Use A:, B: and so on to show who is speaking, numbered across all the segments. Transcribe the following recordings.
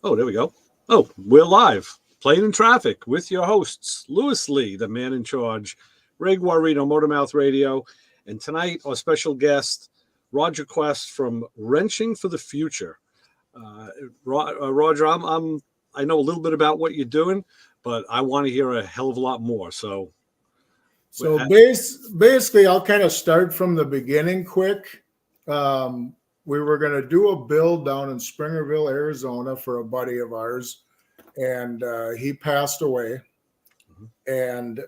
A: Oh, there we go. Oh, we're live. Playing in Traffic with your hosts, Lewis Lee, the man in charge, Ray Guarino, Motormouth Radio, and tonight our special guest, Roger Quest from Wrenching for the Future. Roger, I know a little bit about what you're doing, but I want to hear a hell of a lot more. So
B: basically, I'll kind of start from the beginning quick. We were going to do a build down in Springerville, Arizona for a buddy of ours, and he passed away. And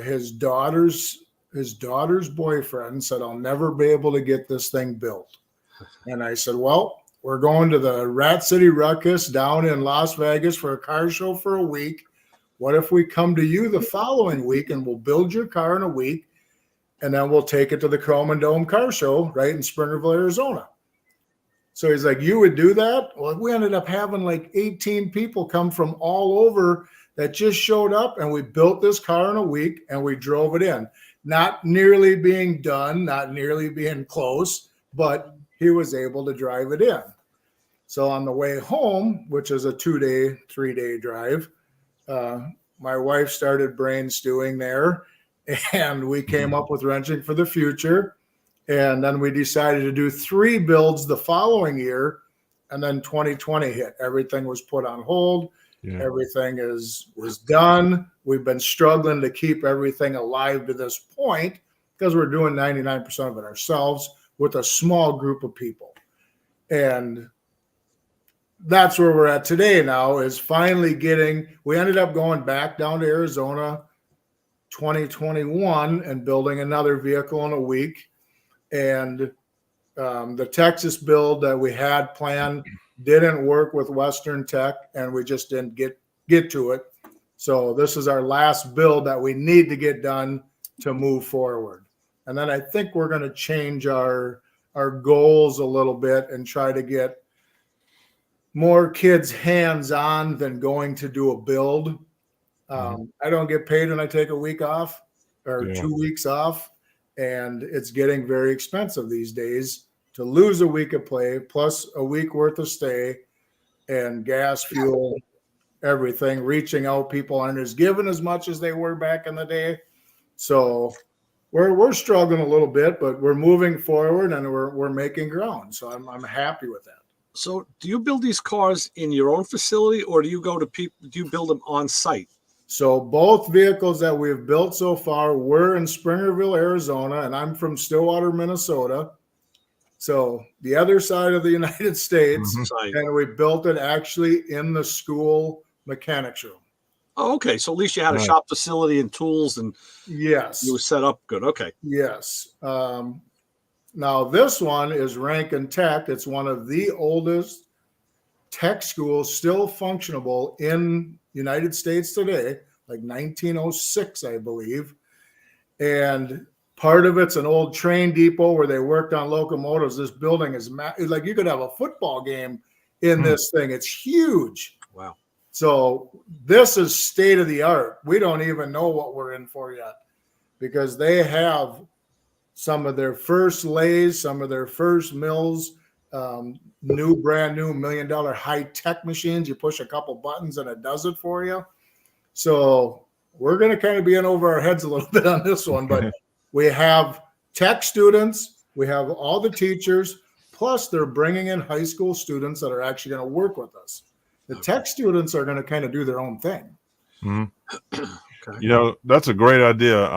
B: his daughter's boyfriend said, "I'll never be able to get this thing built." And I said, "Well, we're going to the Rat City Ruckus down in Las Vegas for a car show for a week. What if we come to you the following week and we'll build your car in a week, and then we'll take it to the Chrome and Dome car show right in Springerville, Arizona?" So he's like, "You would do that?" Well, we ended up having like 18 people come from all over that just showed up, and we built this car in a week and we drove it in. Not nearly being done, not nearly being close, but he was able to drive it in. So on the way home, which is a 2-day, 3-day drive, my wife started brain stewing there, and we came up with Wrenching for the Future. And then we decided to do 3 builds the following year, and then 2020 hit. Everything was put on hold. Yeah. Everything was done. We've been struggling to keep everything alive to this point because we're doing 99% of it ourselves with a small group of people. And that's where we're at today now, is finally we ended up going back down to Arizona 2021 and building another vehicle in a week. And the Texas build that we had planned didn't work with Western Tech, and we just didn't get to it. So this is our last build that we need to get done to move forward. And then I think we're going to change our goals a little bit and try to get more kids hands-on than going to do a build. I don't get paid when I take a week off or 2 weeks off, and it's getting very expensive these days to lose a week of play plus a week worth of stay and gas, fuel, everything. Reaching out, people aren't as given as much as they were back in the day. So we're struggling a little bit, but we're moving forward and we're making ground. So I'm happy with that.
A: So do you build these cars in your own facility, or do you go to people? Do you build them on site?
B: So both vehicles that we've built so far were in Springerville, Arizona, and I'm from Stillwater, Minnesota. So the other side of the United States, and we built it actually in the school mechanics room.
A: Oh, okay. So at least you had a shop facility and tools, and
B: yes,
A: you were set up good. Okay.
B: Yes. Now this one is Rankin Tech. It's one of the oldest tech schools still functionable in United States today, like 1906, I believe. And part of it's an old train depot where they worked on locomotives. This building is like you could have a football game in this thing. It's huge.
A: Wow.
B: So this is state of the art. We don't even know what we're in for yet because they have some of their first lathes, some of their first mills, brand new $1 million high-tech machines. You push a couple buttons and it does it for you. So we're going to kind of be in over our heads a little bit on this one, but we have tech students, we have all the teachers, plus they're bringing in high school students that are actually going to work with us. The tech students are going to kind of do their own thing.
C: Okay. You know, that's a great idea.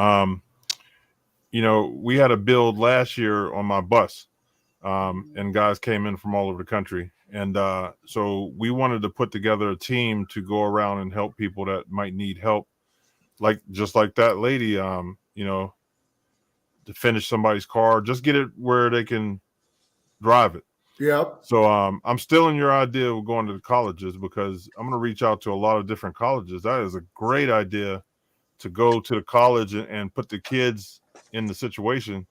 C: You know, we had a build last year on my bus, and guys came in from all over the country. And so we wanted to put together a team to go around and help people that might need help, just like that lady, you know, to finish somebody's car, just get it where they can drive it.
B: Yep.
C: So I'm still in your idea of going to the colleges because I'm going to reach out to a lot of different colleges. That is a great idea to go to the college and put the kids in the situation.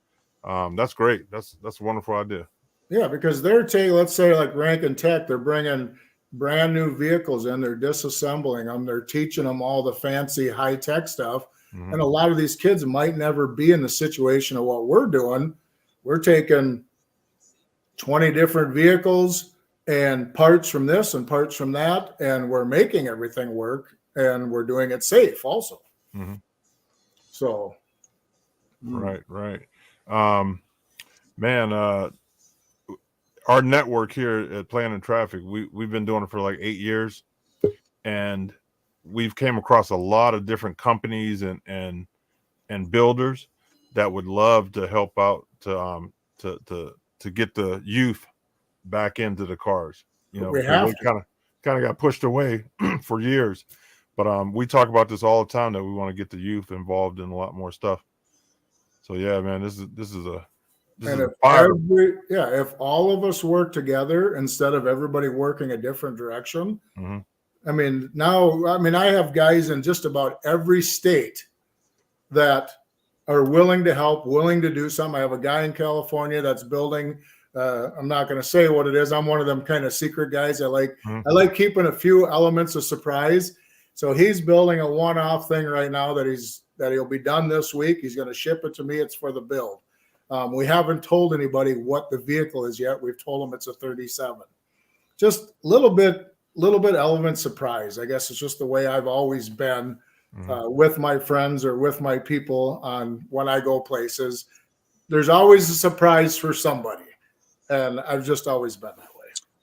C: That's great. That's a wonderful idea.
B: Yeah, because they're taking, let's say like Rankin Tech, they're bringing brand new vehicles in, they're disassembling them, they're teaching them all the fancy high tech stuff. And a lot of these kids might never be in the situation of what we're doing. We're taking 20 different vehicles and parts from this and parts from that, and we're making everything work, and we're doing it safe also.
C: Mm-hmm.
B: So,
C: right. Man, our network here at Planning Traffic, we've been doing it for like 8 years, and we've came across a lot of different companies and builders that would love to help out to get the youth back into the cars. You know,
B: we have
C: they kind of got pushed away for years, but we talk about this all the time that we want to get the youth involved in a lot more stuff. So yeah, man, this is
B: if all of us work together instead of everybody working a different direction.
C: Mm-hmm.
B: I mean, I have guys in just about every state that are willing to help, willing to do something. I have a guy in California that's building. I'm not going to say what it is. I'm one of them kind of secret guys. I like keeping a few elements of surprise. So he's building a one-off thing right now that he'll be done this week. He's going to ship it to me. It's for the build. We haven't told anybody what the vehicle is yet. We've told them it's a 37. Just a little bit element surprise. I guess it's just the way I've always been with my friends or with my people on when I go places. There's always a surprise for somebody. And I've just always been that way.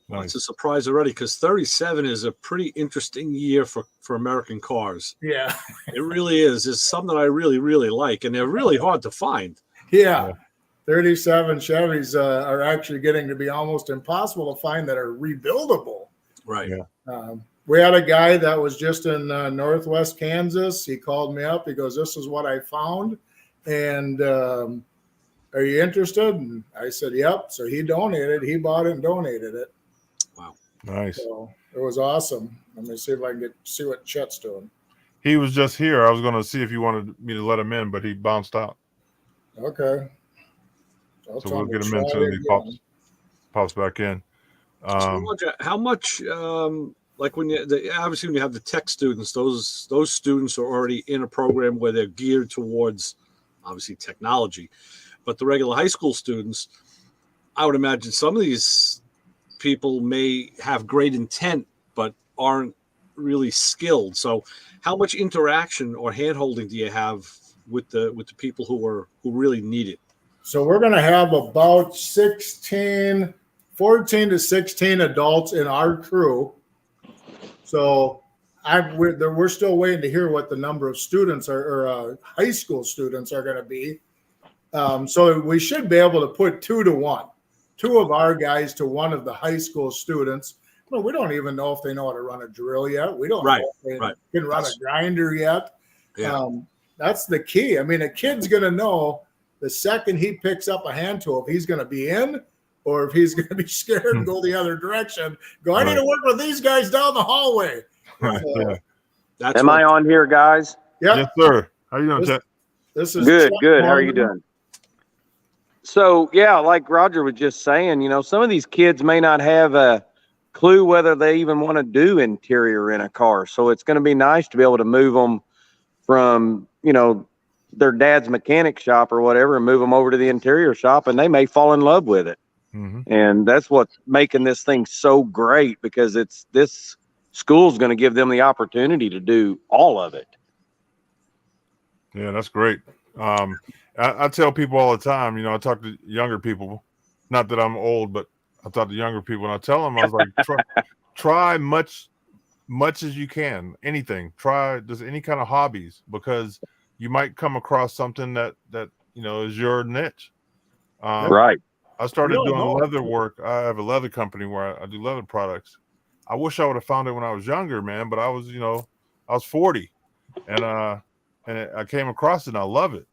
A: Well, it's a surprise already because 37 is a pretty interesting year for American cars.
B: Yeah.
A: It really is. It's something I really, really like, and they're really hard to find.
B: Yeah. 37 Chevys are actually getting to be almost impossible to find that are rebuildable.
A: Right.
C: Yeah.
B: We had a guy that was just in Northwest Kansas. He called me up. He goes, "This is what I found. And are you interested?" And I said, "Yep." So he donated. He bought it and donated it.
A: Wow.
C: Nice.
B: So it was awesome. Let me see if I can see what Chet's doing.
C: He was just here. I was going to see if you wanted me to let him in, but he bounced out.
B: Okay.
C: So we'll get him in until he pops back in.
A: So Roger, how much, like obviously when you have the tech students, those students are already in a program where they're geared towards obviously technology, but the regular high school students, I would imagine some of these people may have great intent, but aren't really skilled. So how much interaction or hand-holding do you have with the people who really need it?
B: So we're going to have about 14 to 16 adults in our crew. So we're still waiting to hear what the number of students or high school students are going to be. So we should be able to put 2 to 1, 2 of our guys to one of the high school students. Well, we don't even know if they know how to run a drill yet. We don't know if they can run a grinder yet.
A: Yeah.
B: That's the key. I mean, a kid's going to know the second he picks up a hand tool if he's going to be in or if he's going to be scared and go the other direction. I need to work with these guys down the hallway.
D: Am I on here, guys?
B: Yeah.
C: Yes, sir. How you doing, Chet?
B: This is
D: good.
B: Chuck
D: Good. How are
B: Bomer.
D: you doing? So, yeah, like Roger was just saying, some of these kids may not have a clue whether they even want to do interior in a car. So it's going to be nice to be able to move them from, their dad's mechanic shop or whatever and move them over to the interior shop, and they may fall in love with it.
C: Mm-hmm.
D: And that's what's making this thing so great, because this school's going to give them the opportunity to do all of it.
C: Yeah, that's great. I tell people all the time, I talk to younger people, not that I'm old, but I talk to younger people, and I tell them, I was like, try much as you can, anything. Try just any kind of hobbies, because you might come across something that is your niche.
D: Right.
C: I started doing leather work. I have a leather company where I do leather products. I wish I would have found it when I was younger, man, but I was 40, and I came across it and I love it.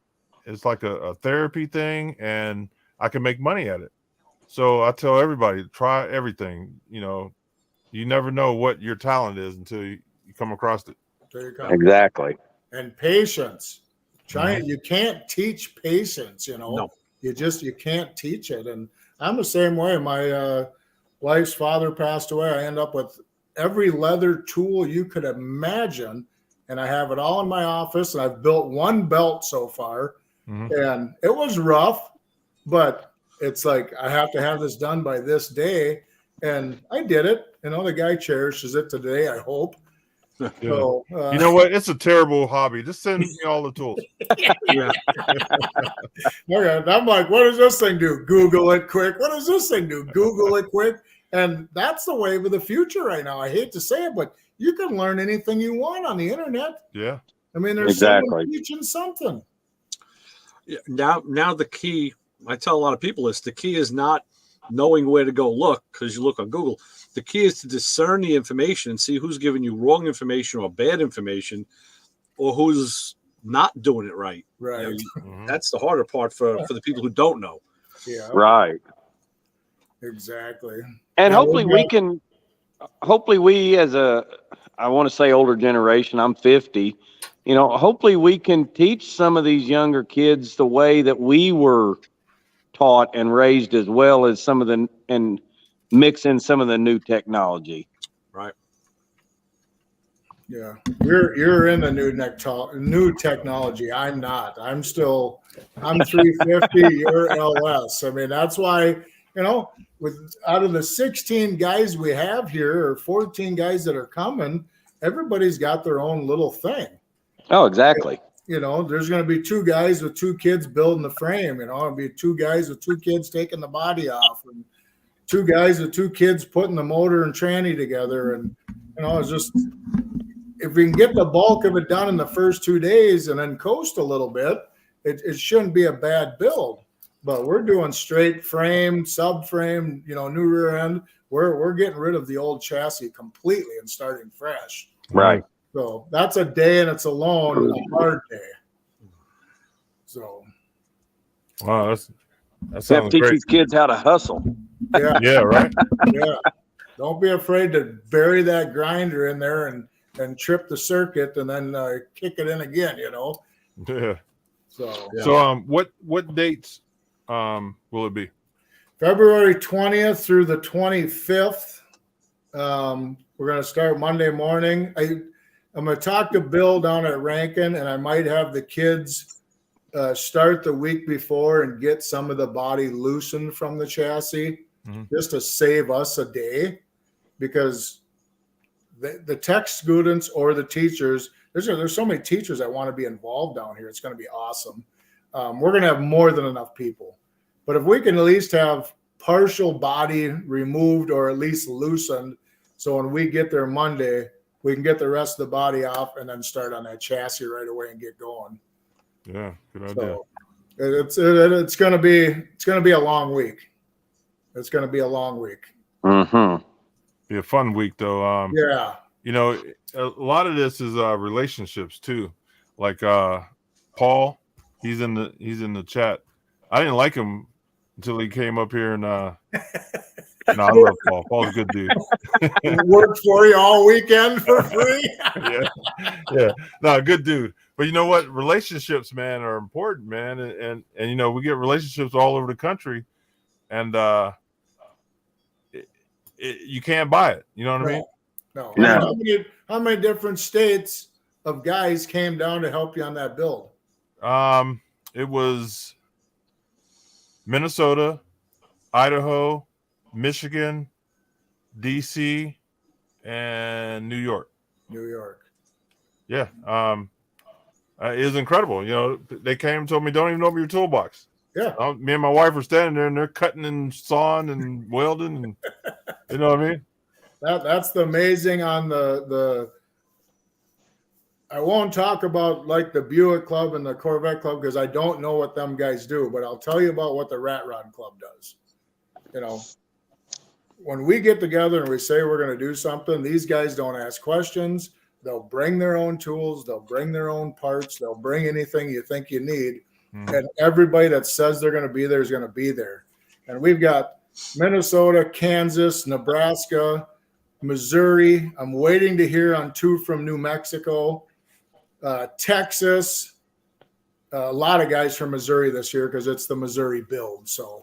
C: It's like a therapy thing, and I can make money at it. So I tell everybody, try everything. You never know what your talent is until you come across it.
D: Exactly.
B: And patience. You can't teach patience,
A: No.
B: You can't teach it. And I'm the same way. My wife's father passed away. I end up with every leather tool you could imagine, and I have it all in my office, and I've built one belt so far.
C: Mm-hmm.
B: And it was rough, but it's like I have to have this done by this day. And I did it. The guy cherishes it today, I hope.
C: Yeah.
B: So,
C: you know what? It's a terrible hobby. Just send me all the tools.
A: Yeah.
B: Okay, I'm like, what does this thing do? Google it quick. What does this thing do? Google it quick. And that's the wave of the future right now. I hate to say it, but you can learn anything you want on the internet.
C: Yeah.
B: I mean, there's someone teaching something.
A: Yeah. Now the key, I tell a lot of people this, the key is not knowing where to go look because you look on Google. The key is to discern the information and see who's giving you wrong information or bad information or who's not doing it right.
B: Right.
A: That's the harder part for the people who don't know.
B: Yeah.
D: Right.
B: Exactly.
D: And hopefully we as I want to say older generation, I'm 50, hopefully we can teach some of these younger kids the way that we were taught and raised, as well as and mix in some of the new technology.
A: Right.
B: Yeah. You're in the new technology. I'm not. I'm 350, you're LS. I mean, that's why, with out of the 16 guys we have here, or 14 guys that are coming, everybody's got their own little thing.
D: Oh, exactly.
B: There's going to be 2 guys with 2 kids building the frame. It'll be 2 guys with 2 kids taking the body off, and 2 guys with 2 kids putting the motor and tranny together. And it's just, if we can get the bulk of it done in the first 2 days and then coast a little bit, it shouldn't be a bad build. But we're doing straight frame, subframe, new rear end. We're getting rid of the old chassis completely and starting fresh.
D: Right.
B: So that's a day, and it's a hard day. So,
C: wow, that sounds
D: have to teach
C: great.
D: these kids how to hustle.
B: Yeah,
C: Yeah, right.
B: Yeah. Don't be afraid to bury that grinder in there and trip the circuit, and then kick it in again.
C: Yeah.
B: So,
C: So, what dates will it be?
B: February 20th through the 25th. We're going to start Monday morning. I'm going to talk to Bill down at Rankin, and I might have the kids start the week before and get some of the body loosened from the chassis, just to save us a day, because the tech students or the teachers, there's so many teachers that want to be involved down here. It's going to be awesome. We're going to have more than enough people, but if we can at least have partial body removed or at least loosened, so when we get there Monday, we can get the rest of the body off and then start on that chassis right away and get going.
C: Yeah, good idea.
B: So it's going to be a long week. It's going to be a long week.
D: Mm-hmm.
C: Be a fun week though.
B: Yeah.
C: A lot of this is relationships too. Like Paul, he's in the chat. I didn't like him until he came up here and no, I love Paul. Paul's a good dude.
B: Worked for you all weekend for free.
C: Yeah. No, good dude. But you know what? Relationships, man, are important, man. And we get relationships all over the country, and you can't buy it. You know what I mean?
B: No.
D: No.
B: How many different states of guys came down to help you on that build?
C: It was Minnesota, Idaho, Michigan, DC, and New York. Yeah. It was incredible. They came and told me, don't even open your toolbox.
B: Yeah.
C: Me and my wife were standing there, and they're cutting and sawing and welding, and you know what I mean?
B: That's the amazing on the I won't talk about like the Buick Club and the Corvette Club because I don't know what them guys do, but I'll tell you about what the Rat Rod Club does. When we get together and we say we're going to do something, these guys don't ask questions. They'll bring their own tools. They'll bring their own parts. They'll bring anything you think you need. And everybody that says they're going to be there is going to be there. And we've got Minnesota, Kansas, Nebraska, Missouri. I'm waiting to hear on 2 from New Mexico, Texas. A lot of guys from Missouri this year because it's the Missouri build. So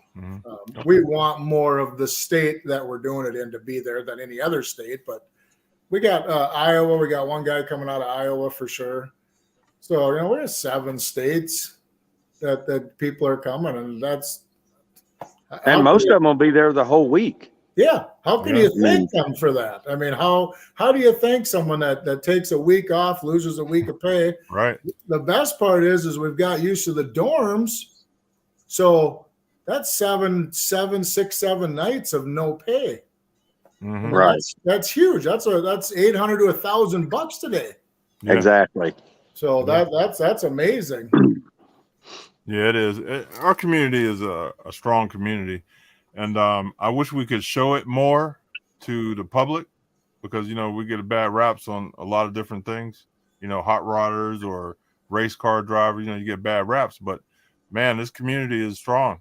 B: we want more of the state that we're doing it in to be there than any other state. But we got Iowa. We got one guy coming out of Iowa for sure. So, we have 7 states that people are coming, and that's.
D: And most of them will be there the whole week.
B: Yeah. How can you thank them for that? I mean, how do you thank someone that takes a week off, loses a week of pay?
C: Right.
B: The best part is we've got used to the dorms. So that's 6, 7 nights of no pay.
C: Mm-hmm.
D: Right.
B: That's huge. That's $800 to $1,000 today.
C: Yeah.
D: Exactly.
B: So that's amazing.
C: Yeah, it is. Our community is a strong community, and I wish we could show it more to the public, because we get a bad raps on a lot of different things. Hot rodders or race car drivers. You get bad raps, but man, this community is strong,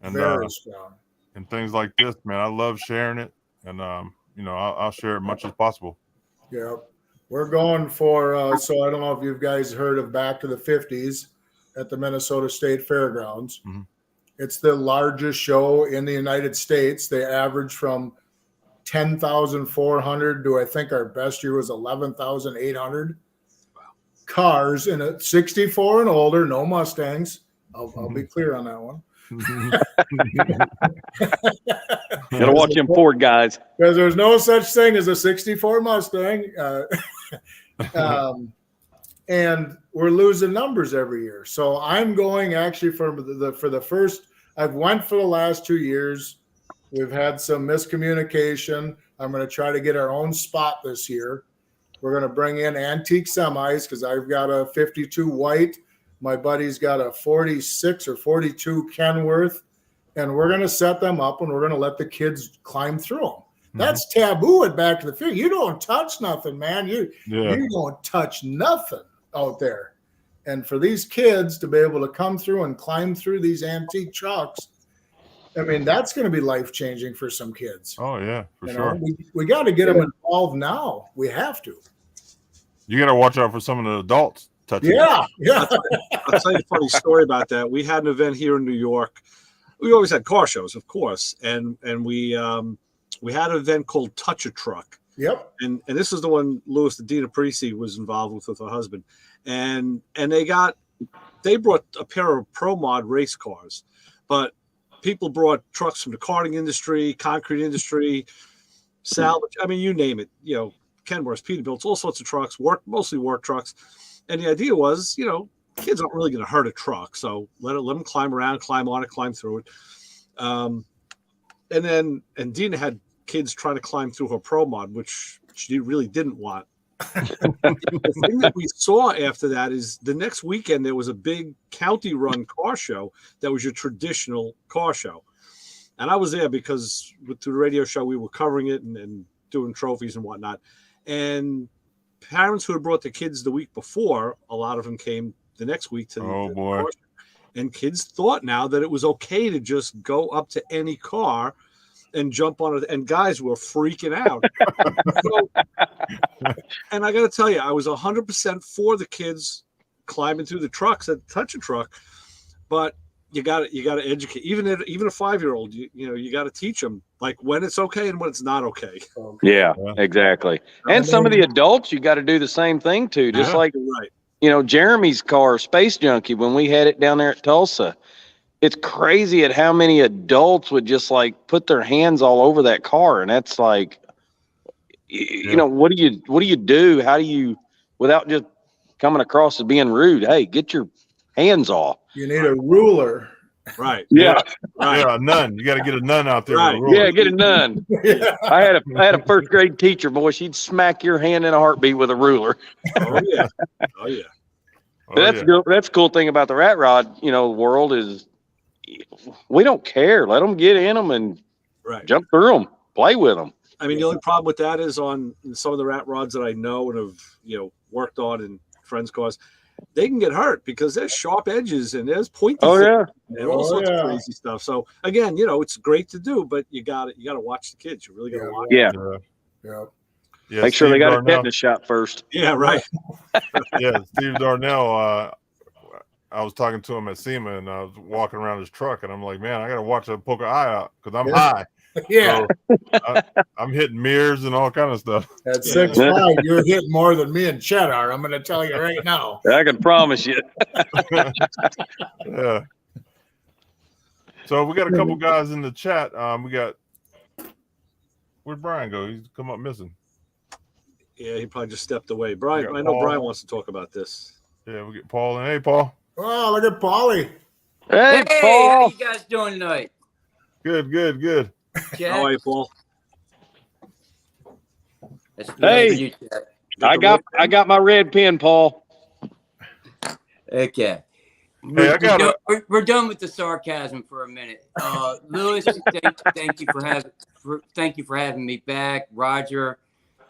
C: and
B: Very strong.
C: And things like this, man, I love sharing it, and I'll share it much as possible.
B: Yeah, we're going for. So I don't know if you guys heard of Back to the 50s at the Minnesota State Fairgrounds.
C: Mm-hmm.
B: It's the largest show in the United States. They average from 10,400 to, I think our best year was 11,800 cars in a 64 and older, no Mustangs. I'll be clear on that one.
D: Gotta watch them Ford guys,
B: because there's no such thing as a 64 Mustang. And we're losing numbers every year. So I'm going actually for the first. I've went for the last 2 years. We've had some miscommunication. I'm going to try to get our own spot this year. We're going to bring in antique semis because I've got a 52 white. My buddy's got a 46 or 42 Kenworth. And we're going to set them up and we're going to let the kids climb through them. Mm-hmm. That's taboo at Back to the Field. You don't touch nothing, man. You don't touch nothing out there. And for these kids to be able to come through and climb through these antique trucks, I mean, that's going to be life-changing for some kids.
C: Oh, yeah, for sure.
B: We got to get them involved now. We have to.
C: You got to watch out for some of the adults touching.
B: Yeah.
A: I'll tell you a funny story about that. We had an event here in New York. We always had car shows, of course, and we had an event called Touch a Truck.
B: Yep.
A: And this is the one Louis, the Dina Parisi, was involved with her husband. And they brought a pair of Pro Mod race cars, but people brought trucks from the karting industry, concrete industry, salvage. I mean, you name it, Kenworths, Peterbilts, all sorts of trucks, mostly work trucks. And the idea was, kids aren't really going to hurt a truck. So let them climb around, climb on it, climb through it. And Dina had kids trying to climb through her Pro Mod, which she really didn't want. The thing that we saw after that is the next weekend there was a big county run car show that was your traditional car show, and I was there because through the radio show we were covering it and doing trophies and whatnot. And parents who had brought the kids the week before, a lot of them came the next week to the car show. And kids thought now that it was okay to just go up to any car and jump on it, and guys were freaking out. And I got to tell you, I was 100% for the kids climbing through the trucks at Touch a Truck, but you got to educate even a 5-year-old. You got to teach them like when it's okay and when it's not okay.
D: Yeah, exactly. And some of the adults, you got to do the same thing too. Just like Jeremy's car, Space Junkie, when we had it down there at Tulsa. It's crazy at how many adults would just like put their hands all over that car. And that's like, what do you do? How do you, without just coming across as being rude? Hey, get your hands off.
B: You need a ruler.
A: Right.
C: Yeah.
A: Right.
C: Yeah. A nun. You got to get a nun out there.
A: Right.
D: Yeah. Get a nun. I had a first grade teacher, boy. She'd smack your hand in a heartbeat with a ruler.
A: Oh yeah. Oh yeah.
D: That's the cool thing about the rat rod, world is, we don't care. Let them get in them and jump through them, play with them.
A: I mean, the only problem with that is on some of the rat rods that I know and have, worked on in friends' cars, they can get hurt because there's sharp edges and there's pointy and all sorts of crazy stuff. So again, it's great to do, but you got to watch the kids. You really got to watch.
B: Yeah.
D: Make sure they got a tetanus shot first.
A: Yeah, right.
C: Yeah, Steve Darnell. I was talking to him at Sema, and I was walking around his truck, and I'm like, man, I got to watch her poke an eye out because I'm high.
B: Yeah.
C: So I'm hitting mirrors and all kind of stuff.
B: At 6'5", you're hitting more than me and Chet are. I'm going to tell you right now.
D: I can promise you.
C: Yeah. So we got a couple guys in the chat. We got Where'd Brian go? He's come up missing.
A: Yeah, he probably just stepped away. Brian, I know
C: Paul.
A: Brian wants to talk about this.
C: Yeah, we get Paul in. Hey, Paul.
B: Oh, look at Paulie.
D: Hey,
E: Hey,
D: Paul.
E: how you guys doing tonight?
C: Good, good, good.
E: Chad?
A: How are you, Paul?
E: That's
D: Hey.
E: for you, Chad.
D: I got my red pen, Paul.
E: Okay.
C: Hey,
E: We're done with the sarcasm for a minute. Lewis, thank you for having me back. Roger,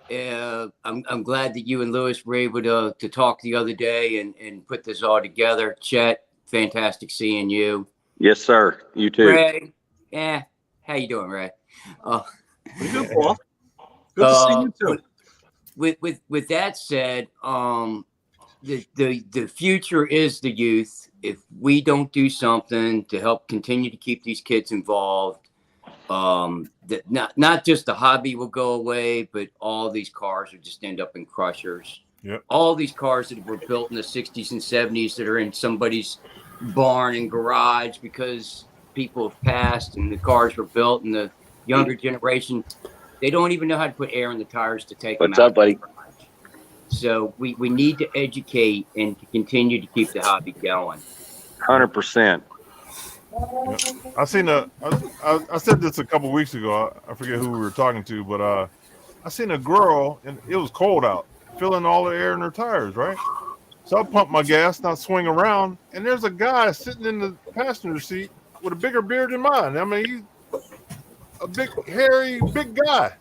E: I'm glad that you and Lewis were able to talk the other day and put this all together. Chet, fantastic seeing you.
D: Yes, sir. You too.
E: Ray, how you doing, Ray?
A: Pretty good, Paul. Good to see you too.
E: With that said, the future is the youth. If we don't do something to help continue to keep these kids involved, that not just the hobby will go away, but all these cars will just end up in crushers.
C: Yep.
E: All these cars that were built in the 60s and 70s that are in somebody's barn and garage because people have passed and the cars were built, and the younger generation, they don't even know how to put air in the tires to take them out.
D: What's up, buddy?
E: So we need to educate and to continue to keep the hobby going.
D: 100%.
C: I seen I said this a couple weeks ago. I forget who we were talking to, but I seen a girl, and it was cold out, filling all the air in her tires, right? So I pump my gas, and I swing around, and there's a guy sitting in the passenger seat with a bigger beard than mine. I mean, he's a big, hairy, big guy.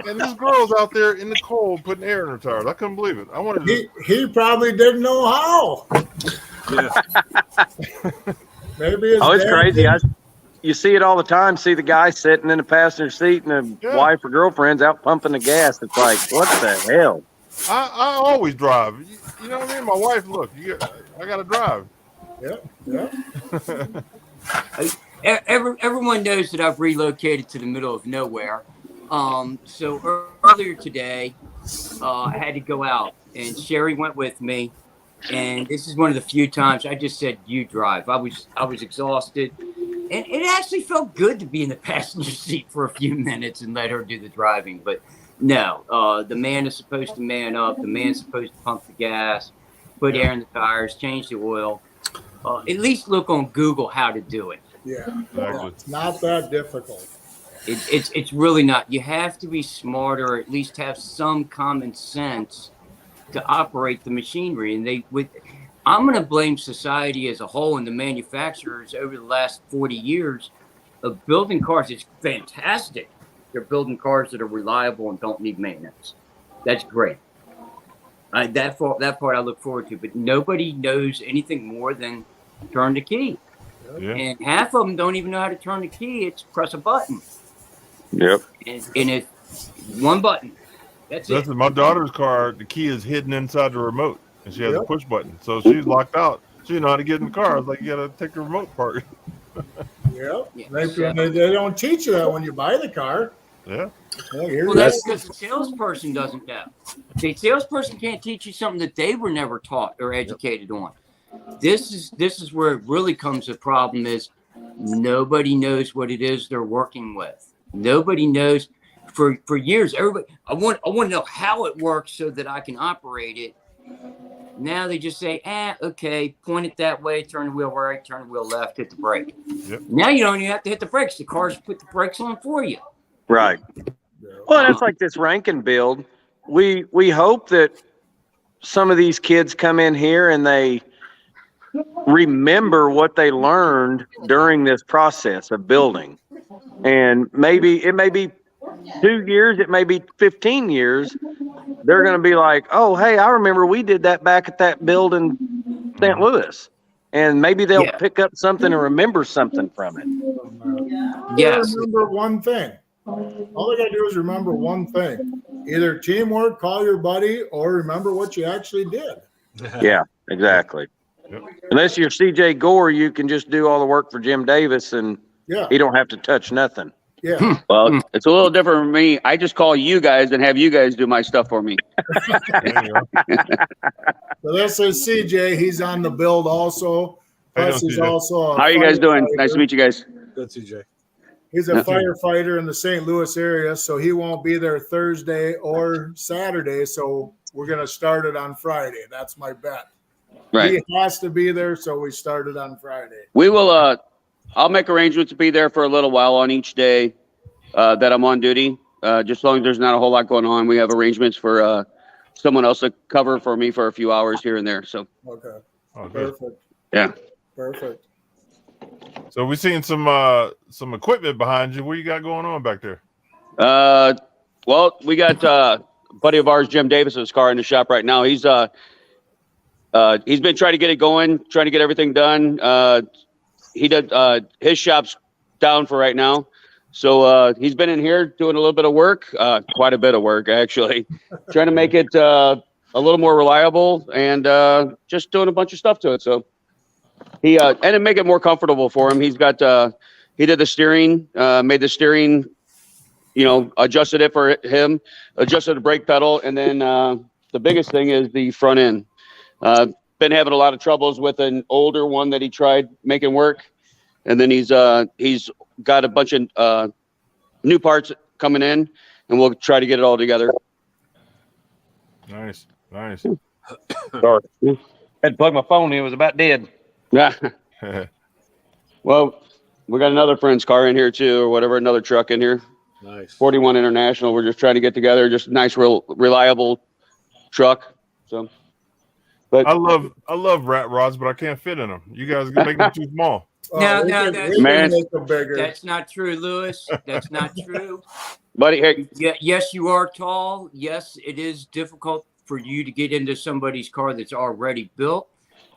C: And this girl's out there in the cold putting air in her tires. I couldn't believe it. I wanted to.
B: He probably didn't know how.
A: Yeah.
B: Maybe his
D: It's
B: dad
D: crazy.
B: didn't.
D: You see it all the time. See the guy sitting in the passenger seat and the wife or girlfriend's out pumping the gas. It's like, what the hell?
C: I always drive. You know what I mean? My wife, look, I got to drive.
B: Yeah.
E: Everyone knows that I've relocated to the middle of nowhere. So earlier today, I had to go out, and Sherry went with me. And this is one of the few times I just said, "You drive." I was exhausted, and it actually felt good to be in the passenger seat for a few minutes and let her do the driving. But no, the man is supposed to man up. The man's supposed to pump the gas, put air in the tires, change the oil. At least look on Google how to do it.
B: Yeah.
C: Exactly.
B: It's not that difficult.
E: It's really not. You have to be smart, or at least have some common sense to operate the machinery. And I'm going to blame society as a whole and the manufacturers over the last 40 years of building cars. It's fantastic. They're building cars that are reliable and don't need maintenance. That's great. That part I look forward to. But nobody knows anything more than turn the key.
C: Yeah.
E: And half of them don't even know how to turn the key. It's press a button.
D: Yep.
E: And it's one button. That's it.
C: My daughter's car, the key is hidden inside the remote, and she has a push button. So she's locked out. She didn't know how to get in the car. I was like, you got to take the remote part.
B: Yep.
E: Yeah.
B: They don't teach you that when you buy the car.
C: Yeah.
E: Well, that's because the salesperson doesn't know. The salesperson can't teach you something that they were never taught or educated on. This is where it really comes. The problem is nobody knows what it is they're working with. Nobody knows. For years, everybody, I want to know how it works so that I can operate it. Now they just say, okay, point it that way, turn the wheel right, turn the wheel left, hit the brake.
C: Yep.
E: Now you don't even have to hit the brakes. The cars put the brakes on for you.
D: Right. Well, it's like this ranking build. We hope that some of these kids come in here and they remember what they learned during this process of building. And it may be 2 years, it may be 15 years. They're going to be like, oh, hey, I remember we did that back at that build in St. Louis. And maybe they'll pick up something and remember something from it.
E: Yes.
B: Remember one thing. All they got to do is remember one thing. Either teamwork, call your buddy, or remember what you actually did.
D: Yeah, exactly.
C: Yep.
D: Unless you're CJ Gore, you can just do all the work for Jim Davis and he don't have to touch nothing.
B: Yeah.
F: Well, it's a little different for me. I just call you guys and have you guys do my stuff for me.
B: So this is CJ. He's on the build also. Plus, he's also.
F: How are you guys doing? Nice to meet you guys.
A: Good, CJ.
B: He's a firefighter in the St. Louis area, so he won't be there Thursday or Saturday. So we're going to start it on Friday. That's my bet.
F: Right.
B: He has to be there, so we started on Friday.
F: We will. I'll make arrangements to be there for a little while on each day that I'm on duty. Just as long as there's not a whole lot going on, we have arrangements for someone else to cover for me for a few hours here and there. So.
B: Okay.
C: Oh, good.
B: Perfect.
F: Yeah.
B: Perfect.
C: So we're seeing some equipment behind you. What you got going on back there?
F: Well, we got a buddy of ours, Jim Davis's car in the shop right now. He's been trying to get it going, trying to get everything done. He did his shop's down for right now. So he's been in here doing a little bit of work, quite a bit of work actually, trying to make it a little more reliable and just doing a bunch of stuff to it. So he and to make it more comfortable for him, he's got he did the steering, made the steering, adjusted it for him, adjusted the brake pedal, and then the biggest thing is the front end. Been having a lot of troubles with an older one that he tried making work, and then he's got a bunch of new parts coming in, and we'll try to get it all together.
C: Nice.
G: Sorry. Had to plug my phone in. It was about dead.
F: Yeah. Well, we got another friend's car in here too, or whatever, another truck in here.
A: Nice.
F: 41 International. We're just trying to get together, just a nice, real reliable truck. So, but
C: I love rat rods, but I can't fit in them. You guys can make them too small.
E: No,
B: we
E: no,
B: can
F: man.
B: make them bigger.
E: That's not true, Lewis. That's not true.
F: buddy, hey,
E: Yeah, yes, you are tall. Yes, it is difficult for you to get into somebody's car that's already built.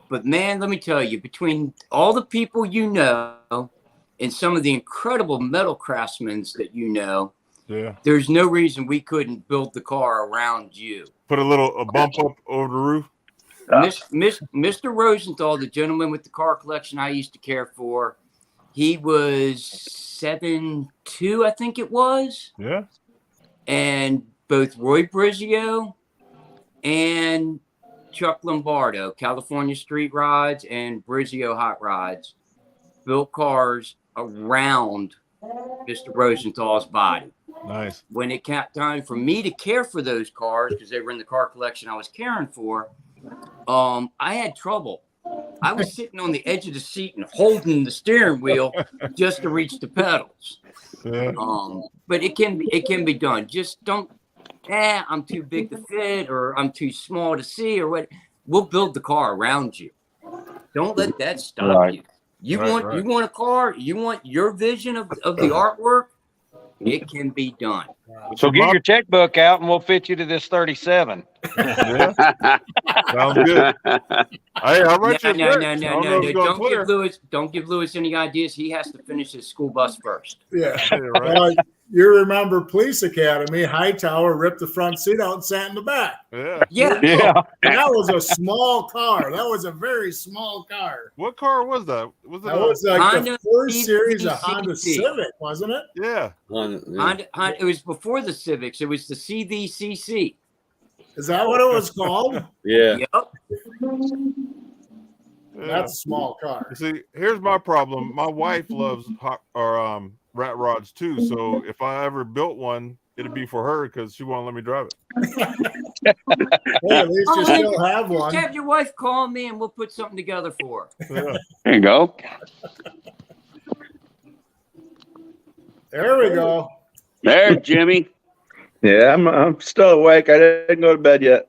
E: But man, let me tell you, between all the people you know and some of the incredible metal craftsmen that you know,
C: Yeah.
E: there's no reason we couldn't build the car around you.
C: Put a bump up over the roof.
E: Mr. Rosenthal, the gentleman with the car collection I used to care for, he was 7'2", I think it was.
C: Yeah.
E: And both Roy Brizio and Chuck Lombardo, California Street Rods and Brizio Hot Rods, built cars around Mr. Rosenthal's body.
C: Nice.
E: When it came time for me to care for those cars, because they were in the car collection I was caring for, I had trouble. I was sitting on the edge of the seat and holding the steering wheel just to reach the pedals.
C: Yeah.
E: But it can be done. Just don't. I'm too big to fit, or I'm too small to see, or what. We'll build the car around you. Don't let that stop you. You want a car. You want your vision of the artwork. It can be done.
G: So get your checkbook out and we'll fit you to this 37.
C: Yeah. Sounds good. Hey, how much is
E: No. Don't give Lewis any ideas. He has to finish his school bus first.
B: Yeah.
C: Right.
B: You remember Police Academy, Hightower ripped the front seat out and sat in the back.
E: Yeah.
B: That was a small car. That was a very small car.
C: What car was that? Was it
B: That was like
E: Honda
B: the first series of
E: CVC.
B: Honda Civic, wasn't it?
C: Yeah.
E: Honda, it was before the Civics. It was the CVCC.
B: Is that what it was called?
H: Yeah.
E: Yep.
B: That's a small car.
C: You see, here's my problem. My wife loves rat rods too. So if I ever built one, it'd be for her because she won't let me drive it.
B: Hey, at least you still have one.
E: Just have your wife call me and we'll put something together for her.
C: Yeah.
F: there you go.
B: There we go.
F: There, Jimmy.
H: Yeah, I'm still awake. I didn't go to bed yet.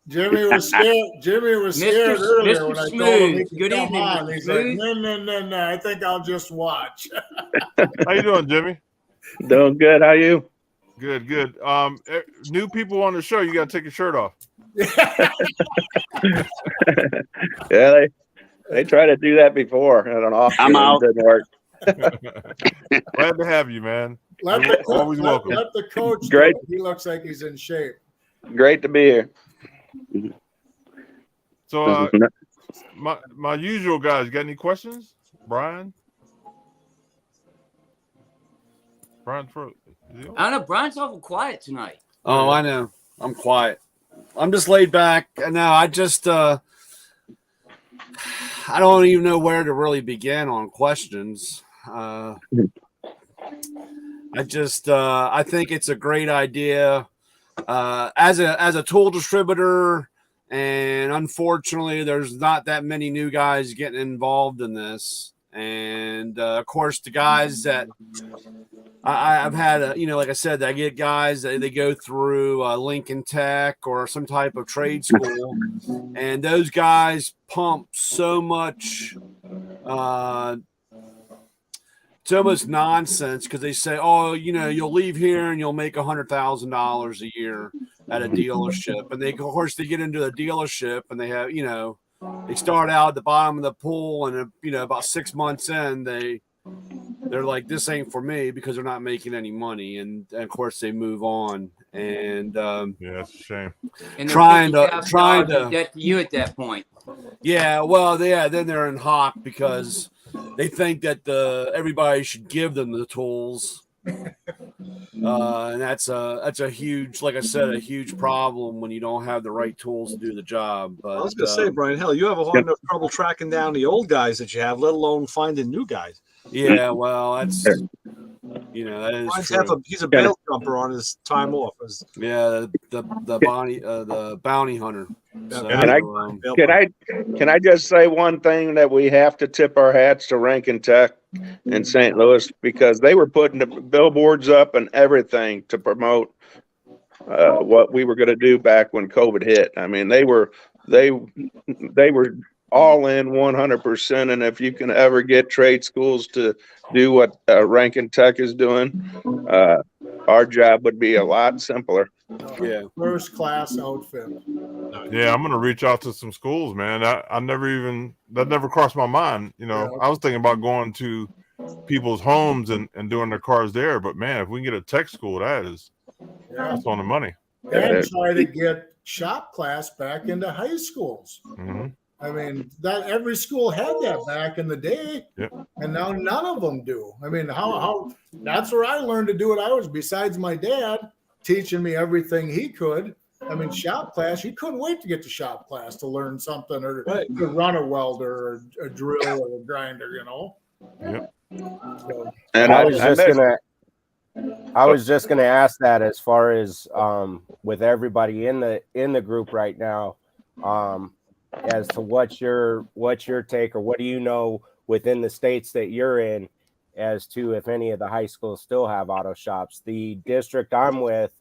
B: Jimmy was scared.
E: Mr.
B: Earlier when I told him he
E: Smooth.
B: could
E: Good
B: come
E: evening,
B: on.
E: Mr.
B: He's like,
E: Smooth.
B: no. I think I'll just watch.
C: How you doing, Jimmy?
H: Doing good. How you?
C: Good. New people on the show, you got to take your shirt off.
H: Yeah, they tried to do that before. I don't know.
F: I'm out.
H: Didn't work.
C: Glad to have you, man.
B: Let
C: You're
B: the
C: always welcome.
B: Let the coach.
H: Great.
B: He looks like he's in shape.
H: Great to be here.
C: So, my usual guys, got any questions? Brian?
E: I don't know. Brian's awful quiet tonight.
I: Oh, I know. I'm quiet. I'm just laid back. No, I just I don't even know where to really begin on questions. I think it's a great idea as a tool distributor, and unfortunately, there's not that many new guys getting involved in this. And of course, the guys that I've had, like I said, I get guys that they go through Lincoln Tech or some type of trade school, and those guys pump so much. It's almost nonsense because they say, "Oh, you'll leave here and you'll make $100,000 a year at a dealership." And of course, they get into a dealership and they have, they start out at the bottom of the pool, and about 6 months in, they're like, "This ain't for me," because they're not making any money, and of course, they move on. And
C: yeah, it's a shame.
E: And
I: trying to
E: debt to you at that point.
I: Yeah, well, then they're in hock because they think that everybody should give them the tools, and that's a huge, like I said, a huge problem when you don't have the right tools to do the job. But,
A: I was going to say, Brian, hell, you have a hard enough trouble tracking down the old guys that you have, let alone finding new guys.
I: Yeah, well, that's that is true.
A: He's a bail jumper on his time off.
I: Yeah, the bounty hunter. So,
H: Can I just say one thing, that we have to tip our hats to Rankin Tech in St. Louis, because they were putting the billboards up and everything to promote what we were going to do back when COVID hit. I mean, they were all in 100%. And if you can ever get trade schools to do what Rankin Tech is doing, our job would be a lot simpler.
I: Yeah,
B: first class outfit.
C: Yeah, I'm gonna reach out to some schools, man. That never crossed my mind. I was thinking about going to people's homes and doing their cars there, but man, if we can get a tech school, that's on the money.
B: And try to get shop class back into high schools.
C: Mm-hmm.
B: I mean, that every school had that back in the day, and now none of them do. I mean, how that's where I learned to do it. Besides my dad teaching me everything he could. I mean, shop class, you couldn't wait to get to shop class to learn something, or to run a welder or a drill or a grinder,
C: Yep.
B: So,
J: and I was just gonna ask that, as far as with everybody in the group right now, as to what's your take, or what do you know within the states that you're in, as to if any of the high schools still have auto shops. The district I'm with,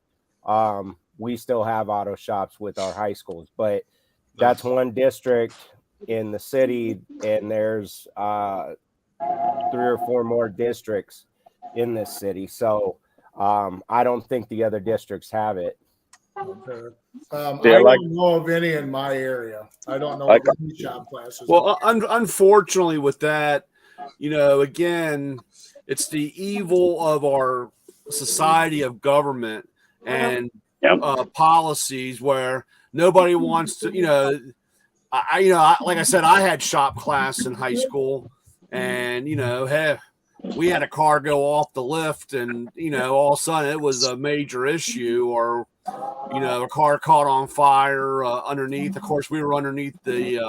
J: we still have auto shops with our high schools, but that's one district in the city, and there's 3 or 4 more districts in this city. So I don't think the other districts have it.
B: Okay. I don't know of any in my area. I don't know of any shop classes.
I: Well, unfortunately with that, again, it's the evil of our society of government and policies where nobody wants to, like I said, I had shop class in high school, and, we had a car go off the lift, and, all of a sudden it was a major issue, or, a car caught on fire underneath. Of course, we were underneath the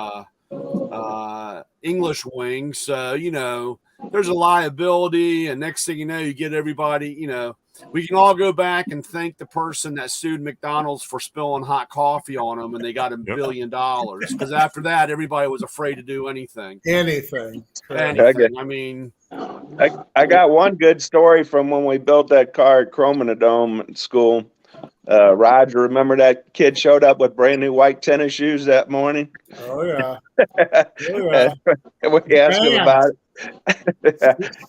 I: English wing. So, there's a liability, and next thing you know, you get everybody, we can all go back and thank the person that sued McDonald's for spilling hot coffee on them, and they got $1 billion. Because after that, everybody was afraid to do anything.
B: Anything.
I: I mean,
H: I got one good story from when we built that car at Chromonodome at school. Roger, remember that kid showed up with brand new white tennis shoes that morning?
B: Oh, yeah.
H: We asked him about it.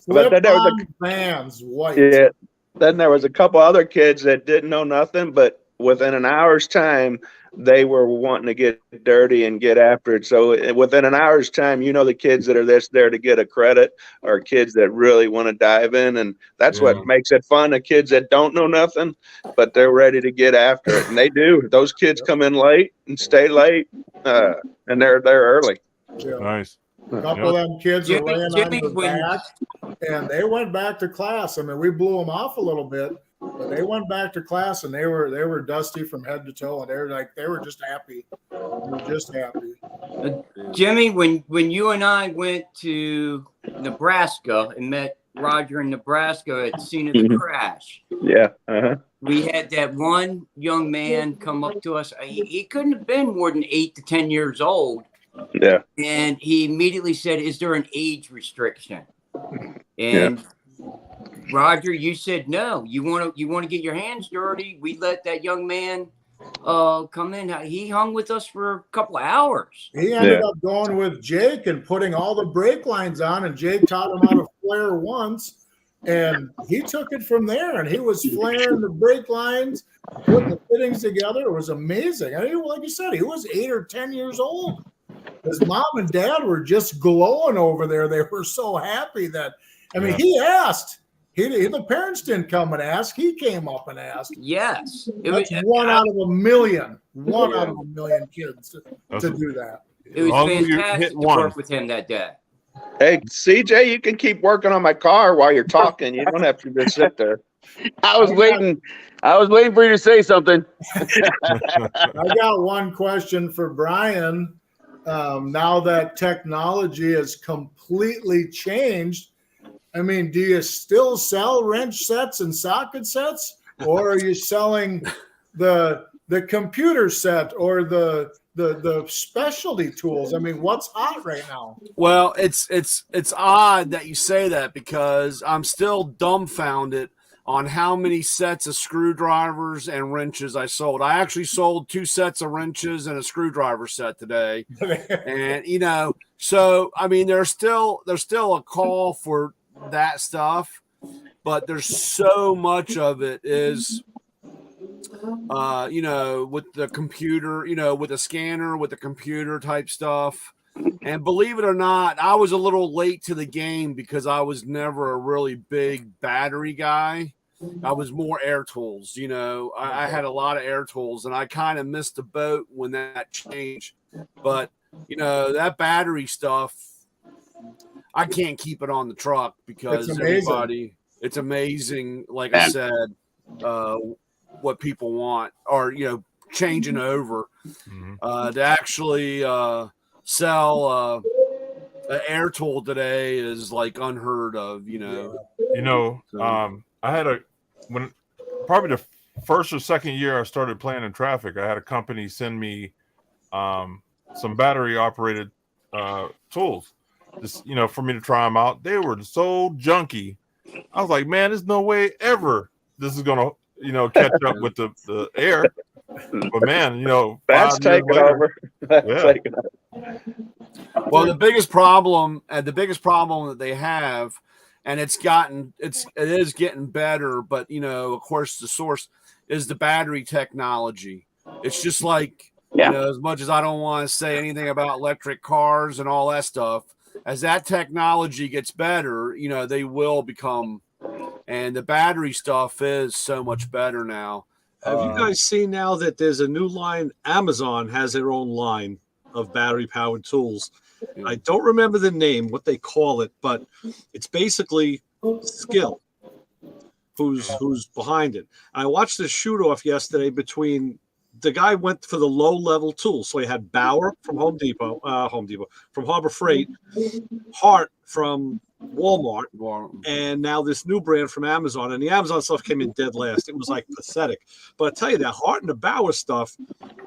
H: But then there was
B: Vans, white.
H: Yeah. Then there was a couple other kids that didn't know nothing, but within an hour's time, they were wanting to get dirty and get after it. So within an hour's time, the kids that are there to get a credit are kids that really want to dive in. And that's what makes it fun. The kids that don't know nothing, but they're ready to get after it. And they do. Those kids come in late and stay late, and they're early.
B: Yeah.
C: Nice.
B: A couple of them kids ran on the back, and they went back to class. I mean, we blew them off a little bit, but they went back to class, and they were dusty from head to toe, and they were just happy. They were just happy.
E: Jimmy, when you and I went to Nebraska and met Roger in Nebraska at the scene of the crash.
H: Yeah. Uh-huh.
E: We had that one young man come up to us. He couldn't have been more than 8 to 10 years old.
H: Yeah.
E: And he immediately said, "Is there an age restriction?" And Roger, you said no. You want to get your hands dirty. We let that young man come in. He hung with us for a couple of hours.
B: He ended up going with Jake and putting all the brake lines on, and Jake taught him how to flare once, and he took it from there. And he was flaring the brake lines, putting the fittings together. It was amazing. I mean, like you said, he was 8 or 10 years old. His mom and dad were just glowing over there. They were so happy that, I mean, he asked. The parents didn't come and ask. He came up and asked.
E: Yes.
B: That's one out of a million. One out of a million kids to do that.
E: It was fantastic to work with him that day.
H: Hey, CJ, you can keep working on my car while you're talking. You don't have to just sit there.
F: I was waiting for you to say something.
B: I got one question for Brian. Now that technology has completely changed, I mean, do you still sell wrench sets and socket sets, or are you selling the computer set or the specialty tools? I mean, what's hot right now?
I: Well, it's odd that you say that, because I'm still dumbfounded on how many sets of screwdrivers and wrenches I sold. I actually sold 2 sets of wrenches and a screwdriver set today. And, you know, so, I mean, there's still a call for that stuff, but there's so much of it is, you know, with the computer, you know, with a scanner, with the computer type stuff. And believe it or not, I was a little late to the game because I was never a really big battery guy. I was more air tools, you know. I had a lot of air tools, and I kind of missed the boat when that changed. But, you know, that battery stuff, I can't keep it on the truck because it's amazing, like I said, what people want, or, you know, changing over to actually sell an air tool today is like unheard of, you know.
C: You know, I had probably the first or second year I started playing in traffic, I had a company send me some battery operated tools, just, you know, for me to try them out. They were so junky. I was like, man, there's no way ever this is gonna, you know, catch up with the air. But man, you know,
H: that's taking over.
I: Well, the biggest problem that they have, and it is getting better, but, you know, of course, the source is the battery technology. It's just like, you know, as much as I don't want to say anything about electric cars and all that stuff, as that technology gets better, you know, they will become, and the battery stuff is so much better now.
A: Have you guys seen now that there's a new line? Amazon has their own line of battery powered tools. I don't remember the name, what they call it, but it's basically skill. Who's behind it? I watched the shoot off yesterday between the guy went for the low level tools. So he had Bauer from from Harbor Freight, Hart from Walmart, and now this new brand from Amazon. And the Amazon stuff came in dead last. It was like pathetic. But I tell you, that Hart and the Bauer stuff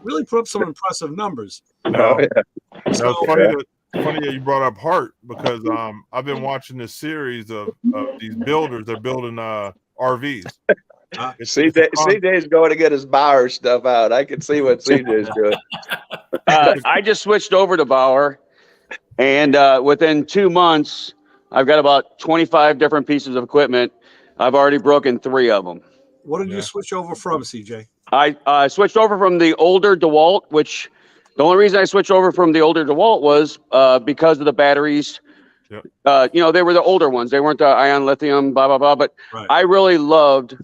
A: really put up some impressive numbers.
C: No, it's funny that you brought up Hart, because I've been watching this series of these builders. They're building RVs.
H: CJ's going to get his Bauer stuff out. I can see what CJ's doing.
F: I just switched over to Bauer, and within 2 months, I've got about 25 different pieces of equipment. I've already broken 3 of them.
A: What did you switch over from, CJ?
F: I switched over from the older DeWalt, which the only reason I switched over from the older DeWalt was because of the batteries. Yep. You know, they were the older ones. They weren't the ion lithium, blah, blah, blah. But I really loved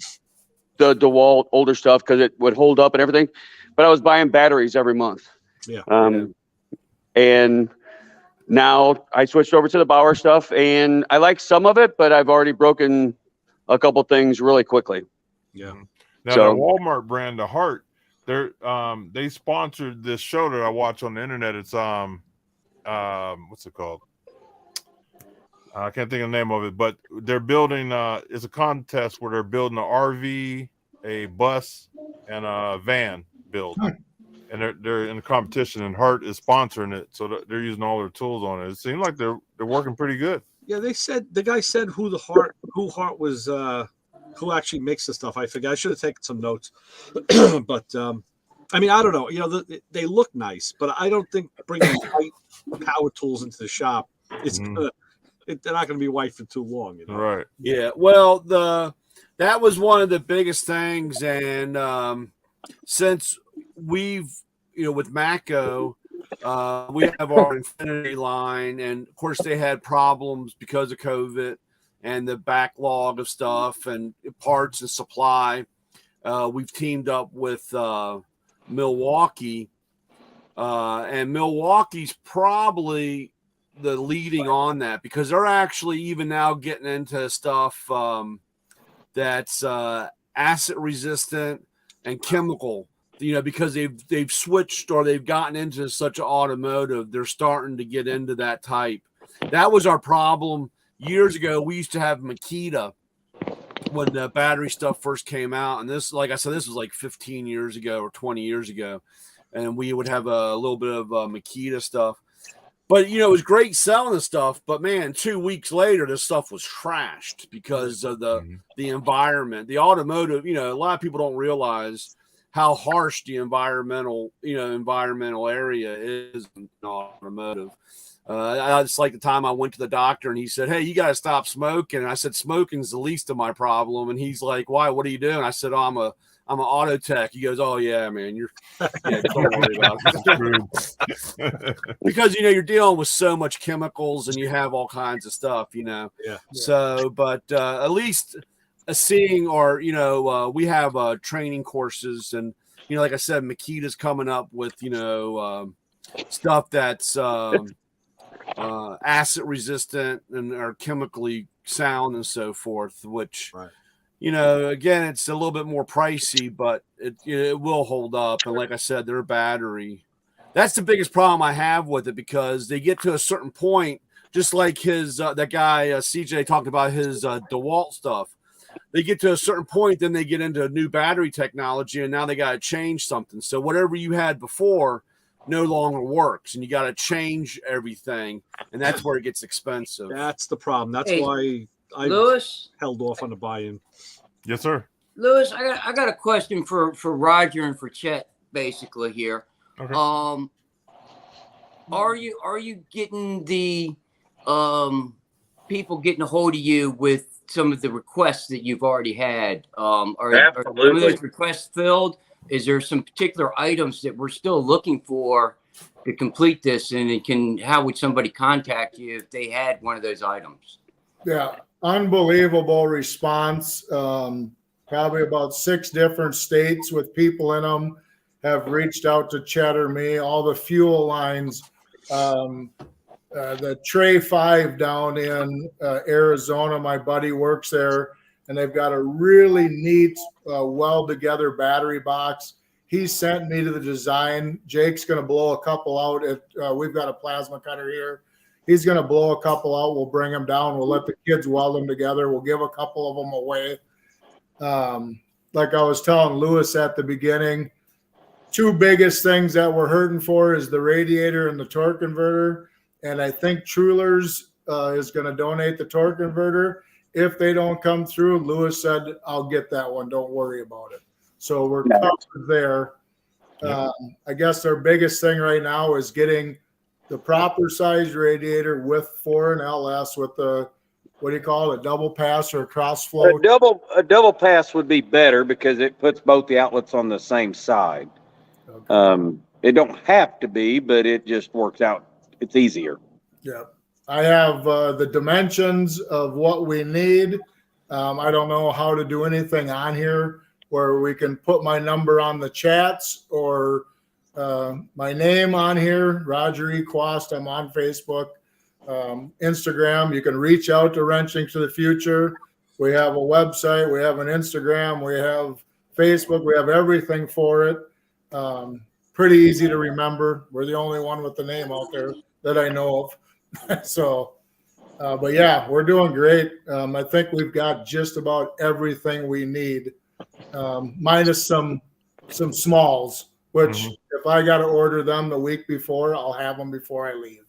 F: the DeWalt older stuff because it would hold up and everything. But I was buying batteries every month. And now I switched over to the Bauer stuff, and I like some of it, but I've already broken a couple things really quickly.
C: Yeah. Now the Walmart brand, the Hart, they sponsored this show that I watch on the internet. It's what's it called? I can't think of the name of it, but they're building. It's a contest where they're building an RV, a bus, and a van build, and they're in a competition. And Hart is sponsoring it, so they're using all their tools on it. It seems like they're working pretty good.
A: Yeah, they said the guy said who Hart was, who actually makes the stuff. I forget. I should have taken some notes, but I mean, I don't know. You know, they look nice, but I don't think bringing white power tools into the shop is gonna. They're not going to be white for too long, you know?
C: Right?
I: Yeah. Well, that was one of the biggest things, and since we've with Mako, we have our Infinity line, and of course they had problems because of COVID and the backlog of stuff and parts and supply. We've teamed up with Milwaukee, and Milwaukee's probably the leading on that because they're actually even now getting into stuff that's acid resistant and chemical, because they've switched or they've gotten into such automotive, they're starting to get into that type. That was our problem years ago. We used to have Makita when the battery stuff first came out, and this, like I said, this was like 15 years ago or 20 years ago, and we would have a little bit of Makita stuff. But, it was great selling the stuff. But, man, 2 weeks later, this stuff was trashed because of the environment. The automotive, a lot of people don't realize how harsh the environmental area is in automotive. It's like the time I went to the doctor and he said, "Hey, you got to stop smoking." And I said, "Smoking's the least of my problem." And he's like, "Why? What are you doing?" I said, "Oh, I'm an auto tech." He goes, "Oh yeah, man, don't worry about it." Because you're dealing with so much chemicals and you have all kinds of stuff,
A: Yeah.
I: So, but at least seeing, or we have training courses, and like I said, Makita's coming up with stuff that's acid resistant and are chemically sound and so forth, which.
A: Right.
I: Again, it's a little bit more pricey, but it will hold up. And like I said, their battery, that's the biggest problem I have with it, because they get to a certain point, just like his, that guy, CJ talked about his DeWalt stuff. They get to a certain point, then they get into new battery technology, and now they got to change something. So whatever you had before no longer works, and you got to change everything. And that's where it gets expensive.
A: That's the problem. That's why I held off on the buy-in.
C: Yes, sir.
E: Lewis, I got a question for Roger and for Chet basically here.
C: Okay.
E: Are you getting the people getting a hold of you with some of the requests that you've already had? Are some of those requests filled? Is there some particular items that we're still looking for to complete this? And how would somebody contact you if they had one of those items?
B: Yeah, unbelievable response. Probably about 6 different states with people in them have reached out to Chet or me. All the fuel lines, the Tray 5 down in Arizona, my buddy works there, and they've got a really neat weld-together battery box. He sent me to the design. Jake's going to blow a couple out. We've got a plasma cutter here. He's going to blow a couple out. We'll bring them down. We'll let the kids weld them together. We'll give a couple of them away. Like I was telling Lewis at the beginning, 2 biggest things that we're hurting for is the radiator and the torque converter. And I think Truler's is going to donate the torque converter. If they don't come through, Lewis said, "I'll get that one. Don't worry about it." So we're covered there. I guess our biggest thing right now is getting the proper size radiator with 4 and LS with the, what do you call it, a double pass or a cross flow?
D: A double pass would be better because it puts both the outlets on the same side. Okay. It don't have to be, but it just works out. It's easier.
B: Yeah. I have the dimensions of what we need. I don't know how to do anything on here where we can put my number on the chats or my name on here, Roger E. Quast. I'm on Facebook, Instagram. You can reach out to Wrenching to the Future. We have a website. We have an Instagram. We have Facebook. We have everything for it. Pretty easy to remember. We're the only one with the name out there that I know of. So But yeah, we're doing great. I think we've got just about everything we need, minus some smalls, which if I got to order them the week before, I'll have them before I leave.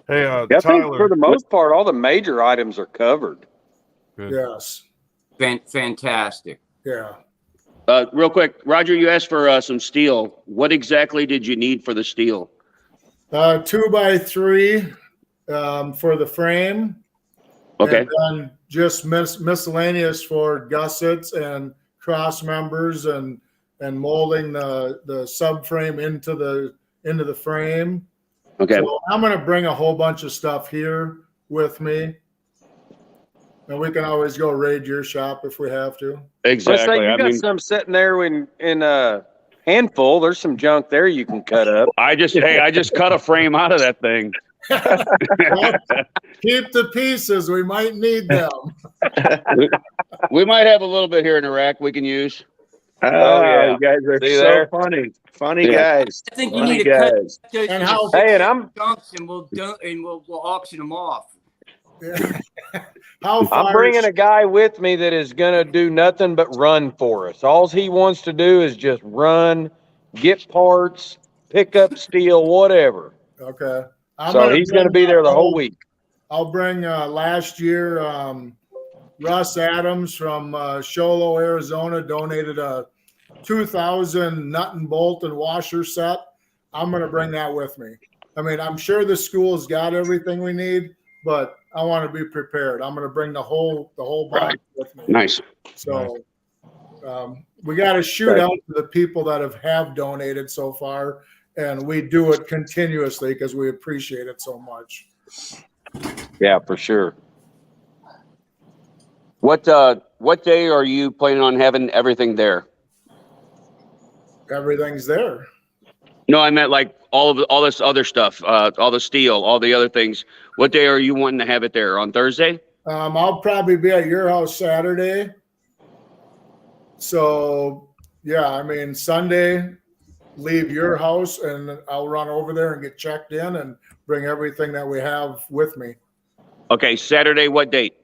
C: Hey,
D: Yeah, I think
C: Tyler.
D: for the most part, all the major items are covered.
C: Good.
B: Yes.
E: Fantastic.
B: Yeah.
F: Real quick, Roger, you asked for some steel. What exactly did you need for the steel?
B: 2x3 for the frame.
F: Okay.
B: And then just miscellaneous for gussets and cross members and molding the subframe into the frame.
F: Okay.
B: So I'm going to bring a whole bunch of stuff here with me. And we can always go raid your shop if we have to.
F: Exactly.
D: Let's say you got some sitting there in a handful. There's some junk there you can cut up.
F: I just cut a frame out of that thing.
B: Well, keep the pieces. We might need them.
F: We might have a little bit here in the rack we can use.
H: Oh, yeah. You guys are
D: See
H: so
D: there?
H: funny guys.
E: I think you
H: Funny
E: need to cut
H: guys.
E: those
B: And how-
D: Hey, and I'm
E: junks and we'll auction them off.
B: How far
D: I'm bringing a guy with me that is going to do nothing but run for us. All he wants to do is just run, get parts, pick up steel, whatever.
B: Okay.
D: So he's going to be there the whole week.
B: I'll bring last year Russ Adams from Sholo, Arizona donated a 2000 nut and bolt and washer set. I'm going to bring that with me. I mean, I'm sure the school's got everything we need, but I want to be prepared. I'm going to bring the whole box with me.
F: Nice.
B: So we got to shoot out to the people that have donated so far, and we do it continuously because we appreciate it so much.
D: Yeah, for sure.
F: What day are you planning on having everything there?
B: Everything's there.
F: No, I meant like all this other stuff, all the steel, all the other things. What day are you wanting to have it there? On Thursday?
B: I'll probably be at your house Saturday. So yeah, I mean Sunday, leave your house and I'll run over there and get checked in and bring everything that we have with me.
F: Okay, Saturday, what date?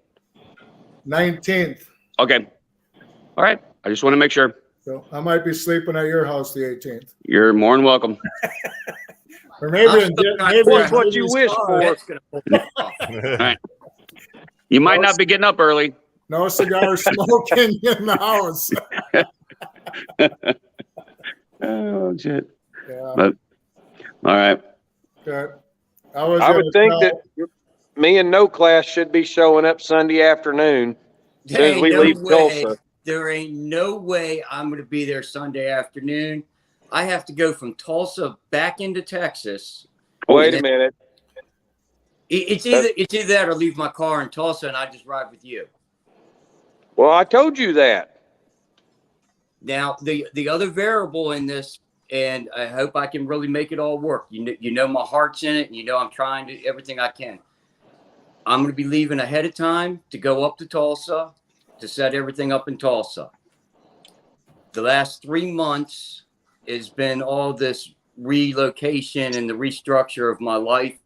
B: 19th.
F: Okay. All right. I just want to make sure.
B: So I might be sleeping at your house the 18th.
F: You're more than welcome.
B: Or maybe
D: That's what you wish for.
F: All right. You might not be getting up early.
B: no cigar smoking in the house.
F: Oh, shit.
B: Yeah.
F: But, all right.
B: Okay.
D: I would think that me and No Class should be showing up Sunday afternoon as soon as we leave Tulsa.
E: There ain't no way I'm going to be there Sunday afternoon. I have to go from Tulsa back into Texas.
D: Wait a minute.
E: It's either that or leave my car in Tulsa and I just ride with you.
D: Well, I told you that.
E: Now, the other variable in this, and I hope I can really make it all work. You know my heart's in it, and you know I'm trying to do everything I can. I'm going to be leaving ahead of time to go up to Tulsa to set everything up in Tulsa. The last 3 months has been all this relocation and the restructure of my life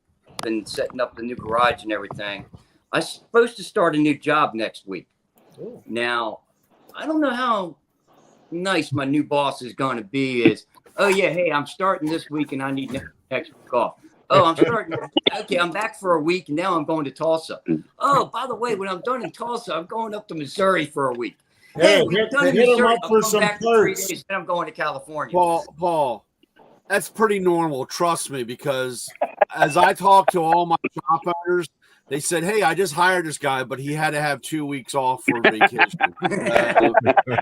E: and setting up the new garage and everything. I'm supposed to start a new job next week.
B: Ooh.
E: Now, I don't know how nice my new boss is going to be. Is, oh yeah, hey, I'm starting this week and I need next week off. Oh, I'm starting. Okay, I'm back for a week and now I'm going to Tulsa. Oh, by the way, when I'm done in Tulsa, I'm going up to Missouri for a week. Hey, when I'm done in Missouri, I'm going back for 3 days and I'm going to California.
I: Paul, that's pretty normal. Trust me, because as I talk to all my shop owners, they said, "Hey, I just hired this guy, but he had to have 2 weeks off for vacation."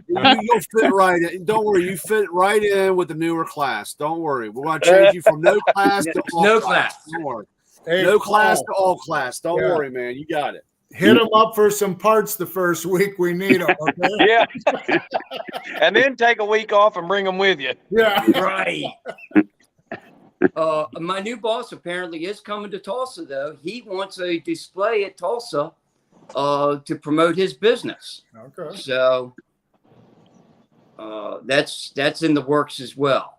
I: You'll fit right in. Don't worry, you fit right in with the newer class. Don't worry, we're going to change you from no class to all class. Don't worry.
B: Hey,
I: no class to all class. Don't
B: Yeah.
I: worry, man. You got it.
B: Hit them up for some parts the first week we need them. Okay?
D: Yeah. And then take a week off and bring them with you.
B: Yeah.
E: Right. My new boss apparently is coming to Tulsa, though. He wants a display at Tulsa to promote his business.
B: Okay.
E: So that's in the works as well.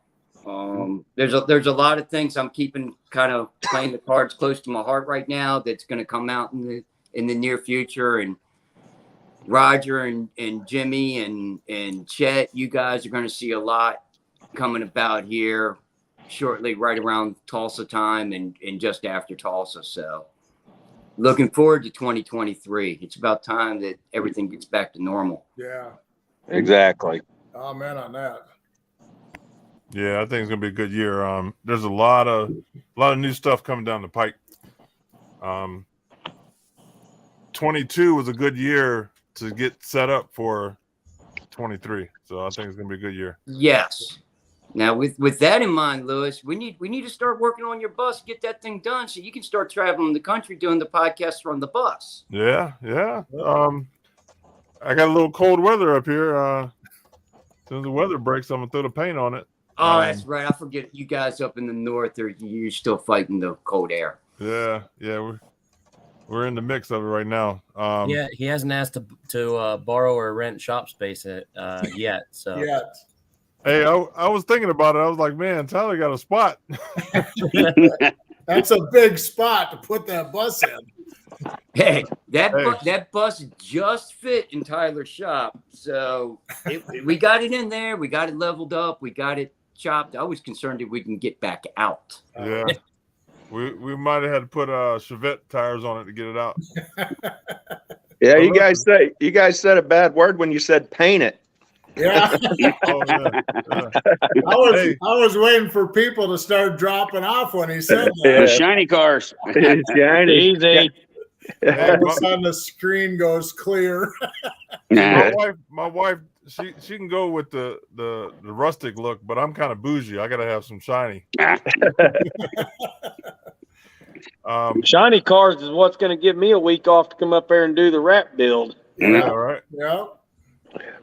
E: There's a lot of things I'm keeping kind of playing the cards close to my heart right now that's going to come out in the near future. And Roger and Jimmy and Chet, you guys are going to see a lot coming about here shortly, right around Tulsa time and just after Tulsa. So looking forward to 2023. It's about time that everything gets back to normal.
B: Yeah.
F: Exactly.
B: Amen on that.
C: Yeah, I think it's gonna be a good year. There's a lot of new stuff coming down the pike. 22 was a good year to get set up for 23, so I think it's gonna be a good year.
E: Yes. Now, with that in mind, Lewis, we need to start working on your bus, get that thing done, so you can start traveling the country doing the podcast from the bus.
C: Yeah. I got a little cold weather up here. As soon as the weather breaks, I'm gonna throw the paint on it.
E: Oh, that's right. I forget you guys up in the north, you're still fighting the cold air.
C: Yeah, we're in the mix of it right now.
K: Yeah, he hasn't asked to borrow or rent shop space yet. So
B: Yeah.
C: Hey, I was thinking about it. I was like, man, Tyler got a spot.
B: That's a big spot to put that bus in.
E: Hey, that bus just fit in Tyler's shop. So we got it in there. We got it leveled up. We got it chopped. I was concerned that we can get back out.
C: Yeah. We might have had to put Chevette tires on it to get it out.
H: Yeah, you guys said a bad word when you said paint it.
B: Yeah.
C: Oh, yeah.
B: I was waiting for people to start dropping off when he said that.
F: The shiny cars.
H: Shiny.
F: Easy.
B: All of a sudden the screen goes clear.
C: My wife, she can go with the rustic look, but I'm kind of bougie. I gotta have some shiny.
G: Shiny cars is what's going to give me a week off to come up there and do the wrap build.
C: Yeah, all right.
B: Yeah.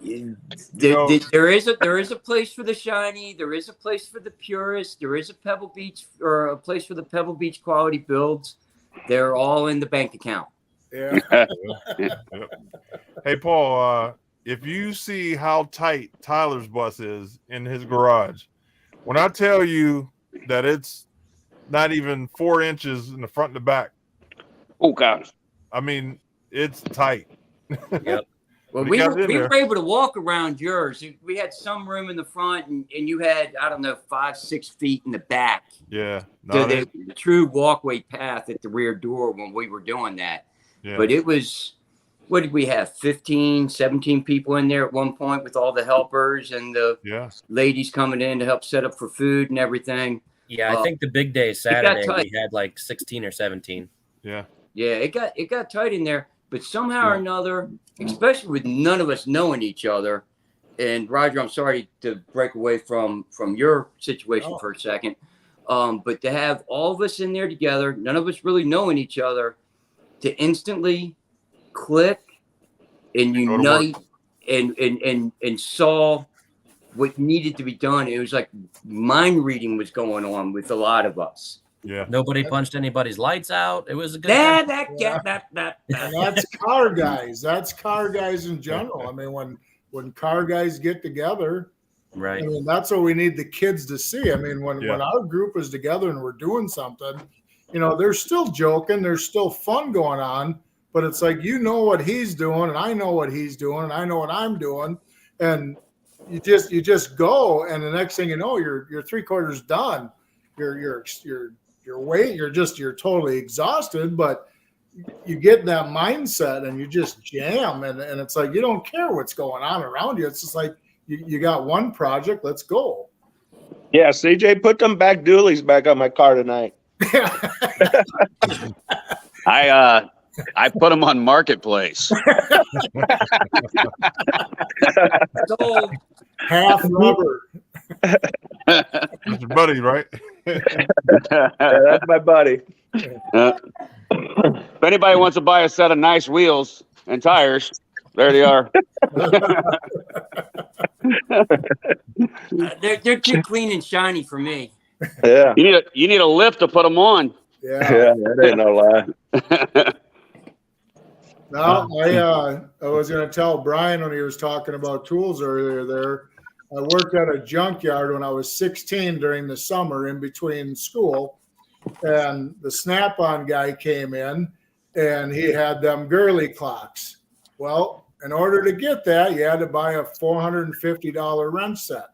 E: There is a place for the shiny. There is a place for the purist. There is a Pebble Beach or a place for the Pebble Beach quality builds. They're all in the bank account.
B: Yeah.
C: Hey, Paul, if you see how tight Tyler's bus is in his garage, when I tell you that it's not even 4 inches in the front and the back.
F: Oh, gosh.
C: I mean, it's tight.
E: Yep. Well, we were able to walk around yours. We had some room in the front, and you had, I don't know, 5-6 feet in the back.
C: Yeah.
E: So the true walkway path at the rear door when we were doing that.
C: Yeah.
E: But it was, what did we have, 15, 17 people in there at one point with all the helpers and the ladies coming in to help set up for food and everything.
K: Yeah, I think the big day Saturday we had like 16 or 17.
C: Yeah.
E: Yeah, it got tight in there. But somehow or another, especially with none of us knowing each other, and Roger, I'm sorry to break away from your situation for a second, but to have all of us in there together, none of us really knowing each other, to instantly click and unite and saw what needed to be done. It was like mind reading was going on with a lot of us.
C: Yeah.
K: Nobody punched anybody's lights out. It was a good
B: That's car guys. That's car guys in general. I mean, when car guys get together,
K: right?
B: I mean, that's what we need the kids to see. I mean, when our group is together and we're doing something, they're still joking, there's still fun going on, but it's like, what he's doing, and I know what he's doing, and I know what I'm doing, and you just go, and the next thing you know, you're 3/4 done. You're totally exhausted, but you get in that mindset and you just jam, and it's like you don't care what's going on around you. It's just like you got one project, let's go.
H: Yeah, CJ, put them back dualies back on my car tonight.
F: I put them on Marketplace.
E: So
B: half rubber.
C: That's your buddy, right?
H: That's my buddy.
F: If anybody wants to buy a set of nice wheels and tires, there they are.
E: They're too clean and shiny for me.
H: Yeah.
F: You need a lift to put them on.
B: Yeah,
H: that ain't no lie.
B: No, I was going to tell Brian when he was talking about tools earlier there. I worked at a junkyard when I was 16 during the summer in between school. And the Snap-on guy came in and he had them girly clocks. Well, in order to get that, you had to buy a $450 wrench set.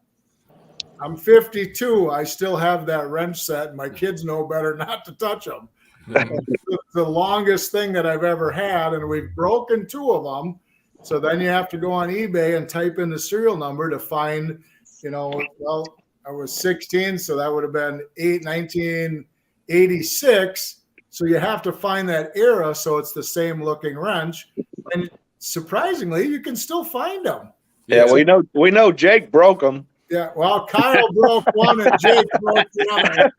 B: I'm 52. I still have that wrench set. And my kids know better not to touch them. It's the longest thing that I've ever had. And we've broken 2 of them. So then you have to go on eBay and type in the serial number to find, well, I was 16. So that would have been 1986. So you have to find that era. So it's the same looking wrench. And surprisingly, you can still find them.
H: Yeah, we know Jake broke them.
B: Yeah, well, Kyle broke one and Jake broke the other.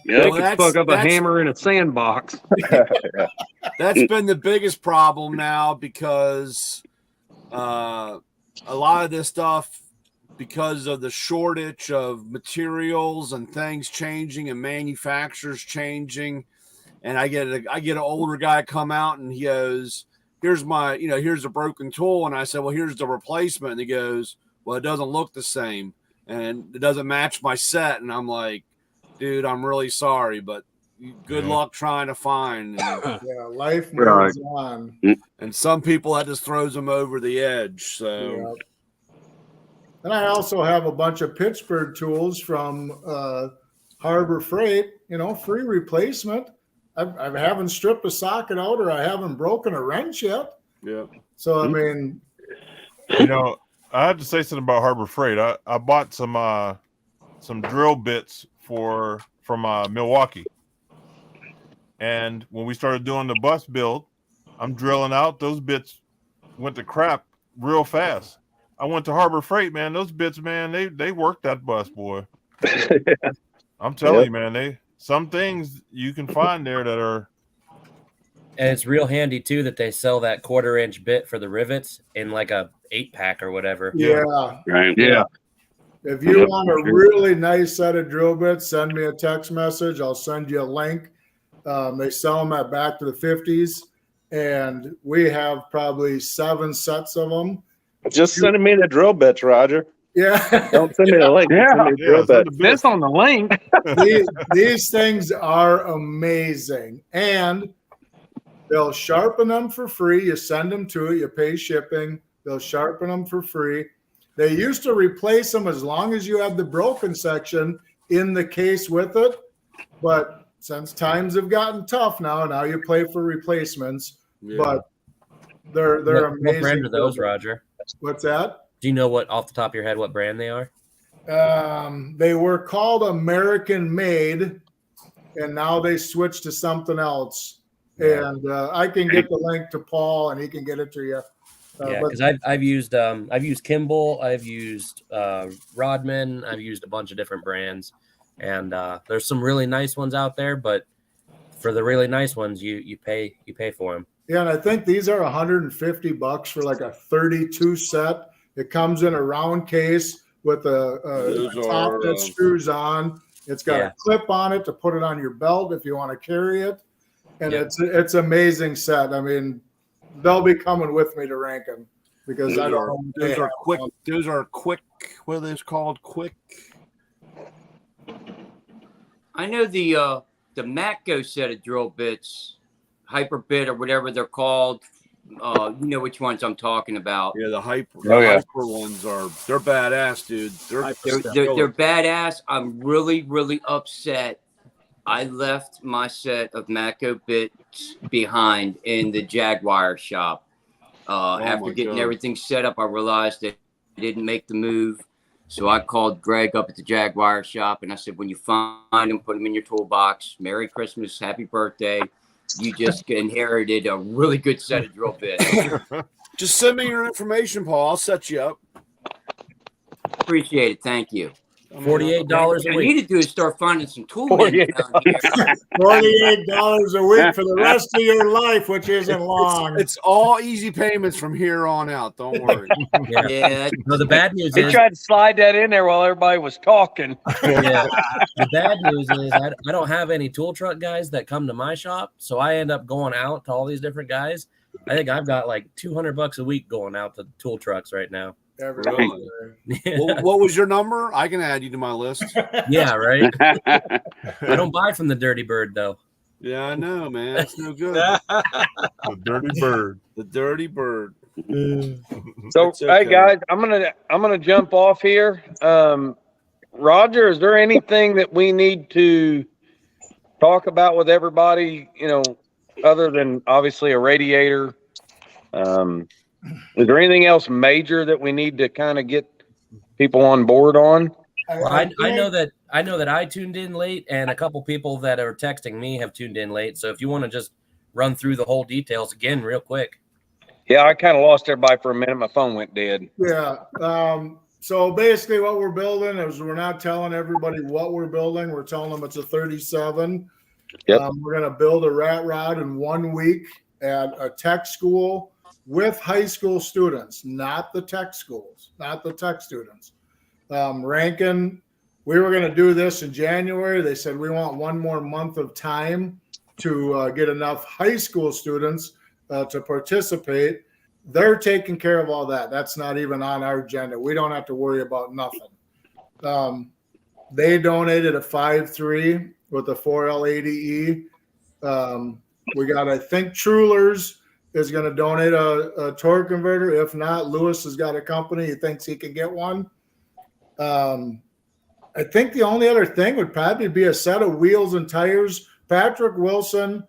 L: Jake could plug up a hammer in a sandbox.
I: That's been the biggest problem now because a lot of this stuff, because of the shortage of materials and things changing and manufacturers changing, and I get an older guy come out and he goes, here's a broken tool. And I said, well, here's the replacement. And he goes, well, it doesn't look the same and it doesn't match my set. And I'm like, dude, I'm really sorry, but good luck trying to find. And,
B: life moves on.
I: And some people, that just throws them over the edge. So,
B: yeah. And I also have a bunch of Pittsburgh tools from Harbor Freight, free replacement. I haven't stripped a socket out or I haven't broken a wrench yet.
I: Yeah.
B: So, I mean,
C: I have to say something about Harbor Freight. I bought some drill bits from Milwaukee. And when we started doing the bus build, I'm drilling out. Those bits went to crap real fast. I went to Harbor Freight, man. Those bits, man, they worked that bus, boy. I'm telling you, man, some things you can find there that are.
K: And it's real handy too that they sell that 1/4-inch bit for the rivets in like a 8-pack or whatever.
B: Yeah.
L: Right. Yeah.
B: If you want a really nice set of drill bits, send me a text message. I'll send you a link. They sell them at Back to the 50s, and we have probably 7 sets of them.
H: Just send me the drill bits, Roger.
B: Yeah.
H: Don't send me the link.
L: That's on the link.
B: These things are amazing. And they'll sharpen them for free. You send them to it. You pay shipping. They'll sharpen them for free. They used to replace them as long as you had the broken section in the case with it. But since times have gotten tough now you pay for replacements. Yeah. But they're amazing.
K: What brand are those, Roger?
B: What's that?
K: Do you know off the top of your head what brand they are?
B: They were called American Made, and now they switched to something else. Yeah. And I can get the link to Paul, and he can get it to you.
K: Because I've used Kimball, I've used Rodman, I've used a bunch of different brands, and there's some really nice ones out there. But for the really nice ones, you pay for them.
B: Yeah, and I think these are $150 for like a 32 set. It comes in a round case with a top that screws on. It's got a clip on it to put it on your belt if you want to carry it. And it's amazing set. I mean, they'll be coming with me to Rankin because those
I: are quick. Those are quick. What are those called? Quick.
E: I know the Matco set of drill bits, Hyper Bit or whatever they're called. You know which ones I'm talking about.
I: Yeah, the Hyper ones they're badass, dude.
E: They're badass. I'm really, really upset. I left my set of Matco bits behind in the Jaguar shop. After getting everything set up, I realized that I didn't make the move. So I called Greg up at the Jaguar shop and I said, when you find them, put them in your toolbox. Merry Christmas, happy birthday. You just inherited a really good set of drill bits.
I: Just send me your information, Paul. I'll set you up.
E: Appreciate it. Thank you.
K: $48 a week.
E: I need to do is start finding some tools.
B: $48 a week for the rest of your life, which isn't long.
I: It's all easy payments from here on out. Don't worry.
E: Yeah.
K: No, the bad news
L: They
K: is
L: tried to slide that in there while everybody was talking.
K: Yeah. The bad news is I don't have any tool truck guys that come to my shop, so I end up going out to all these different guys. I think I've got like $200 a week going out to tool trucks right now.
I: Really? What was your number? I can add you to my list.
K: Yeah, right. I don't buy from the Dirty Bird though.
I: Yeah, I know, man. That's no good.
C: The Dirty Bird.
I: The Dirty Bird.
D: So,
I: okay.
D: hey guys, I'm gonna jump off here. Roger, is there anything that we need to talk about with everybody? You know, other than obviously a radiator. Is there anything else major that we need to kind of get people on board on?
K: Well, I know that I tuned in late, and a couple people that are texting me have tuned in late. So if you want to just run through the whole details again real quick.
D: Yeah, I kind of lost everybody for a minute. My phone went dead.
B: Yeah. So basically what we're building is we're not telling everybody what we're building. We're telling them it's a 37.
D: Yep.
B: We're going to build a rat rod in 1 week at a tech school with high school students, not the tech schools, not the tech students. Rankin, we were going to do this in January. They said we want 1 more month of time to get enough high school students to participate. They're taking care of all that. That's not even on our agenda. We don't have to worry about nothing. They donated a 5.3 with a 4L80E. We got, I think, Trulers is going to donate a torque converter. If not, Lewis has got a company. He thinks he can get one. I think the only other thing would probably be a set of wheels and tires. Patrick Wilson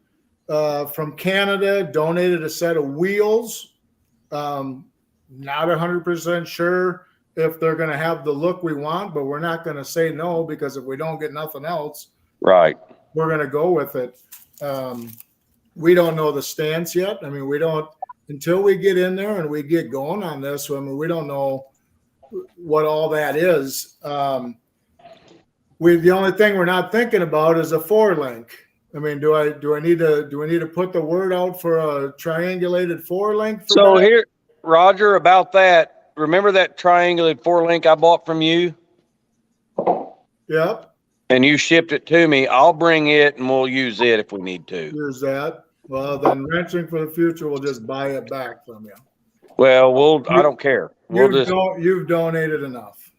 B: from Canada donated a set of wheels. Not 100% sure if they're going to have the look we want, but we're not going to say no, because if we don't get nothing else,
D: right,
B: we're going to go with it. We don't know the stance yet. I mean, we don't until we get in there and we get going on this. I mean, we don't know what all that is. The only thing we're not thinking about is a 4-link. I mean, do we need to put the word out for a triangulated 4-link?
D: So here, Roger, about that. Remember that triangulated 4-link I bought from you?
B: Yep.
D: And you shipped it to me. I'll bring it and we'll use it if we need to.
B: Use that. Well, then Wrenching for the Future will just buy it back from you.
D: Well, I don't care.
B: You've donated enough.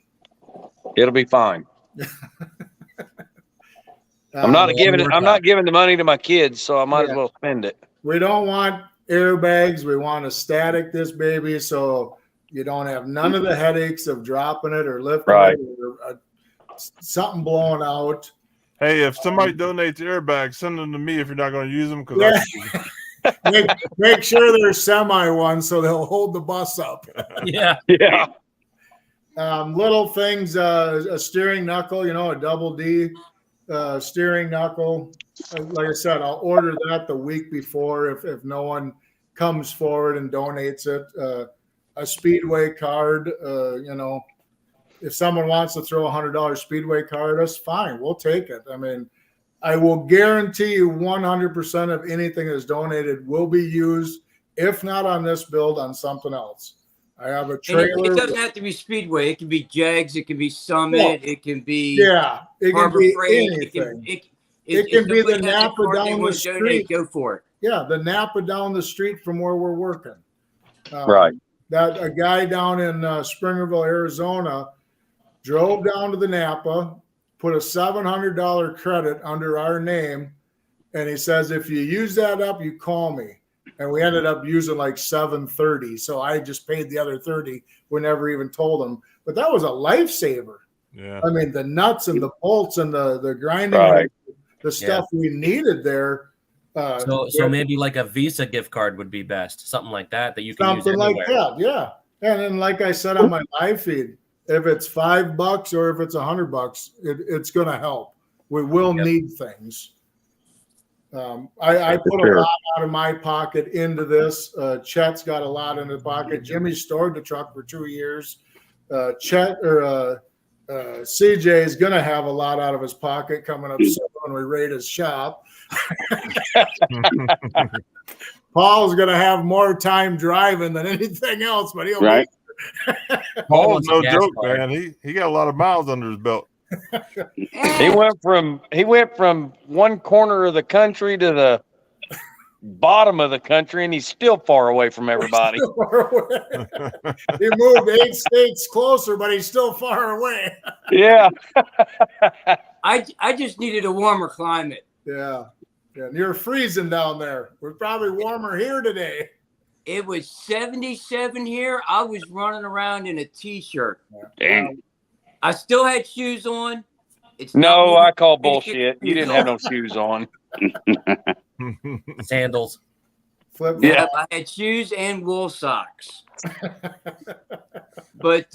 D: It'll be fine. I'm not giving the money to my kids, so I might as well spend it.
B: We don't want airbags. We want to static this baby so you don't have none of the headaches of dropping it or lifting it or something blowing out.
C: Hey, if somebody donates airbags, send them to me if you're not going to use them. Because
B: make sure they're semi ones so they'll hold the bus up.
K: Yeah.
B: Little things, a steering knuckle, a double D steering knuckle. Like I said, I'll order that the week before if no one comes forward and donates it. A Speedway card, if someone wants to throw $100 Speedway card at us, fine, we'll take it. I mean, I will guarantee you 100% of anything that's donated will be used, if not on this build, on something else. I have a trailer.
E: It doesn't have to be Speedway. It can be Jags. It can be Summit. It can be
B: it can be anything. It can be the Napa down the street.
E: Go for it.
B: Yeah, the Napa down the street from where we're working.
D: Right.
B: That a guy down in Springerville, Arizona, drove down to the Napa, put a $700 credit under our name, and he says, if you use that up, you call me. And we ended up using like $730. So I just paid the other $30. We never even told him. But that was a lifesaver.
C: Yeah.
B: I mean, the nuts and the bolts and the grinding, the stuff we needed there.
K: So maybe like a Visa gift card would be best. Something like that you can use
B: something
K: anywhere.
B: like that, yeah. And then, like I said on my live feed, if it's $5 or if it's $100, it's going to help. We will need things. I put a lot out of my pocket into this. Chet's got a lot in his pocket. Jimmy stored the truck for 2 years. CJ is going to have a lot out of his pocket coming up soon when we raid his shop. Paul's going to have more time driving than anything else, but he'll
F: right.
C: Paul's no joke, man. He got a lot of miles under his belt.
D: He went from one corner of the country to
G: bottom of the country, and he's still far away from everybody.
B: He moved 8 states closer, but he's still far away.
G: Yeah.
E: I just needed a warmer climate.
B: Yeah. And you're freezing down there. We're probably warmer here today.
E: It was 77 here. I was running around in a t-shirt.
F: Dang.
E: I still had shoes on.
G: No, I call bullshit. You didn't have no shoes on.
K: Sandals.
E: Yeah, I had shoes and wool socks. But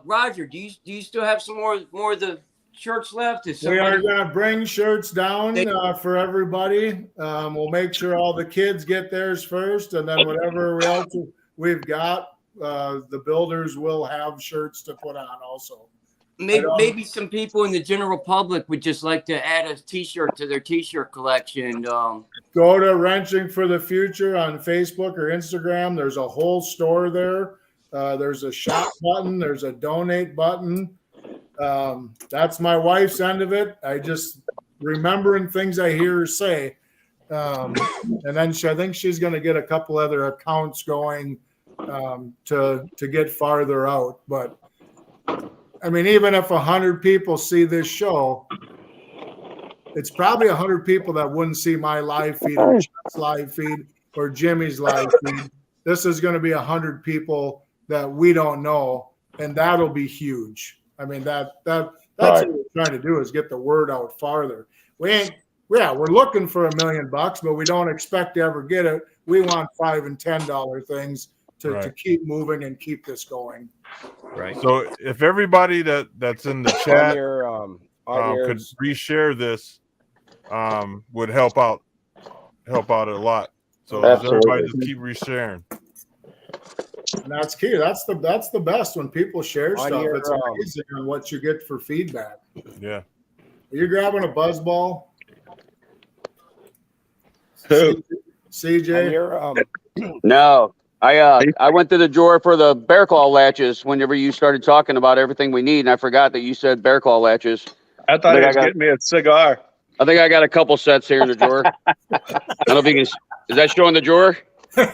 E: Roger, do you still have some more of the shirts left?
B: We are going to bring shirts down for everybody. We'll make sure all the kids get theirs first, and then whatever else we've got, the builders will have shirts to put on also.
E: Maybe some people in the general public would just like to add a t-shirt to their t-shirt collection.
B: Go to Wrenching for the Future on Facebook or Instagram. There's a whole store there. There's a shop button. There's a donate button. That's my wife's end of it. I just remembering things I hear her say. And then I think she's going to get a couple other accounts going to get farther out. But I mean, even if 100 people see this show, it's probably 100 people that wouldn't see my live feed or Chuck's live feed or Jimmy's live feed. This is going to be 100 people that we don't know, and that'll be huge. I mean, that's what we're trying to do is get the word out farther. We're looking for $1 million, but we don't expect to ever get it. We want $5 and $10 things to keep moving and keep this going.
K: Right.
C: So if everybody that's in the chat could reshare this, would help out a lot. So everybody just keep resharing.
B: And that's key. That's the best when people share stuff. It's amazing on what you get for feedback.
C: Yeah.
B: Are you grabbing a buzz ball? CJ?
F: No. I went to the drawer for the bear claw latches whenever you started talking about everything we need, and I forgot that you said bear claw latches.
H: I thought he was getting me a cigar.
F: I think I got a couple sets here in the drawer. I don't know if you can. Is that showing the drawer?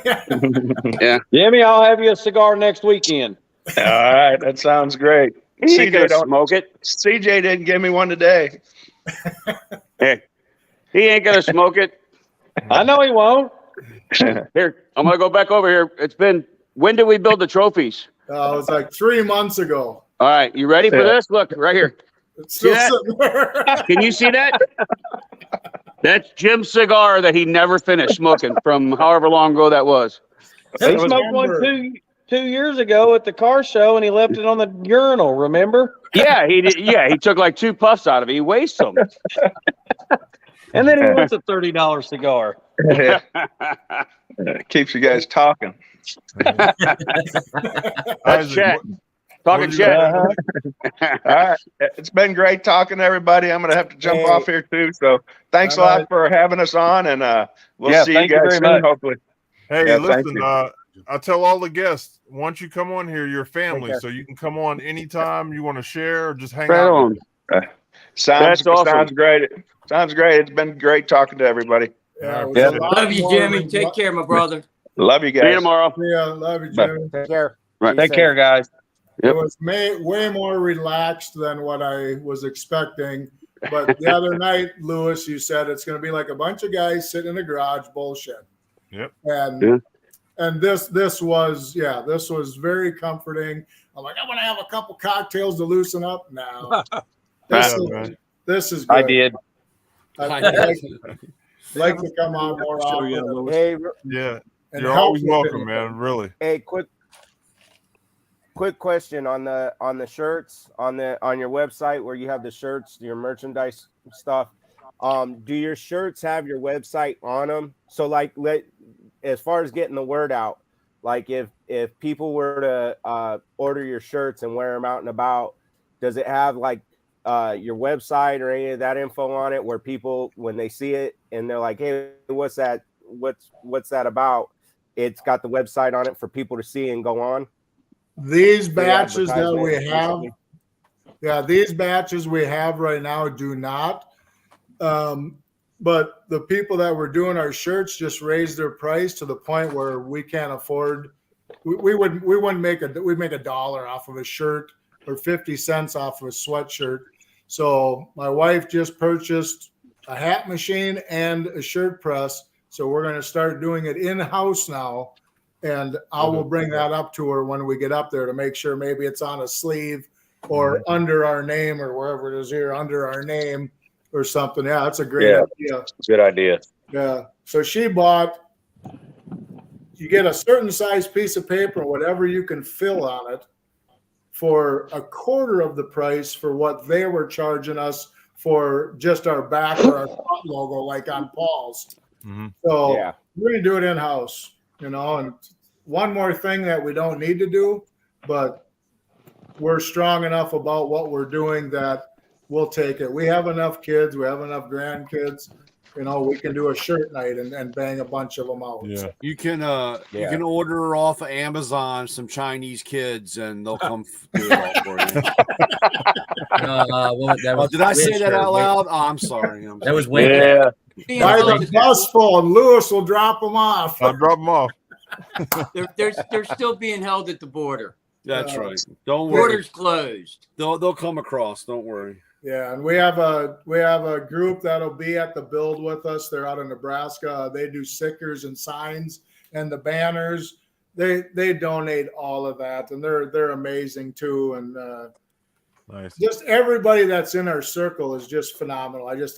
F: Yeah.
G: Jimmy, I'll have you a cigar next weekend.
H: All right, that sounds great.
F: CJ don't smoke it.
H: CJ didn't give me one today.
F: Hey, he ain't gonna smoke it.
G: I know he won't.
F: Here, I'm gonna go back over here. When did we build the trophies?
B: It was like 3 months ago.
F: All right, you ready for this? Look right here.
B: It's still
F: sitting there. Can you see that? That's Jim's cigar that he never finished smoking from however long ago that was.
G: He smoked one two years ago at the car show, and he left it on the urinal. Remember?
F: Yeah, he did. Yeah, he took like 2 puffs out of it. He wasted them.
G: And then he wants a $30 cigar.
H: Keeps you guys talking.
F: That's Chet. Talking Chet.
H: All right. It's been great talking to everybody. I'm going to have to jump off here too. So thanks a lot for having us on, and we'll see you guys soon, hopefully.
C: Hey, listen, I tell all the guests, once you come on here, you're family, so you can come on anytime you want to share or just hang out.
H: Sounds
F: awesome.
H: Sounds great. Sounds great. It's been great talking to everybody.
E: Love you, Jimmy. Take care, my brother.
H: Love you guys.
F: See you tomorrow.
B: Yeah, love you, Jimmy.
J: Take care.
F: Right.
G: Take care, guys.
B: It was way more relaxed than what I was expecting. But the other night, Lewis, you said it's going to be like a bunch of guys sitting in a garage bullshit.
C: Yep.
B: And this was very comforting. I'm like, I want to have a couple cocktails to loosen up now. This is good.
G: I did.
B: I'd like to come on more often.
J: Hey,
C: yeah, you're always welcome, man. Really.
J: Hey, quick question on the shirts on your website where you have the shirts, your merchandise stuff. Do your shirts have your website on them? So like, as far as getting the word out, like if people were to order your shirts and wear them out and about, does it have like your website or any of that info on it where people, when they see it and they're like, hey, what's that? What's that about? It's got the website on it for people to see and go on.
B: These batches that we have, these batches we have right now do not. but the people that were doing our shirts just raised their price to the point where we can't afford. We wouldn't make we'd make $1 off of a shirt or 50 cents off of a sweatshirt. So my wife just purchased a hat machine and a shirt press. So we're going to start doing it in-house now. And I will bring that up to her when we get up there to make sure maybe it's on a sleeve or under our name or wherever it is here, under our name or something. Yeah, that's a great idea.
F: Good idea.
B: Yeah. So she bought, you get a certain size piece of paper, whatever you can fill on it, for a quarter of the price for what they were charging us for just our back or our front logo, like on Paul's. So we're going to do it in-house, you know. And one more thing that we don't need to do, but we're strong enough about what we're doing that we'll take it. We have enough kids. We have enough grandkids. You know, we can do a shirt night and bang a bunch of them out.
C: Yeah.
I: You can order off of Amazon some Chinese kids and they'll come do it all for you. Did I say that out loud? Oh, I'm sorry.
K: That was way
B: Buy the bus full and Lewis will drop them off.
C: I'll drop them off.
E: They're still being held at the border.
I: That's right. Don't worry.
E: Border's closed.
I: They'll come across. Don't worry.
B: Yeah, and we have a group that'll be at the build with us. They're out of Nebraska. They do stickers and signs and the banners. They donate all of that, and they're amazing too. And
C: nice.
B: Just everybody that's in our circle is just phenomenal. You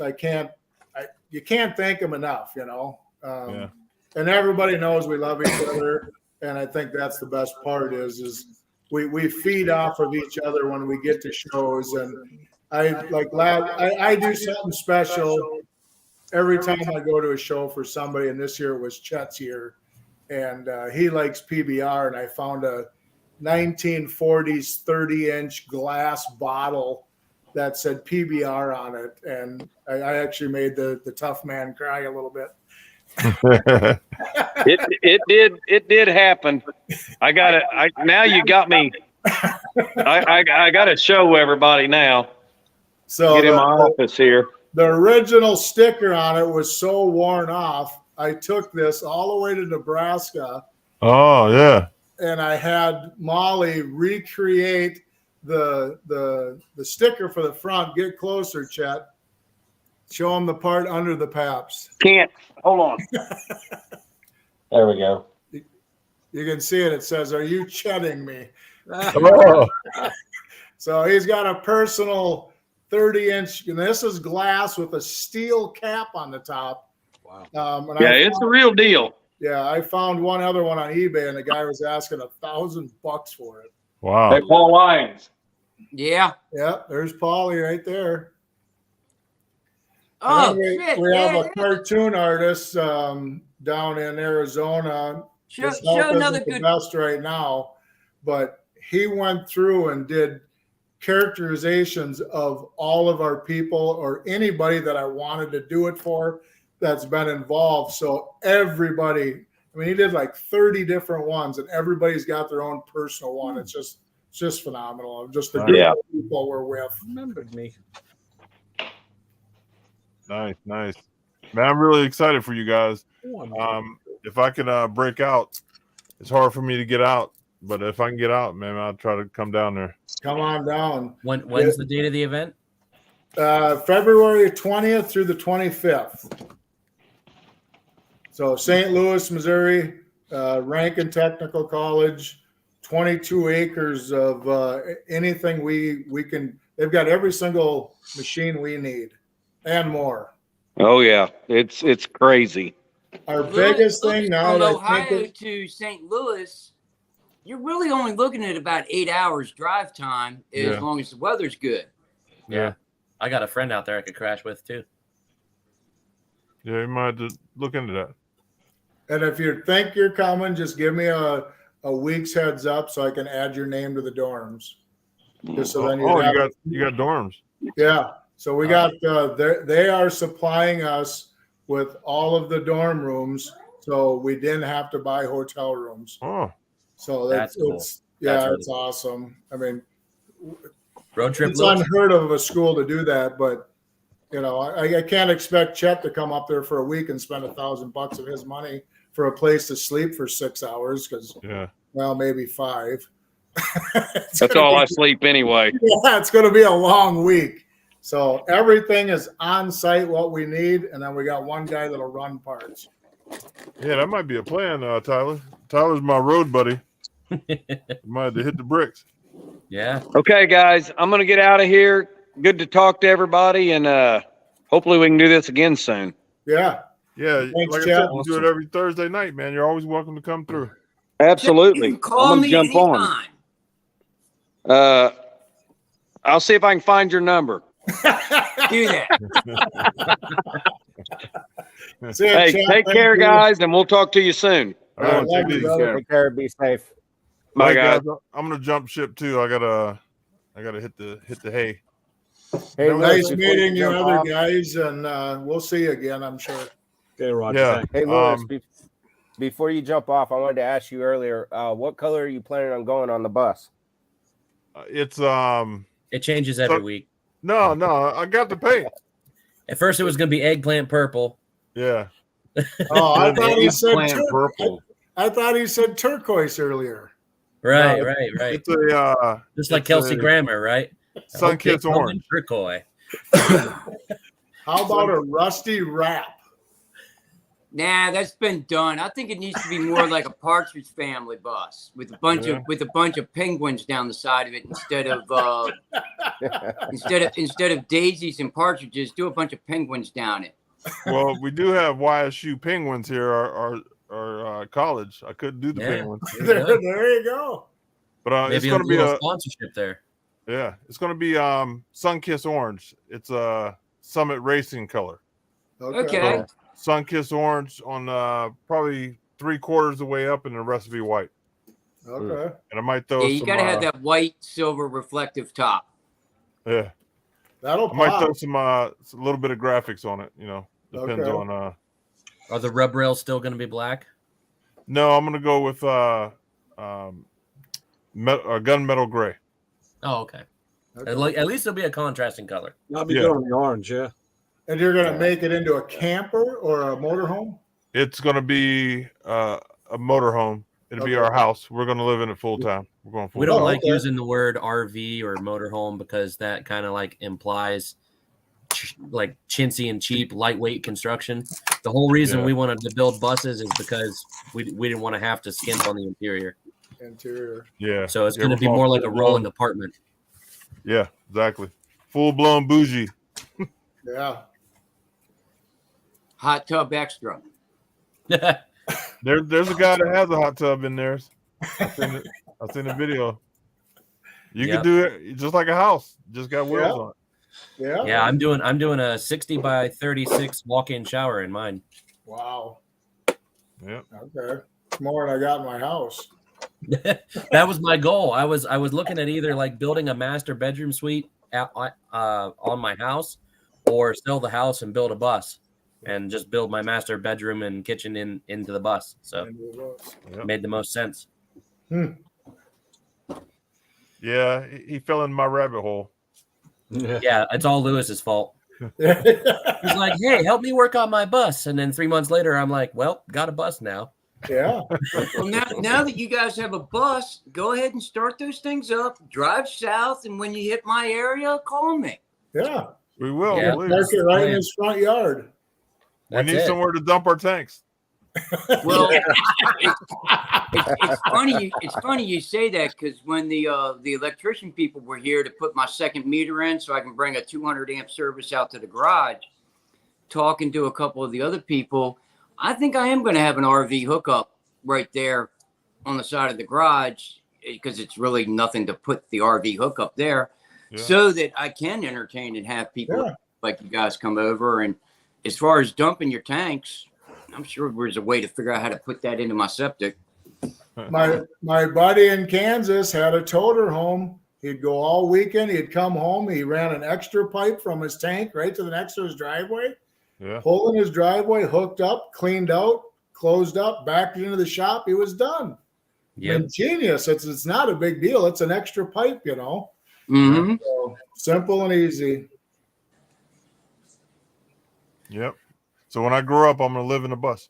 B: can't thank them enough, you know. And everybody knows we love each other, and I think that's the best part is we feed off of each other when we get to shows. And I do something special every time I go to a show for somebody, and this year it was Chet's year, and he likes PBR, and I found a 1940s 30-inch glass bottle that said PBR on it, and I actually made the tough man cry a little bit.
L: It did happen. I got it. Now you got me. I got to show everybody now.
B: So
L: get in my office here.
B: The original sticker on it was so worn off. I took this all the way to Nebraska.
C: Oh yeah.
B: And I had Molly recreate the sticker for the front. Get closer, Chet. Show them the part under the paps.
L: Can't. Hold on. There we go.
B: You can see it. It says, "Are you chetting me?"
C: Oh.
B: So he's got a personal 30-inch, and this is glass with a steel cap on the top.
A: Wow.
L: It's the real deal.
B: Yeah, I found one other one on eBay, and the guy was asking $1,000 for it.
C: Wow.
L: Hey, Paul Lyons.
E: Yeah.
B: Yeah, there's Paulie right there.
E: Oh,
B: we have a cartoon artist down in Arizona.
E: Show another
B: the
E: good
B: best right now, but he went through and did characterizations of all of our people or anybody that I wanted to do it for that's been involved. So everybody, I mean, he did like 30 different ones, and everybody's got their own personal one. It's just phenomenal. Just the group of people we're with.
K: Remembered me.
C: Nice. Man, I'm really excited for you guys. If I can break out, it's hard for me to get out, but if I can get out, man, I'll try to come down there.
B: Come on down.
K: When's the date of the event?
B: February 20th through the 25th. So St. Louis, Missouri, Rankin Technical College, 22 acres of anything we can. They've got every single machine we need and more.
L: Oh yeah, it's crazy.
B: Our biggest thing now,
E: from Ohio to St. Louis, you're really only looking at about 8 hours drive time, as long as the weather's good.
K: Yeah, I got a friend out there I could crash with too.
C: Yeah, you might have to look into that.
B: And if you think you're coming, just give me a week's heads up so I can add your name to the dorms. Just so then
C: you got dorms.
B: Yeah. So we got they are supplying us with all of the dorm rooms, so we didn't have to buy hotel rooms.
C: Oh,
B: so
K: that's cool.
B: It's awesome. I mean,
K: road trip.
B: It's unheard of a school to do that, but You know, I can't expect Chet to come up there for a week and spend $1,000 of his money for a place to sleep for 6 hours because, well, maybe 5.
L: That's all I sleep anyway.
B: Yeah, it's going to be a long week. So everything is on site, what we need, and then we got one guy that'll run parts.
C: Yeah, that might be a plan, Tyler. Tyler's my road buddy. Might have to hit the bricks.
K: Yeah.
L: Okay, guys, I'm going to get out of here. Good to talk to everybody, and hopefully we can do this again soon.
B: Yeah.
C: Yeah,
B: Thanks,
C: like I
B: Chad.
C: said, we do it every Thursday night, man. You're always welcome to come through.
L: Absolutely.
E: You can call
L: I'm
E: me
L: gonna jump
E: anytime.
L: on. I'll see if I can find your number.
E: Do that.
B: See you,
L: Hey,
B: Chad.
L: take
B: Thank
L: care,
B: you.
L: guys, and we'll talk to you soon.
C: All right,
B: love
C: take
B: you,
C: it easy.
B: brother.
J: Take care. Be safe.
L: Bye,
C: Right,
L: guys.
C: I'm gonna jump ship too. I gotta hit the hay.
J: Hey,
C: Nice
J: Lewis,
B: Nice
J: before
B: meeting you
J: jump
B: other
J: off-
B: guys, and we'll see you again, I'm sure.
A: Okay, Roger.
C: Yeah.
A: thanks.
J: Hey, Lewis, before you jump off, I wanted to ask you earlier, what color are you planning on going on the bus?
C: It's
K: It changes every week.
C: no, I got the paint.
K: At first, it was going to be eggplant purple.
C: Yeah.
B: Oh, I thought he said
I: Eggplant purple.
B: I thought he said turquoise earlier.
K: Right,
C: No,
K: right.
C: It's a
K: Just like
C: it's
K: Kelsey
C: a
K: Grammer, right?
C: sun-kissed orange.
K: Turquoise.
B: How about a rusty wrap?
E: Nah, that's been done. I think it needs to be more like a Partridge Family bus with a bunch of penguins down the side of it instead of daisies and partridges. Do a bunch of penguins down it.
C: Well, we do have YSU Penguins here, our college. I couldn't do the Penguins,
B: There you go.
C: but it's
K: Maybe
C: going to be
K: little
C: a
K: sponsorship there.
C: yeah. It's going to be sun-kissed orange. It's a Summit Racing color.
E: Okay.
C: Sun-kissed orange on probably 3/4 of the way up, and the rest will be white.
B: Okay.
C: And I might throw
E: Yeah, you
C: some.
E: got to have that white, silver, reflective top.
C: Yeah,
B: That'll
C: I might
B: pop.
C: throw some a little bit of graphics on it. You know, depends
B: Okay.
C: on.
K: Are the rub rails still going to be black?
C: No, I'm gonna go with gunmetal gray.
K: Oh, okay. At least it'll be a contrasting color.
A: I'll be good on the orange, yeah.
B: And you're going to make it into a camper or a motorhome?
C: It's gonna be a motorhome. It'll be our house. We're gonna live in it full time. We're going full.
K: We don't
C: time.
K: like using the word RV or motorhome because that kind of like implies like chintzy and cheap, lightweight construction. The whole reason we wanted to build buses is because we didn't want to have to skimp on the interior.
C: Yeah.
K: So it's going to be more like a rolling apartment.
C: Yeah, exactly. Full blown bougie.
B: Yeah.
E: Hot tub extra.
C: There's a guy that has a hot tub in theirs. I've seen the video. You can do it just like a house. Just got wheels on it.
B: Yeah.
K: Yeah, I'm doing a 60 by 36 walk-in shower in mine.
B: Wow.
C: Yeah.
B: Okay. It's more than I got in my house.
K: That was my goal. I was looking at either like building a master bedroom suite on my house, or sell the house and build a bus, and just build my master bedroom and kitchen into the bus. So it made the most sense.
C: Yeah, he fell in my rabbit hole.
K: Yeah, it's all Lewis's fault. He's like, "Hey, help me work on my bus," and then 3 months later, I'm like, "Well, got a bus now."
B: Yeah.
E: Well, now that you guys have a bus, go ahead and start those things up. Drive south, and when you hit my area, call me.
B: Yeah.
C: We will.
K: Yeah.
C: believe
B: Park
C: it.
B: it right in his front yard.
C: We need somewhere to dump our tanks.
E: Well, it's funny. It's funny you say that because when the electrician people were here to put my second meter in, so I can bring a 200 amp service out to the garage, talking to a couple of the other people, I think I am going to have an RV hookup right there on the side of the garage because it's really nothing to put the RV hookup there, so that I can entertain and have people like you guys come over. And as far as dumping your tanks, I'm sure there's a way to figure out how to put that into my septic.
B: My buddy in Kansas had a toter home. He'd go all weekend. He'd come home. He ran an extra pipe from his tank right to the next to his driveway.
C: Yeah.
B: Pulled in his driveway, hooked up, cleaned out, closed up, backed into the shop. He was done.
K: Yep.
B: And genius. It's not a big deal. It's an extra pipe, you know.
E: Mm-hmm.
B: So simple and easy.
C: Yep. So when I grow up, I'm gonna live in a bus.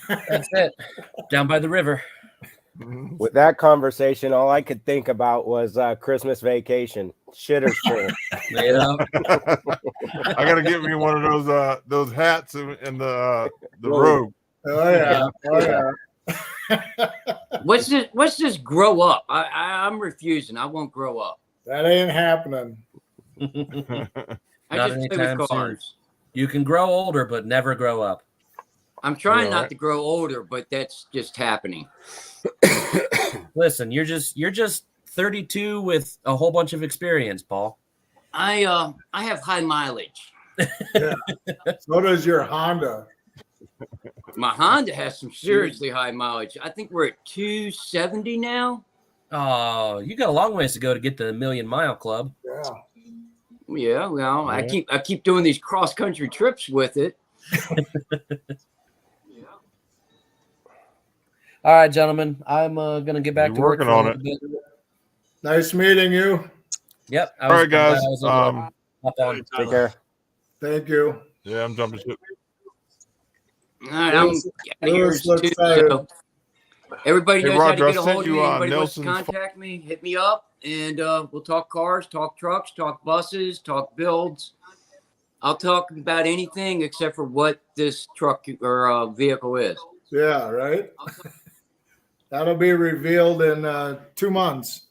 K: That's it. Down by the river.
J: With that conversation, all I could think about was Christmas Vacation. Shitter's full.
K: Yeah.
C: I gotta get me one of those hats and the robe.
B: Oh yeah. Oh yeah.
E: What's this grow up? I'm refusing. I won't grow up.
B: That ain't happening.
E: I
K: Not
E: just play
K: anytime
E: with
K: soon.
E: cars.
K: You can grow older, but never grow up.
E: I'm trying
C: Yeah,
E: not
C: right.
E: to grow older, but that's just happening.
K: Listen, you're just 32 with a whole bunch of experience, Paul.
E: I have high mileage.
B: Yeah. So does your Honda.
E: My Honda has some seriously high mileage. I think we're at 270 now.
K: Oh, you got a long ways to go to get to the Million Mile Club.
B: Yeah.
E: Yeah, well,
K: Yeah.
E: I keep doing these cross country trips with it.
K: All right, gentlemen, I'm gonna get back
C: You're
K: to work
C: working
K: for a
C: on
K: little
C: it.
K: bit.
B: Nice meeting you.
K: Yep.
C: All right, guys.
K: I was able to hop on.
J: Take care.
B: Thank you.
C: Yeah, I'm jumping ship.
E: All right, I'm
B: Lewis-
E: getting yours
B: Lewis
E: too.
B: looks tired.
E: So everybody
C: Hey,
E: knows
C: Roger,
E: how
C: I
E: to get a
C: sent
E: hold of
C: you,
E: me. Anybody wants to
C: Nelson's
E: contact me, hit me up, and we'll talk cars, talk trucks, talk buses, talk builds. I'll talk about anything except for what this truck or vehicle is.
B: Yeah, right. That'll be revealed in 2 months.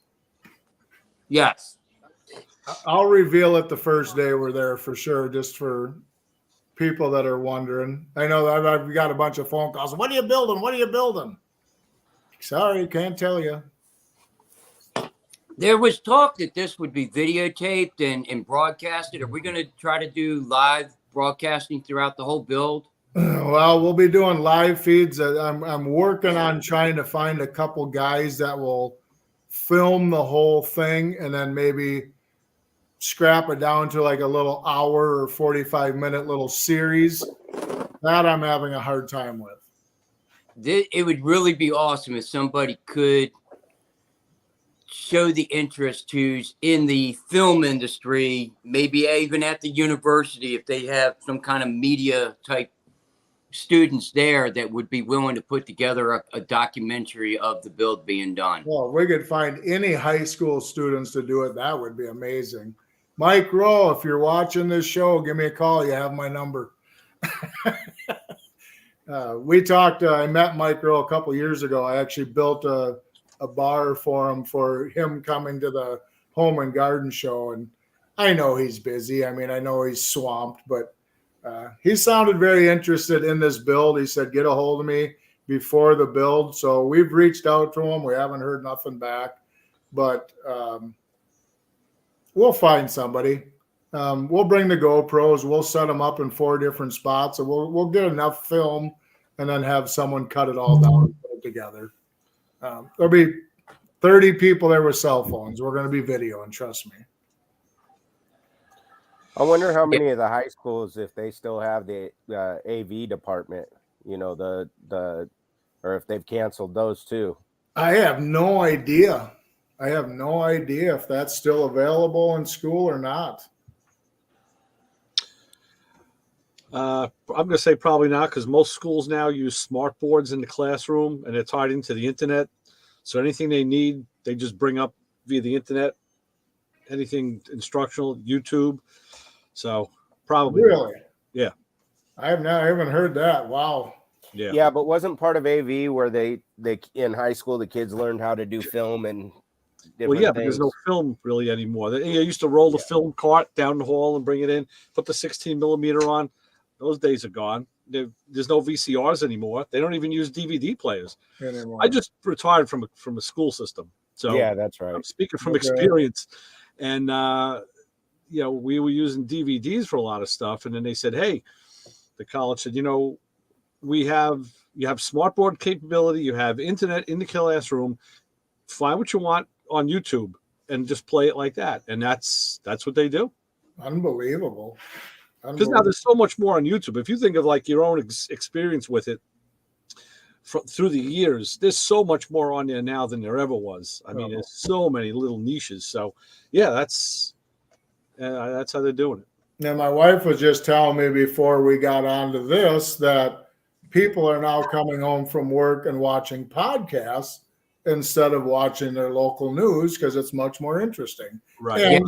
E: Yes.
B: I'll reveal it the first day we're there for sure, just for people that are wondering. I know that I've got a bunch of phone calls. What are you building? What are you building? Sorry, can't tell you.
E: There was talk that this would be videotaped and broadcasted. Are we going to try to do live broadcasting throughout the whole build?
B: Well, we'll be doing live feeds. I'm working on trying to find a couple guys that will film the whole thing and then maybe scrap it down to like a little hour or 45-minute little series. That I'm having a hard time with.
E: It would really be awesome if somebody could show the interest who's in the film industry, maybe even at the university, if they have some kind of media type students there that would be willing to put together a documentary of the build being done.
B: Well, if we could find any high school students to do it, that would be amazing. Mike Rowe, if you're watching this show, give me a call. You have my number. We talked, I met Mike Rowe a couple years ago. I actually built a bar for him coming to the Home and Garden Show. And I know he's busy. I mean, I know he's swamped, but he sounded very interested in this build. He said, get a hold of me before the build. So we've reached out to him. We haven't heard nothing back, but we'll find somebody. We'll bring the GoPros. We'll set them up in 4 different spots, and we'll get enough film and then have someone cut it all down and put it together. There'll be 30 people there with cell phones. We're going to be videoing, trust me.
J: I wonder how many of the high schools, if they still have the AV department, you know, or if they've canceled those too.
B: I have no idea. I have no idea if that's still available in school or not.
A: I'm going to say probably not, because most schools now use smart boards in the classroom and they're tied into the internet. So anything they need, they just bring up via the internet. Anything instructional, YouTube. So probably.
B: Really?
A: Yeah.
B: I haven't heard that. Wow.
A: Yeah.
J: Yeah, but wasn't part of AV where they in high school the kids learned how to do film and different
A: Well, yeah, but
J: things?
A: there's no film really anymore. They used to roll the film cart down the hall and bring it in, put the 16 millimeter on. Those days are gone. There's no VCRs anymore. They don't even use DVD players
B: anymore.
A: I just retired from a school system, so
J: yeah, that's right.
A: I'm speaking from experience. And we were using DVDs for a lot of stuff, and then they said, "Hey," the college said, you have smartboard capability, you have internet in the classroom. Find what you want on YouTube and just play it like that, and that's what they do.
B: Unbelievable.
A: Because now there's so much more on YouTube. If you think of like your own experience with it through the years, there's so much more on there now than there ever was. I mean, there's so many little niches. So, yeah, that's how they're doing it.
B: Now, my wife was just telling me before we got onto this that people are now coming home from work and watching podcasts instead of watching their local news because it's much more interesting.
A: Right.
B: And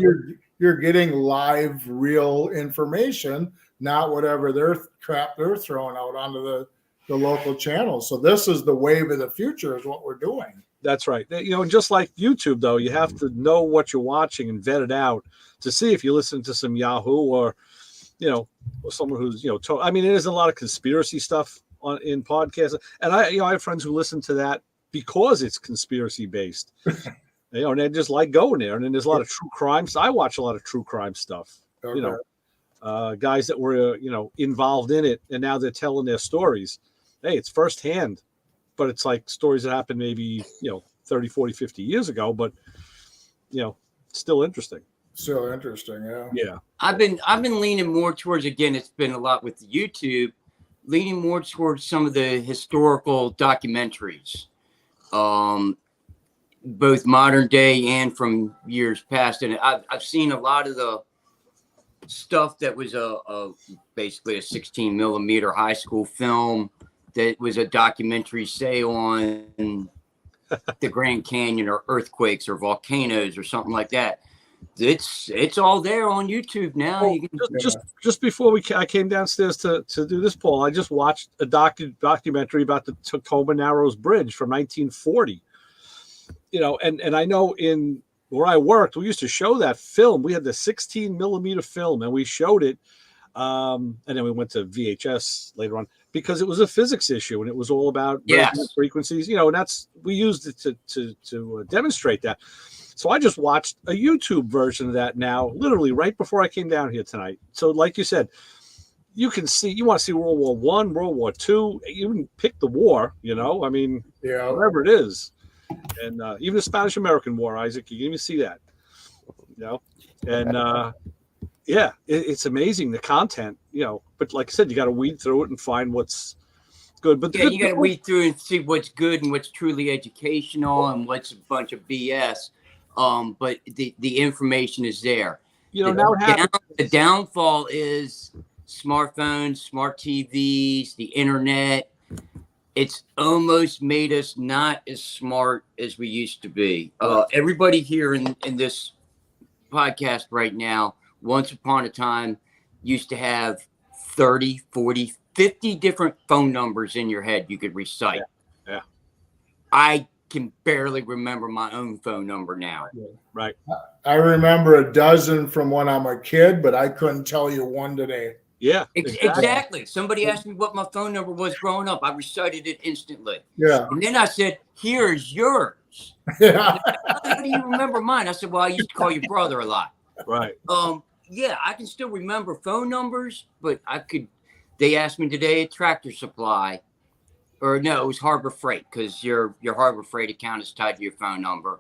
B: you're getting live, real information, not whatever crap they're throwing out onto the local channels. So this is the wave of the future, is what we're doing.
A: That's right. Just like YouTube, though, you have to know what you're watching and vet it out to see if you listen to some Yahoo or someone who's, I mean, there's a lot of conspiracy stuff in podcasts. And I have friends who listen to that because it's conspiracy based, and they just like going there. And then there's a lot of true crime. So I watch a lot of true crime stuff,
B: Okay.
A: Guys that were, involved in it. And now they're telling their stories. Hey, it's firsthand, but it's like stories that happened maybe, 30, 40, 50 years ago, but, still interesting.
B: Still interesting. Yeah.
A: Yeah.
E: I've been leaning more towards, again, it's been a lot with YouTube, leaning more towards some of the historical documentaries, both modern day and from years past. And I've seen a lot of the stuff that was basically a 16 millimeter high school film that was a documentary, say, on the Grand Canyon or earthquakes or volcanoes or something like that. It's all there on YouTube now.
A: Well, just before I came downstairs to do this, Paul, I just watched a documentary about the Tacoma Narrows Bridge from 1940. And I know in where I worked, we used to show that film. We had the 16 millimeter film, and we showed it. And then we went to VHS later on because it was a physics issue, and it was all about resonance frequencies. And we used it to demonstrate that. So I just watched a YouTube version of that now, literally right before I came down here tonight. So like you said, you want to see World War I, World War II, you can pick the war, I mean, whatever it is. And even the Spanish-American War, Isaac, you can even see that, and it's amazing, the content, but like I said, you got to weed through it and find what's good. But
E: you got to weed through and see what's good and what's truly educational and what's a bunch of BS. But the information is there. The downfall is smartphones, smart TVs, the internet. It's almost made us not as smart as we used to be. Everybody here in this podcast right now, once upon a time, used to have 30, 40, 50 different phone numbers in your head you could recite.
A: Yeah.
E: I can barely remember my own phone number now.
A: Right.
B: I remember a dozen from when I'm a kid, but I couldn't tell you one today.
A: Yeah,
E: exactly. Somebody asked me what my phone number was growing up. I recited it instantly.
B: Yeah.
E: And then I said, "Here's yours."
B: Yeah.
E: How do you remember mine? I said, "Well, I used to call your brother a lot."
A: Right.
E: Yeah, I can still remember phone numbers, but they asked me today at Tractor Supply, or no, it was Harbor Freight, because your Harbor Freight account is tied to your phone number.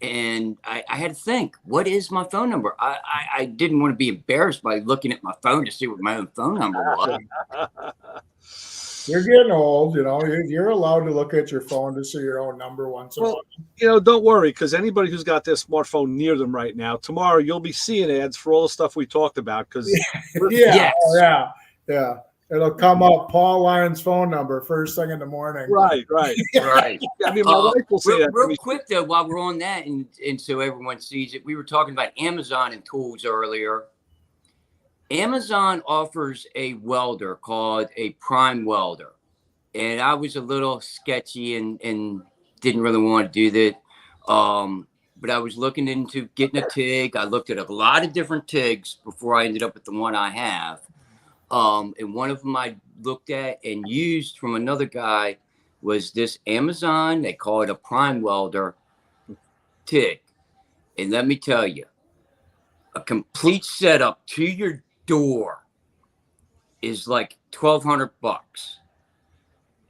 E: And I had to think, what is my phone number? I didn't want to be embarrassed by looking at my phone to see what my own phone number was.
B: You're getting old, you're allowed to look at your phone to see your own number once in a while.
A: Don't worry, because anybody who's got their smartphone near them right now, tomorrow you'll be seeing ads for all the stuff we talked about. Because
B: yeah. It'll come up, Paul Lyon's phone number, first thing in the morning.
A: Right.
E: Right.
A: I mean, my wife will say that.
E: Real quick, though, while we're on that, and so everyone sees it, we were talking about Amazon and tools earlier. Amazon offers a welder called a prime welder. And I was a little sketchy and didn't really want to do that. But I was looking into getting a TIG. I looked at a lot of different TIGs before I ended up with the one I have. And one of them I looked at and used from another guy was this Amazon. They call it a prime welder TIG. And let me tell you, a complete setup to your door is like $1,200,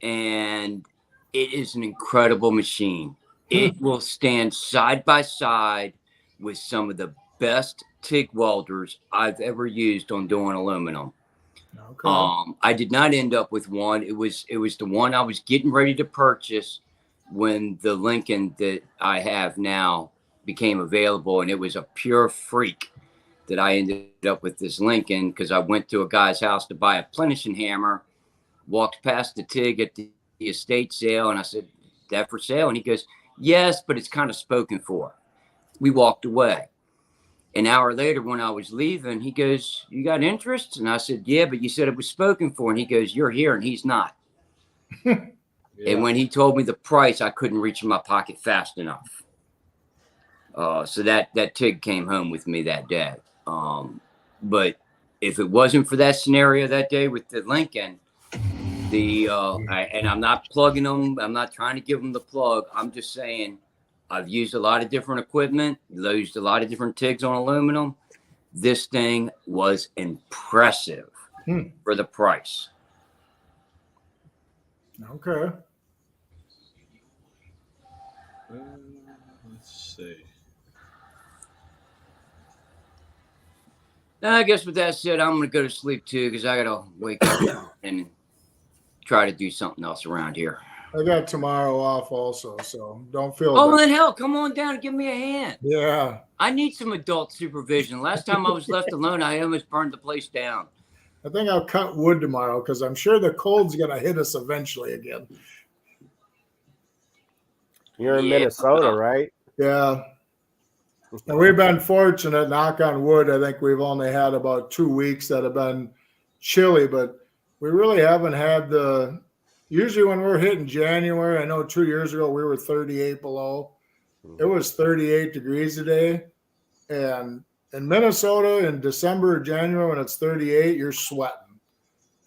E: and it is an incredible machine. It will stand side by side with some of the best TIG welders I've ever used on doing aluminum. Okay. I did not end up with one. It was the one I was getting ready to purchase when the Lincoln that I have now became available, and it was a pure freak. that I ended up with this Lincoln because I went to a guy's house to buy a plenishing hammer, walked past the TIG at the estate sale, and I said, "That for sale?" And he goes, "Yes, but it's kind of spoken for." We walked away. An hour later, when I was leaving, he goes, "You got interest?" And I said, "Yeah, but you said it was spoken for." And he goes, "You're here," and he's not. Yeah. And when he told me the price, I couldn't reach in my pocket fast enough. So that TIG came home with me that day. But if it wasn't for that scenario that day with the Lincoln, and I'm not plugging them, I'm not trying to give them the plug. I'm just saying I've used a lot of different equipment, used a lot of different TIGs on aluminum. This thing was impressive for the price.
B: Okay.
A: Let's see.
E: Now, I guess with that said, I'm going to go to sleep too because I got to wake up and try to do something else around here.
B: I got tomorrow off also, so don't feel
E: Oh,
B: bad.
E: then hell, come on down and give me a hand.
B: Yeah.
E: I need some adult supervision. Last time I was left alone, I almost burned the place down.
B: I think I'll cut wood tomorrow because I'm sure the cold's going to hit us eventually again.
J: You're in Minnesota, right?
B: Yeah. And we've been fortunate, knock on wood. I think we've only had about 2 weeks that have been chilly, but we really haven't had usually when we're hitting January, I know 2 years ago we were 38 below. It was 38 degrees a day. And in Minnesota in December or January when it's 38, you're sweating.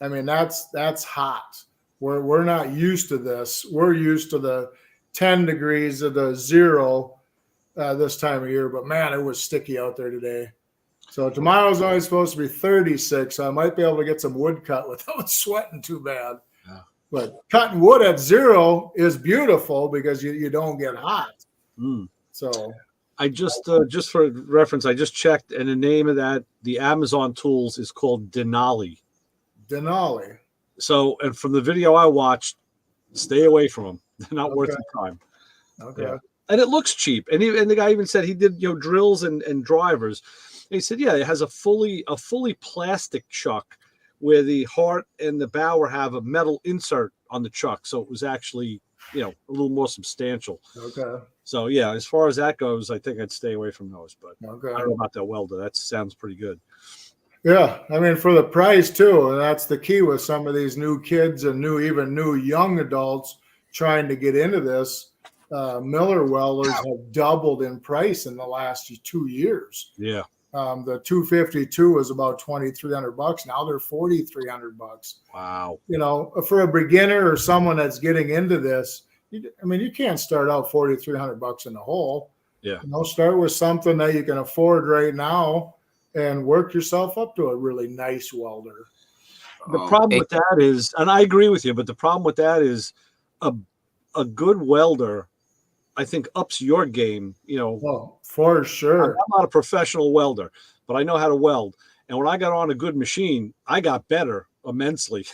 B: I mean, that's hot. We're not used to this. We're used to the 10 degrees of the zero this time of year, but man, it was sticky out there today. So tomorrow's only supposed to be 36. So I might be able to get some wood cut without sweating too bad. Yeah. But cutting wood at zero is beautiful because you don't get hot. So
A: I just for reference, I just checked, and the name of the Amazon tools is called Denali.
B: Denali.
A: So, and from the video I watched, stay away from them. They're not worth the time.
B: Okay.
A: Yeah. And it looks cheap. And the guy even said he did drills and drivers. And he said, yeah, it has a fully plastic chuck where the heart and the bower have a metal insert on the chuck. So it was actually, a little more substantial.
B: Okay.
A: So yeah, as far as that goes, I think I'd stay away from those. But
B: okay.
A: I don't know about that welder. That sounds pretty good.
B: Yeah, I mean for the price too, and that's the key with some of these new kids and even new young adults trying to get into this. Miller welders have doubled in price in the last 2 years.
A: Yeah.
B: The 252 was about $2,300. Now they're $4,300.
A: Wow.
B: For a beginner or someone that's getting into this, you can't start out $4,300 in the hole.
A: Yeah.
B: Start with something that you can afford right now and work yourself up to a really nice welder.
A: The problem with that is, and I agree with you, but the problem with that is a good welder, I think, ups your game.
B: Oh, for sure.
A: I'm not a professional welder, but I know how to weld. And when I got on a good machine, I got better immensely.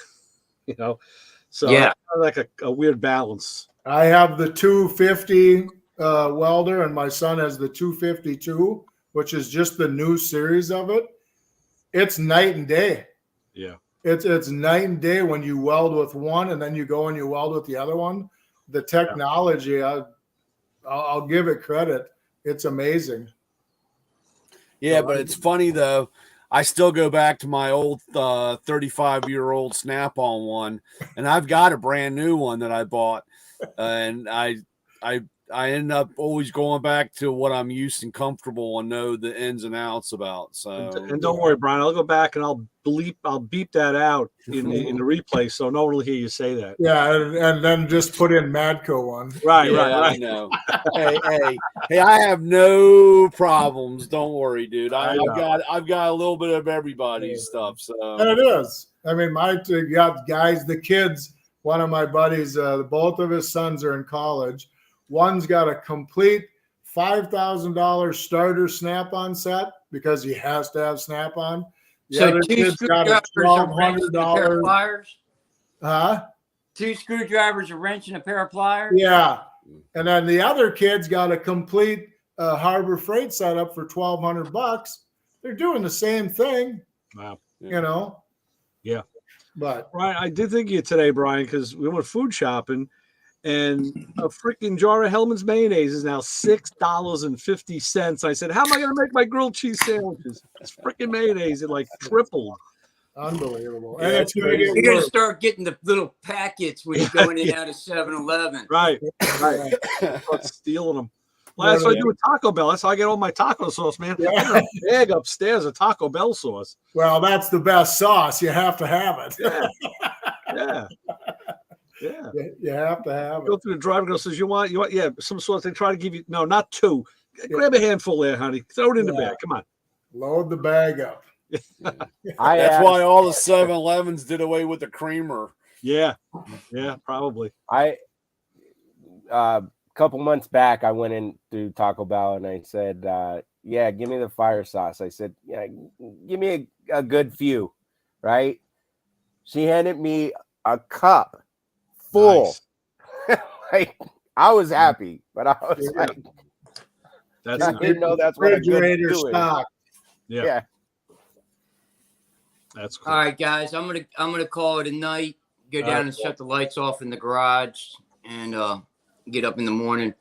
A: So
E: yeah,
A: like a weird balance.
B: I have the 250 welder, and my son has the 252, which is just the new series of it. It's night and day.
A: Yeah.
B: It's night and day when you weld with one and then you go and you weld with the other one. The technology, I'll give it credit. It's amazing.
I: Yeah, but it's funny though. I still go back to my old 35-year-old Snap-on one, and I've got a brand new one that I bought, and I end up always going back to what I'm used and comfortable and know the ins and outs about. So,
A: and don't worry, Brian, I'll go back and I'll beep that out in the replay, so no one will hear you say that.
B: Yeah, and then just put in Madco one.
A: Right.
I: I know. hey, I have no problems. Don't worry, dude. I've got a little bit of everybody's stuff. So,
B: and it is. I mean, got guys, the kids. One of my buddies, both of his sons are in college. One's got a complete $5,000 starter Snap-on set because he has to have Snap-on. The other kid's got a $1,200
E: pliers.
B: Huh?
E: 2 screwdrivers, a wrench, and a pair of pliers.
B: Yeah, and then the other kid's got a complete Harbor Freight setup for $1,200. they're doing the same thing.
A: Wow.
B: You know.
A: Yeah.
B: But
A: Brian, I did think of you today, Brian, because we went food shopping, and a freaking jar of Hellman's mayonnaise is now $6.50. I said, "How am I going to make my grilled cheese sandwiches?" It's freaking mayonnaise. It like tripled.
B: Unbelievable.
A: Yeah,
B: And it's going to get
E: You're gonna
B: worse.
E: start getting the little packets when you're going in and out of 7-Eleven.
A: Right. Start stealing them. Well, that's what I do with Taco Bell. That's how I get all my taco sauce, man. I got a bag upstairs of Taco Bell sauce.
B: Well, that's the best sauce. You have to have it.
A: Yeah. Yeah.
B: You have to have
A: Go
B: it.
A: through the driver says, you want, yeah, some sauce. They try to give you, no, not two. Grab a handful there, honey. Throw it in the bag. Come on.
B: Load the bag up.
I: That's why all the 7-Elevens did away with the creamer.
A: Yeah, probably.
J: A couple months back, I went in through Taco Bell and I said, "Yeah, give me the fire sauce." I said, "Yeah, give me a good few," right? She handed me a cup full. Nice. Like, I was happy, but I was like,
A: That's
J: I didn't know that's what a good
B: refrigerator
J: few is.
B: stock.
A: Yeah. That's cool.
E: All right, guys, I'm gonna call it a night. Go down and shut the lights off in the garage and get up in the morning.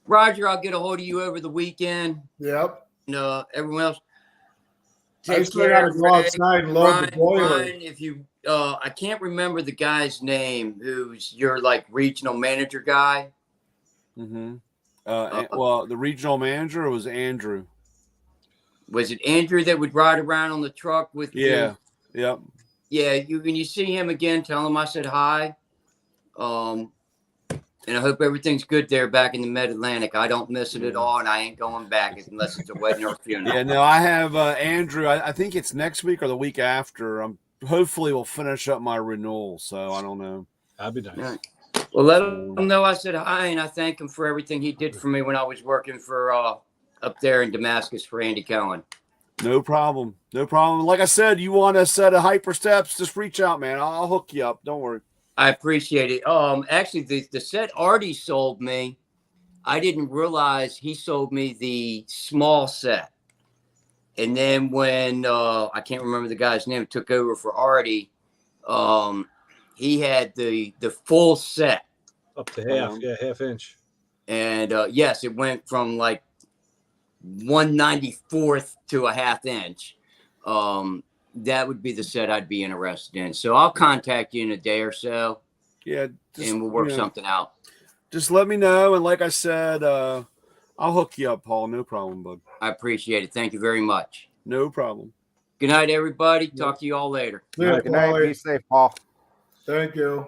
E: Roger, I'll get a hold of you over the weekend.
B: Yep.
E: And everyone else.
B: I still got to go outside and load the boiler.
E: Brian, if you, I can't remember the guy's name who's your like regional manager guy.
I: Mm-hmm. Well, the regional manager was Andrew.
E: Was it Andrew that would ride around on the truck with you?
I: Yeah. Yep.
E: Yeah, when you see him again, tell him I said hi. And I hope everything's good there back in the Mid-Atlantic. I don't miss it at all, and I ain't going back unless it's a wedding or a funeral.
I: Yeah, no, I have Andrew. I think it's next week or the week after. Hopefully we'll finish up my renewal, so I don't know.
A: That'd be nice.
E: Right. Well, let him know I said hi, and I thank him for everything he did for me when I was working for up there in Damascus for Andy Cohen.
I: No problem. No problem. Like I said, you want a set of hyper steps, just reach out, man. I'll hook you up. Don't worry.
E: I appreciate it. Actually, the set Artie sold me, I didn't realize he sold me the small set. And then when I can't remember the guy's name, took over for Artie, he had the full set.
A: Up to half, half inch.
E: And yes, it went from like 1/94 to a half inch. That would be the set I'd be interested in. So I'll contact you in a day or so.
I: Yeah.
E: And we'll work something out.
I: Just let me know. And like I said, I'll hook you up, Paul. No problem, bud.
E: I appreciate it. Thank you very much.
I: No problem.
E: Good night, everybody. Talk to you all later.
B: Yeah,
J: Good night. Be safe, Paul.
B: Thank you.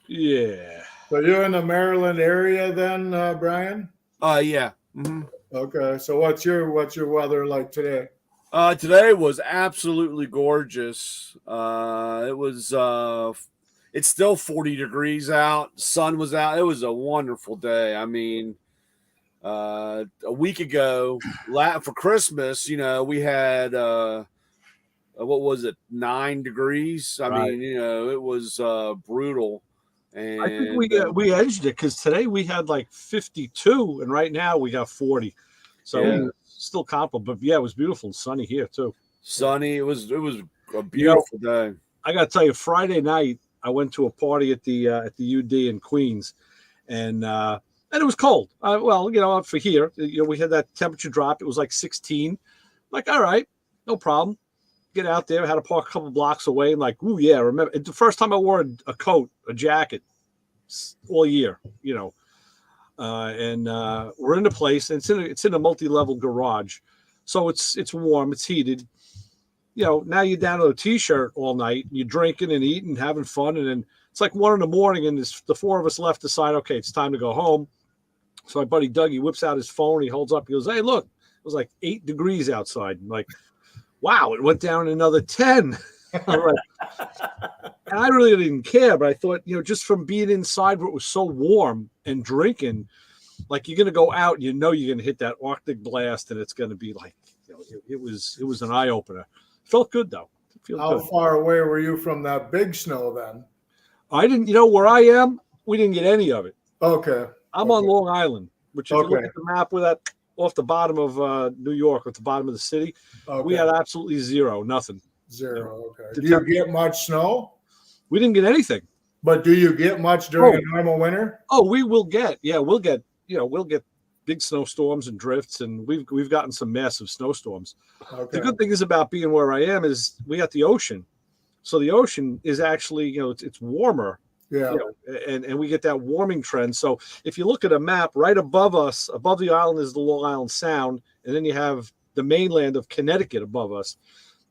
A: Yeah.
B: So you're in the Maryland area then, Brian?
I: Yeah. Mm-hmm.
B: Okay. So what's your weather like today?
I: Today was absolutely gorgeous. It was it's still 40 degrees out. Sun was out. It was a wonderful day. I mean, a week ago for Christmas, we had what was it, 9 degrees? I mean, it was brutal. And
A: I think we edged it because today we had like 52, and right now we got 40. So still comparable, but yeah, it was beautiful and sunny here too.
I: Sunny. It was a beautiful day. I
A: got to tell you, Friday night I went to a party at the UD in Queens, and it was cold. For here, we had that temperature drop. It was like 16. Like, all right, no problem. Get out there. I had to park a couple blocks away, and like, ooh yeah, remember it's the first time I wore a coat, a jacket all year. And we're in the place, and it's in a multi-level garage, so it's warm, it's heated. Now you're down to a t-shirt all night, and you're drinking and eating, having fun, and then it's like 1 a.m, and the four of us left decide, okay, it's time to go home. So my buddy Doug, he whips out his phone, he holds up, he goes, "Hey, look, it was like 8 degrees outside." I'm like, wow, it went down another 10. All right. And I really didn't care, but I thought, just from being inside where it was so warm and drinking, like you're going to go out and you're going to hit that Arctic blast, and it's going to be like, it was an eye opener. Felt good though.
B: How far away were you from that big snow then?
A: I didn't, where I am, we didn't get any of it.
B: Okay.
A: I'm on Long Island, which if you look at the map where that off the bottom of New York, at the bottom of the city.
B: Okay.
A: We had absolutely zero, nothing.
B: Zero. Okay. Do you get much snow?
A: We didn't get anything.
B: But do you get much during a normal winter?
A: Oh, we will get. Yeah, we'll get big snowstorms and drifts, and we've gotten some massive snowstorms.
B: Okay.
A: The good thing is about being where I am is we got the ocean, so the ocean is actually it's warmer.
B: Yeah.
A: And we get that warming trend. So if you look at a map, right above us, above the island is the Long Island Sound, and then you have the mainland of Connecticut above us.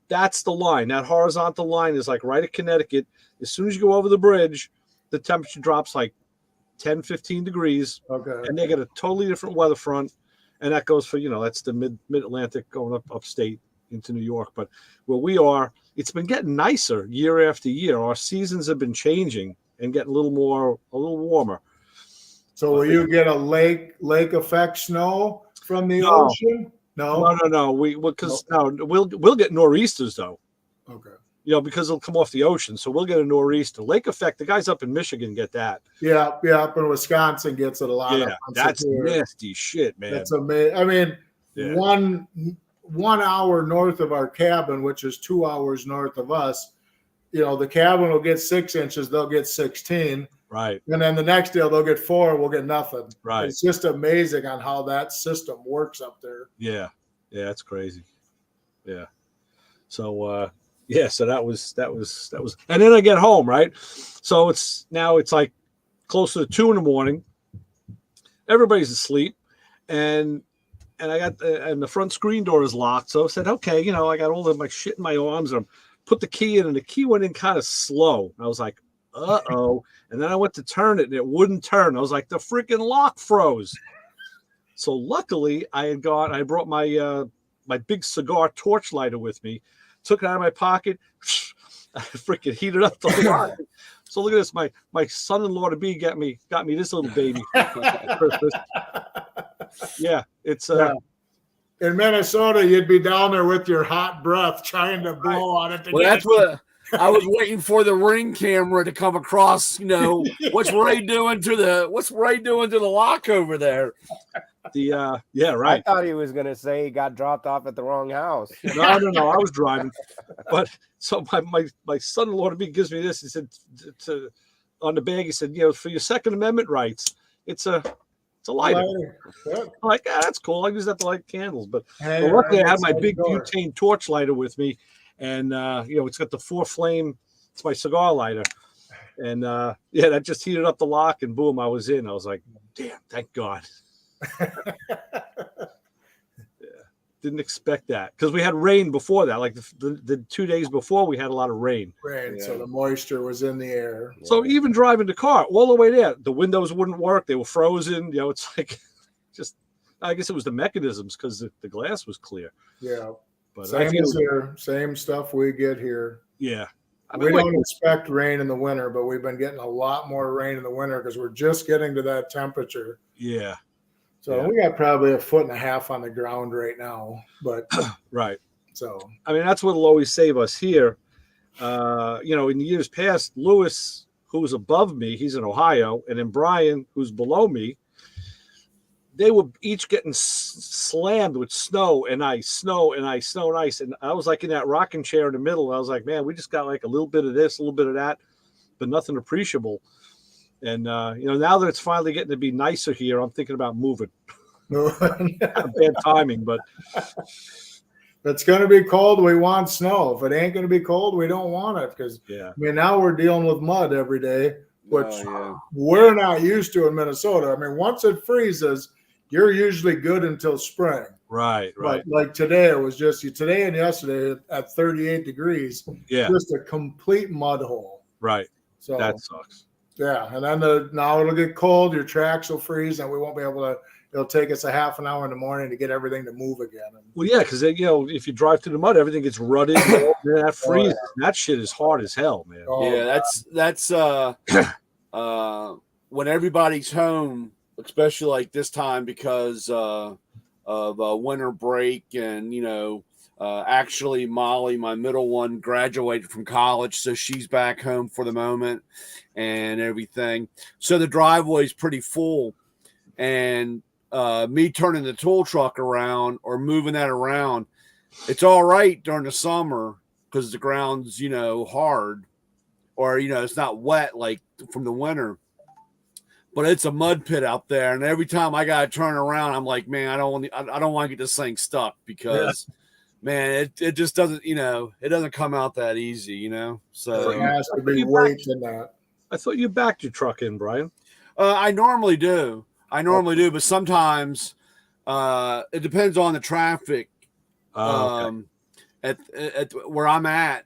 A: That's the line. That horizontal line is like right at Connecticut. As soon as you go over the bridge, the temperature drops like 10, 15 degrees.
B: Okay.
A: And they get a totally different weather front. And that goes for, that's the mid-Atlantic going upstate into New York. But where we are, it's been getting nicer year after year. Our seasons have been changing and getting a little warmer.
B: So will you get a lake effect snow from the ocean? No.
A: We'll get nor'easters though.
B: Okay.
A: Because it'll come off the ocean, so we'll get a nor'easter. Lake effect. The guys up in Michigan get that.
B: Yeah, up in Wisconsin gets it a lot.
A: Yeah, that's nasty shit, man.
B: That's amazing. I mean, 1 hour north of our cabin, which is 2 hours north of us, the cabin will get 6 inches. They'll get 16.
A: Right.
B: And then the next day they'll get 4. We'll get nothing.
A: Right.
B: It's just amazing on how that system works up there.
A: Yeah. Yeah, it's crazy. Yeah. So so that was and then I get home, right? So it's like close to 2 a.m. Everybody's asleep, and I got and the front screen door is locked. So I said, okay, I got all of my shit in my arms, and I put the key in, and the key went in kind of slow. I was like, uh-oh. And then I went to turn it, and it wouldn't turn. I was like, the freaking lock froze. So luckily, I brought my my big cigar torch lighter with me, took it out of my pocket, I freaking heated up the lock. So look at this. My son-in-law to be got me this little baby for Christmas. Yeah, it's
B: in Minnesota, you'd be down there with your hot breath trying to blow on it.
I: Well, that's what I was waiting for, the ring camera to come across. What's Ray doing to the lock over there?
J: Right. I thought he was going to say he got dropped off at the wrong house.
A: No, I was driving. But so my son-in-law to be gives me this. He said on the bag, he said, for your Second Amendment rights, it's a lighter. I'm like, that's cool. I use that to light candles. But luckily I had my big butane torch lighter with me, and it's got the 4-flame. It's my cigar lighter, and that just heated up the lock, and boom, I was in. I was like, damn, thank God. Didn't expect that because we had rain before that. Like the 2 days before, we had a lot of rain.
B: So the moisture was in the air.
A: So even driving the car all the way there, the windows wouldn't work. They were frozen. It's like just, I guess it was the mechanisms because the glass was clear.
B: Yeah.
A: But
B: same as here. Same stuff we get here.
A: Yeah.
B: We don't expect rain in the winter, but we've been getting a lot more rain in the winter because we're just getting to that temperature.
A: Yeah.
B: So we got probably 1.5 feet on the ground right now, but
A: right.
B: So
A: I mean, that's what'll always save us here. In years past, Lewis, who's above me, he's in Ohio, and then Brian, who's below me, they were each getting slammed with snow and ice. And I was like in that rocking chair in the middle. I was like, man, we just got like a little bit of this, a little bit of that, but nothing appreciable. And, now that it's finally getting to be nicer here, I'm thinking about moving. Bad timing, but.
B: It's going to be cold. We want snow. If it ain't going to be cold, we don't want it. Because, now we're dealing with mud every day, which we're not used to in Minnesota. I mean, once it freezes, you're usually good until spring.
A: Right.
B: Like today, it was just today and yesterday at 38 degrees.
A: Yeah.
B: Just a complete mud hole.
A: Right.
B: So
A: that sucks.
B: Yeah, and then now it'll get cold. Your tracks will freeze, and we won't be able to. It'll take us a half an hour in the morning to get everything to move again.
A: Well, yeah, because if you drive through the mud, everything gets rutted. That freezes. That shit is hard as hell, man.
I: That's when everybody's home, especially like this time because of winter break, and actually Molly, my middle one, graduated from college, so she's back home for the moment and everything. So the driveway's pretty full, and me turning the tool truck around or moving that around, it's all right during the summer because the ground's, hard, or, it's not wet like from the winter. But it's a mud pit out there, and every time I gotta turn around, I'm like, man, I don't want to get this thing stuck because, man, it just doesn't, it doesn't come out that easy, So
B: it has to be weight in that.
A: I thought you backed your truck in, Brian.
I: I normally do, but sometimes it depends on the traffic.
A: Okay.
I: At where I'm at,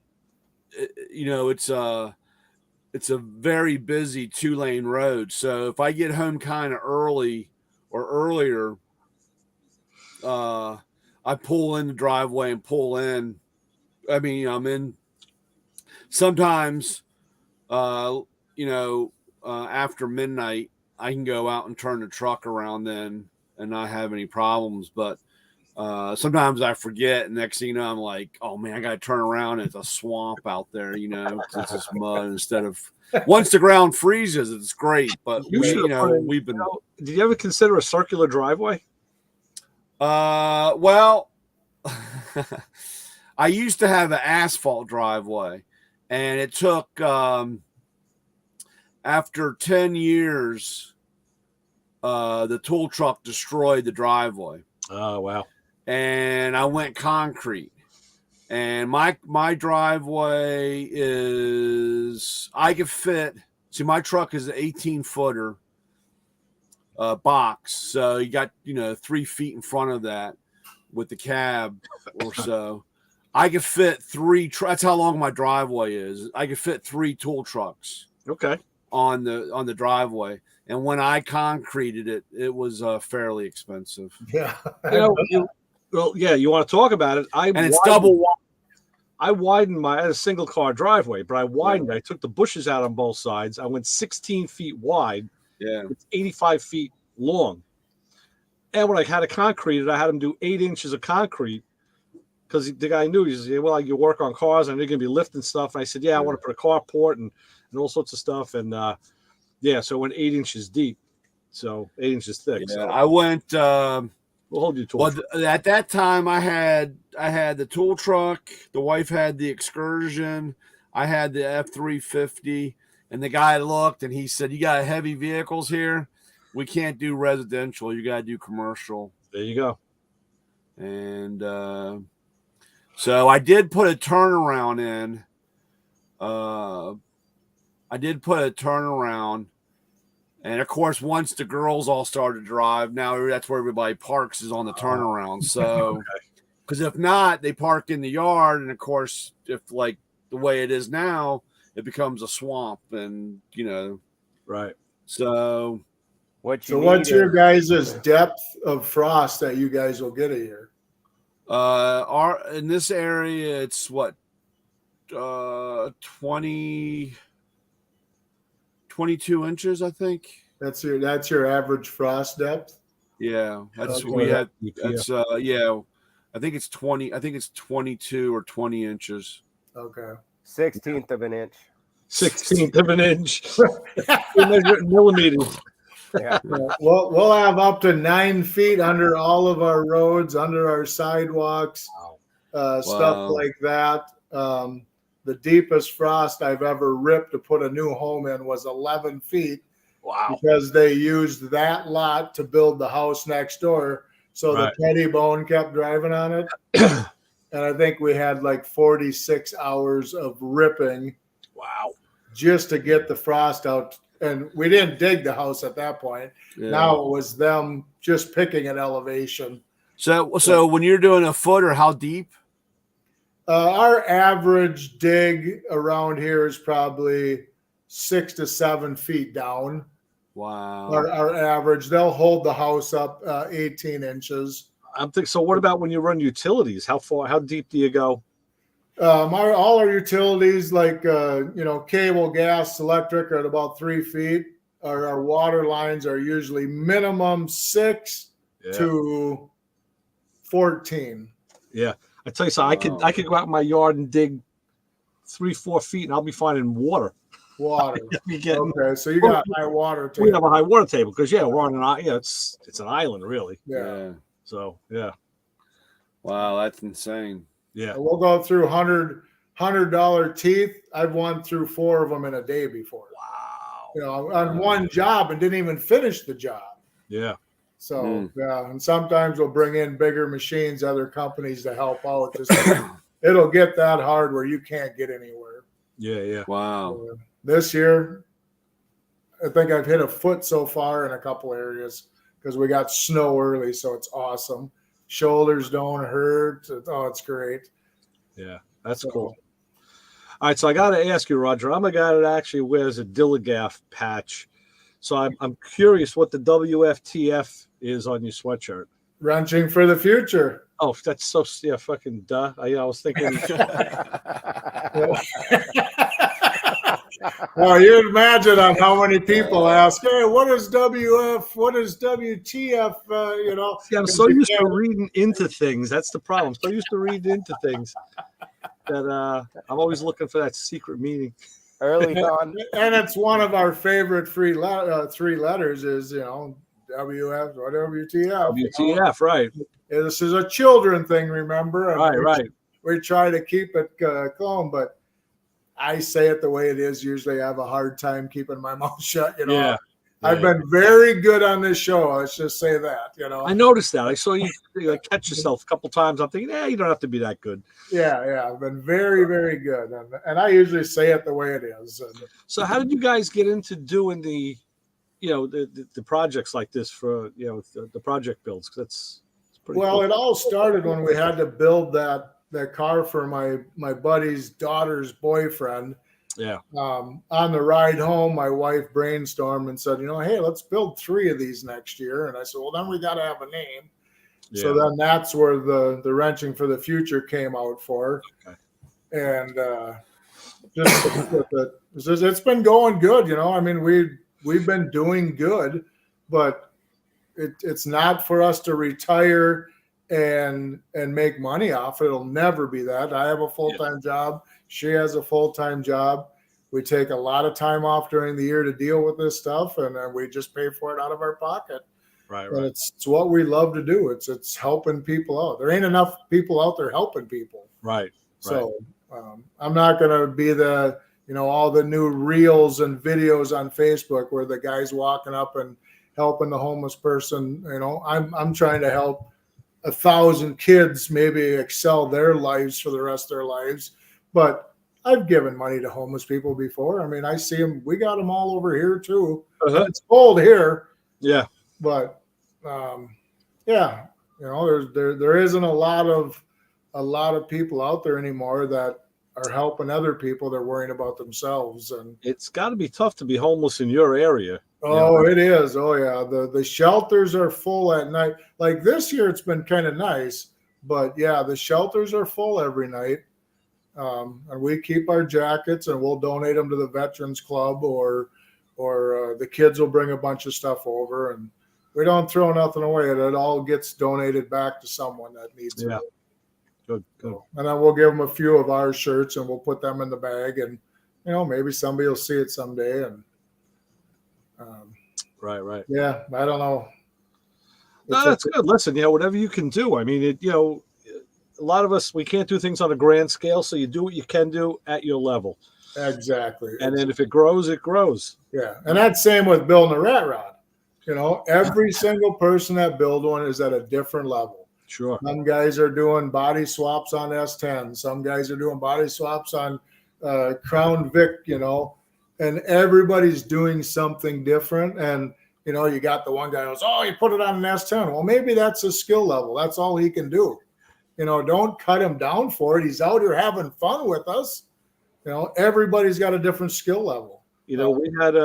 I: it's a very busy 2-lane road. So if I get home kind of early or earlier, I pull in the driveway and pull in. I mean, I'm in sometimes, after midnight, I can go out and turn the truck around then and not have any problems. But sometimes I forget, and next thing you know, I'm like, oh man, I got to turn around. And it's a swamp out there, it's just mud instead of once the ground freezes, it's great. But we've been.
A: Did you ever consider a circular driveway?
I: Well, I used to have an asphalt driveway, and it took after 10 years, the tool truck destroyed the driveway.
A: Oh wow.
I: And I went concrete, and my driveway is, I could fit. See, my truck is an 18-footer box, so you got 3 feet in front of that with the cab or so. I could fit 3. That's how long my driveway is. I could fit 3 tool trucks.
A: Okay.
I: On the driveway, and when I concreted it, it was fairly expensive.
B: Yeah.
A: You want to talk about it?
I: It's double wide.
A: I widened I had a single car driveway, but I widened it. I took the bushes out on both sides. I went 16 feet wide.
I: Yeah.
A: It's 85 feet long. And when I had it concreted, I had him do 8 inches of concrete because the guy knew. He said, well, you work on cars and you're going to be lifting stuff. And I said, I want to put a carport and all sorts of stuff. And so it went 8 inches deep. So 8 inches thick.
I: Yeah,
A: so
I: I went
A: we'll hold you to
I: it. Well, at that time I had the tool truck, the wife had the Excursion, I had the F-350, and the guy looked and he said, you got heavy vehicles here? We can't do residential, you gotta do commercial.
A: There you go.
I: And so I did put a turnaround in. And of course, once the girls all started to drive, now that's where everybody parks, is on the turnaround. So, because if not, they park in the yard. And of course, if like the way it is now, it becomes a swamp, and
A: right.
I: So,
B: what's your guys' depth of frost that you guys will get a year?
I: In this area, it's what 22 inches, I think.
B: That's your average frost depth.
I: Yeah, that's
B: Okay.
I: what we had. That's I think it's 20. I think it's 22 or 20 inches.
B: Okay.
J: 16th of an inch.
A: 16th of an inch. We measure it in millimeters.
J: Yeah.
B: We'll have up to 9 feet under all of our roads, under our sidewalks, stuff like that. The deepest frost I've ever ripped to put a new home in was 11 feet.
A: Wow.
B: Because they used that lot to build the house next door. So the Pettibone kept driving on it. And I think we had like 46 hours of ripping.
A: Wow.
B: Just to get the frost out. And we didn't dig the house at that point. Yeah. Now it was them just picking an elevation.
I: So when you're doing a footer, how deep?
B: Our average dig around here is probably 6 to 7 feet down.
I: Wow.
B: Our average, they'll hold the house up 18 inches.
A: I'm thinking. So what about when you run utilities? How deep do you go?
B: All our utilities, like cable, gas, electric, are at about 3 feet. Our water lines are usually minimum 6 to 14.
A: Yeah, I tell you, so I could go out in my yard and dig 3-4 feet, and I'll be finding water.
B: Water.
A: You're getting-
B: Okay, so you got high water
A: We have
B: table.
A: a high water table because we're on an island. Yeah, it's an island really.
B: Yeah.
A: So yeah.
I: Wow, that's insane.
A: Yeah.
B: And we'll go through $100 teeth. I've won through 4 of them in a day before.
A: Wow.
B: You know, on one job and didn't even finish the job.
A: Yeah.
B: So yeah, and sometimes we'll bring in bigger machines, other companies to help out. Just it'll get that hard where you can't get anywhere.
A: Yeah. Yeah.
I: Wow.
B: This year, I think I've hit a foot so far in a couple areas because we got snow early, so it's awesome. Shoulders don't hurt. Oh, it's great.
A: Yeah, that's cool. All right, so I got to ask you, Roger. I'm a guy that actually wears a Dilligaff patch, so I'm curious what the WFTF is on your sweatshirt.
B: Wrenching for the future.
A: Oh, that's so fucking duh. I was thinking.
B: Well, you imagine on how many people ask, "Hey, what is WF? What is WTF?" You know.
A: See, I'm so used to reading into things. That's the problem. I'm so used to reading into things that I'm always looking for that secret meaning.
J: Early on,
B: and it's one of our favorite 3 letters. Is WF or WTF?
A: WTF, right?
B: This is a children thing, remember?
A: Right.
B: We try to keep it calm, but I say it the way it is. Usually, I have a hard time keeping my mouth shut.
A: Yeah.
B: I've been very good on this show. Let's just say that.
A: I noticed that. I saw you catch yourself a couple times. I'm thinking, you don't have to be that good.
B: Yeah. I've been very, very good, and I usually say it the way it is.
A: So, how did you guys get into doing the projects like this for the project builds? Because it's pretty
B: well.
A: cool.
B: It all started when we had to build that car for my buddy's daughter's boyfriend.
A: Yeah.
B: On the ride home, my wife brainstormed and said, hey, let's build 3 of these next year. And I said, well, then we got to have a name. Yeah. So then that's where the wrenching for the future came out for. Okay. And it's been going good. I mean, we've been doing good, but it's not for us to retire and make money off. It'll never be that. I have a full-time job. She has a full-time job. We take a lot of time off during the year to deal with this stuff, and then we just pay for it out of our pocket.
A: Right.
B: And it's what we love to do. It's helping people out. There ain't enough people out there helping people.
A: Right.
B: So I'm not going to be the all the new reels and videos on Facebook where the guy's walking up and helping the homeless person. I'm trying to help 1,000 kids maybe excel their lives for the rest of their lives. But I've given money to homeless people before. I mean, I see them. We got them all over here too. It's cold here.
A: Yeah.
B: But there isn't a lot of people out there anymore that are helping other people. They're worrying about themselves, and
A: it's got to be tough to be homeless in your area.
B: Oh, it is. Oh, yeah. The shelters are full at night. Like this year, it's been kind of nice, but yeah, the shelters are full every night. And we keep our jackets and we'll donate them to the Veterans Club or the kids will bring a bunch of stuff over, and we don't throw nothing away. It all gets donated back to someone that needs it.
A: Good.
B: And then we'll give them a few of our shirts and we'll put them in the bag, and maybe somebody will see it someday. And
A: right.
B: Yeah, I don't know.
A: No, that's good. Listen, whatever you can do. I mean, a lot of us, we can't do things on a grand scale, so you do what you can do at your level.
B: Exactly.
A: And then if it grows, it grows.
B: Yeah, and that's same with building a rat rod. Every single person that build one is at a different level.
A: Sure.
B: Some guys are doing body swaps on S10. Some guys are doing body swaps on Crown Vic, and everybody's doing something different. And, you got the one guy who goes, oh, you put it on an S10. Well, maybe that's his skill level. That's all he can do. Don't cut him down for it. He's out here having fun with us. Everybody's got a different skill level.
A: We had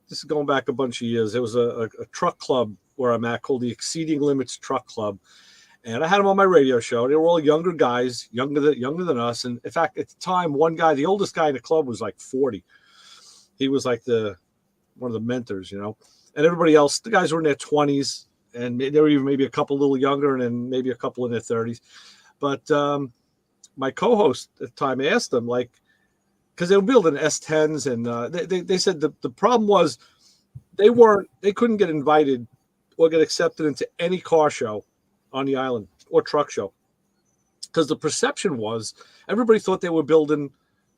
A: this is going back a bunch of years. There was a truck club where I'm at called the Exceeding Limits Truck Club. And I had them on my radio show. They were all younger guys, younger than us. And in fact, at the time, one guy, the oldest guy in the club, was like 40. He was like one of the mentors, And everybody else, the guys were in their 20s, and they were even maybe a couple a little younger, and then maybe a couple in their 30s. But my co-host at the time asked them, like, because they were building S10s, and they said the problem was they couldn't get invited or get accepted into any car show on the island or truck show, because the perception was everybody thought they were building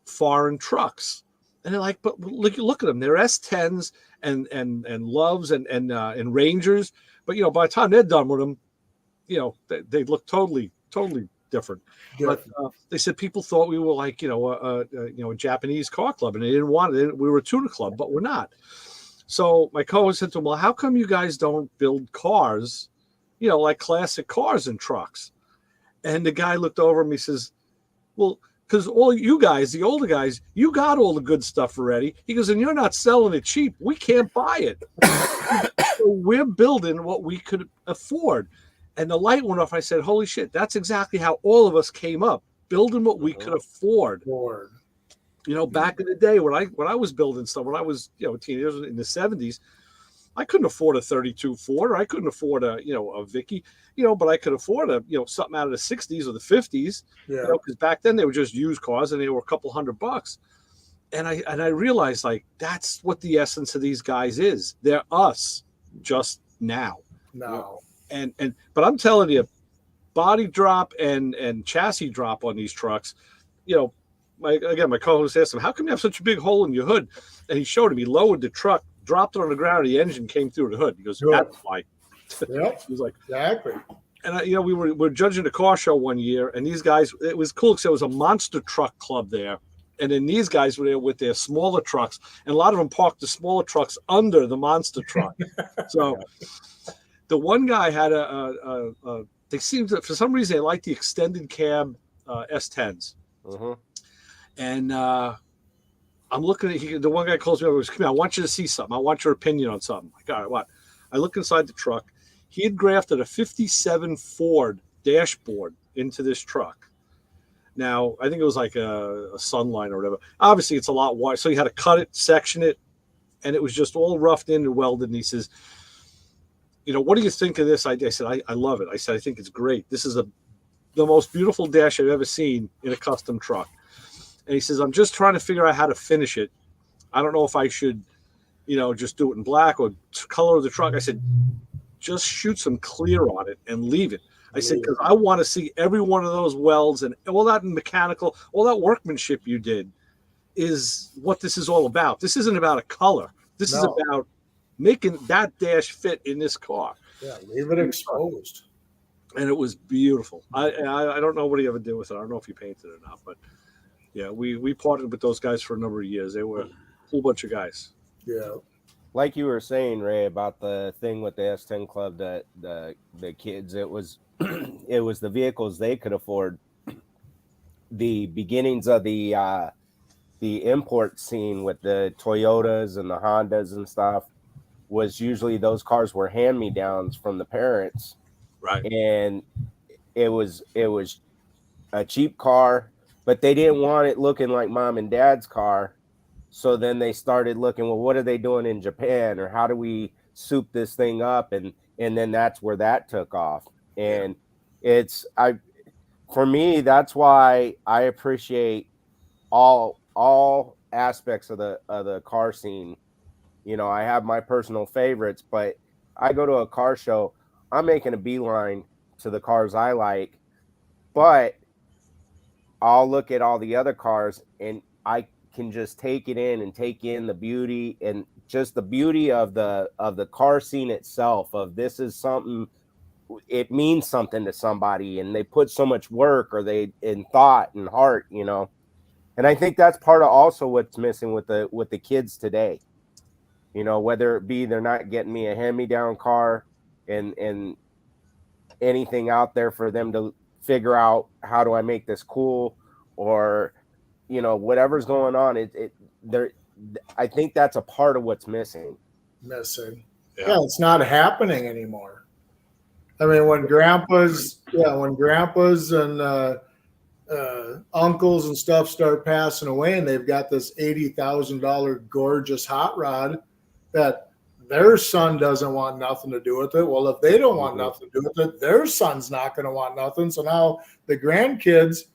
A: foreign trucks, and they're like, but look at them, they're S10s and Loves and Rangers, but by the time they're done with them, they look totally different. But they said people thought we were like a Japanese car club, and they didn't want it. We were a tuna club, but we're not. So my co-host said to him, well, how come you guys don't build cars, like classic cars and trucks? And the guy looked over at me, he says, well, because all you guys, the older guys, you got all the good stuff already. He goes, and you're not selling it cheap. We can't buy it. So we're building what we could afford. And the light went off. I said, holy shit, that's exactly how all of us came up, building what we could afford. Back in the day when I was building stuff, when I was, a teenager in the 70s, I couldn't afford a 32 Ford, or I couldn't afford a Vicky, but I could afford something out of the 60s or the 50s, because back then they were just used cars and they were a couple $100. And I realized, like, that's what the essence of these guys is. They're us just now. But I'm telling you, body drop and chassis drop on these trucks, my co-host asked him, how come you have such a big hole in your hood? And he showed him, he lowered the truck, dropped it on the ground, and the engine came through the hood. He goes, that's why.
B: Yep.
A: He was like,
B: exactly.
A: And we were judging a car show one year, and these guys, it was cool because there was a monster truck club there. And then these guys were there with their smaller trucks, and a lot of them parked the smaller trucks under the monster truck. So the one guy had they seemed to, for some reason, they liked the extended cab S10s. And I'm looking at the one guy calls me over. He goes, come here, I want you to see something. I want your opinion on something. Like, all right, what? I look inside the truck. He had grafted a 57 Ford dashboard into this truck. Now, I think it was like a Sunline or whatever. Obviously, it's a lot wide. So he had to cut it, section it, and it was just all roughed in and welded. And he says, what do you think of this idea? I said, I love it. I said, I think it's great. This is the most beautiful dash I've ever seen in a custom truck. And he says, I'm just trying to figure out how to finish it. I don't know if I should, just do it in black or color the truck. I said, just shoot some clear on it and leave it. I said, because I want to see every one of those welds and all that mechanical, all that workmanship you did is what this is all about. This isn't about a color. This is about making that dash fit in this car.
B: Yeah, leave it exposed.
A: And it was beautiful. I don't know what he ever did with it. I don't know if he painted it or not, but yeah, we partnered with those guys for a number of years. They were a whole bunch of guys.
B: Yeah.
J: Like you were saying, Ray, about the thing with the S10 Club, that the kids, it was it was the vehicles they could afford. The beginnings of the import scene with the Toyotas and the Hondas and stuff was usually those cars were hand-me-downs from the parents.
A: Right.
J: And it was a cheap car, but they didn't want it looking like mom and dad's car. So then they started looking, well, what are they doing in Japan, or how do we soup this thing up? And then that's where that took off. And for me, that's why I appreciate all aspects of the car scene. I have my personal favorites, but I go to a car show, I'm making a beeline to the cars I like, but I'll look at all the other cars and I can just take it in and take in the beauty and just the beauty of the car scene itself. Of this is something, it means something to somebody, and they put so much work or they in thought and heart, And I think that's part of also what's missing with the kids today. Whether it be they're not getting me a hand-me-down car and anything out there for them to figure out how do I make this cool, or whatever's going on, I think that's a part of what's missing.
B: Yeah, it's not happening anymore. I mean, when grandpas and uncles and stuff start passing away, and they've got this $80,000 gorgeous hot rod that their son doesn't want nothing to do with it. Well, if they don't want nothing to do with it, their son's not going to want nothing. So now the grandkids,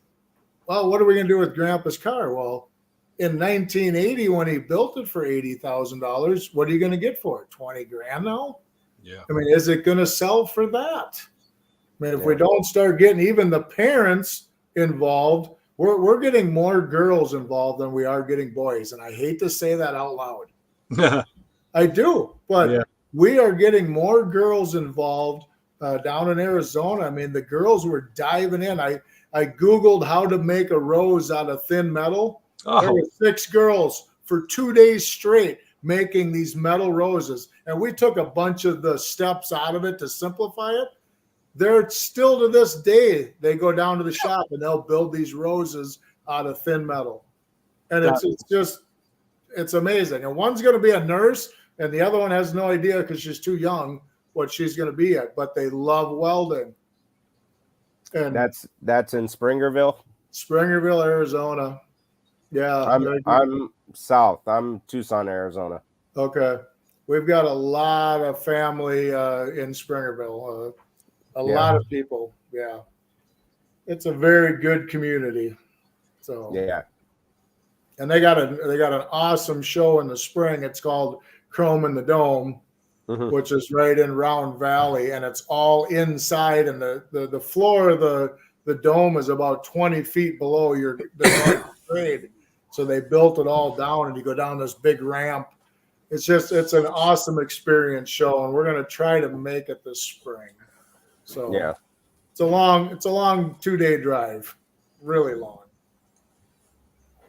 B: well, what are we going to do with grandpa's car? Well, in 1980 when he built it for $80,000, what are you going to get for it? 20 grand now?
A: Yeah.
B: I mean, is it going to sell for that? I mean, if we don't start getting even the parents involved, we're getting more girls involved than we are getting boys. And I hate to say that out loud. I do, but we are getting more girls involved down in Arizona. I mean, the girls were diving in. I Googled how to make a rose out of thin metal. There were 6 girls for 2 days straight making these metal roses. And we took a bunch of the steps out of it to simplify it. They're still to this day, they go down to the shop and they'll build these roses out of thin metal. And it's amazing. And one's going to be a nurse and the other one has no idea because she's too young what she's going to be at, but they love welding. And
J: that's in Springerville,
B: Arizona. Yeah.
J: I'm south. I'm Tucson, Arizona.
B: Okay. We've got a lot of family in Springerville. A lot of people. Yeah. It's a very good community. So
J: yeah.
B: And they got an awesome show in the spring. It's called Chrome in the Dome, which is right in Round Valley, and it's all inside. And the floor of the dome is about 20 feet below the grade. So they built it all down, and you go down this big ramp. It's an awesome experience show, and we're going to try to make it this spring. So
J: yeah,
B: it's a long 2-day drive, really long.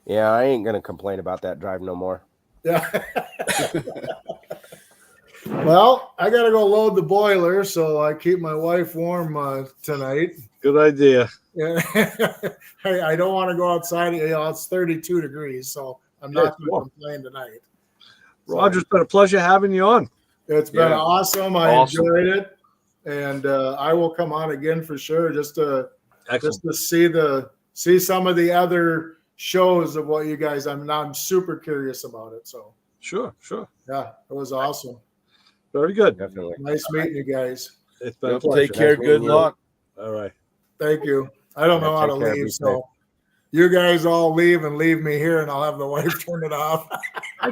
J: Yeah, I ain't gonna complain about that drive no more.
B: Yeah. Well, I gotta go load the boiler, so I keep my wife warm tonight.
A: Good idea.
B: Yeah. I don't want to go outside. It's 32 degrees, so I'm not going to complain tonight.
A: Roger, it's been a pleasure having you on.
B: It's been awesome. I enjoyed it, and I will come on again for sure, just to see some of the other shows of what you guys. I'm super curious about it. So
A: sure.
B: Yeah, it was awesome.
A: Very good.
J: Definitely.
B: Nice meeting you guys.
A: It's been a pleasure.
I: Take care. Good luck.
A: All right.
B: Thank you. I don't know how to leave, so you guys all leave and leave me here, and I'll have the wife turn it off.
A: I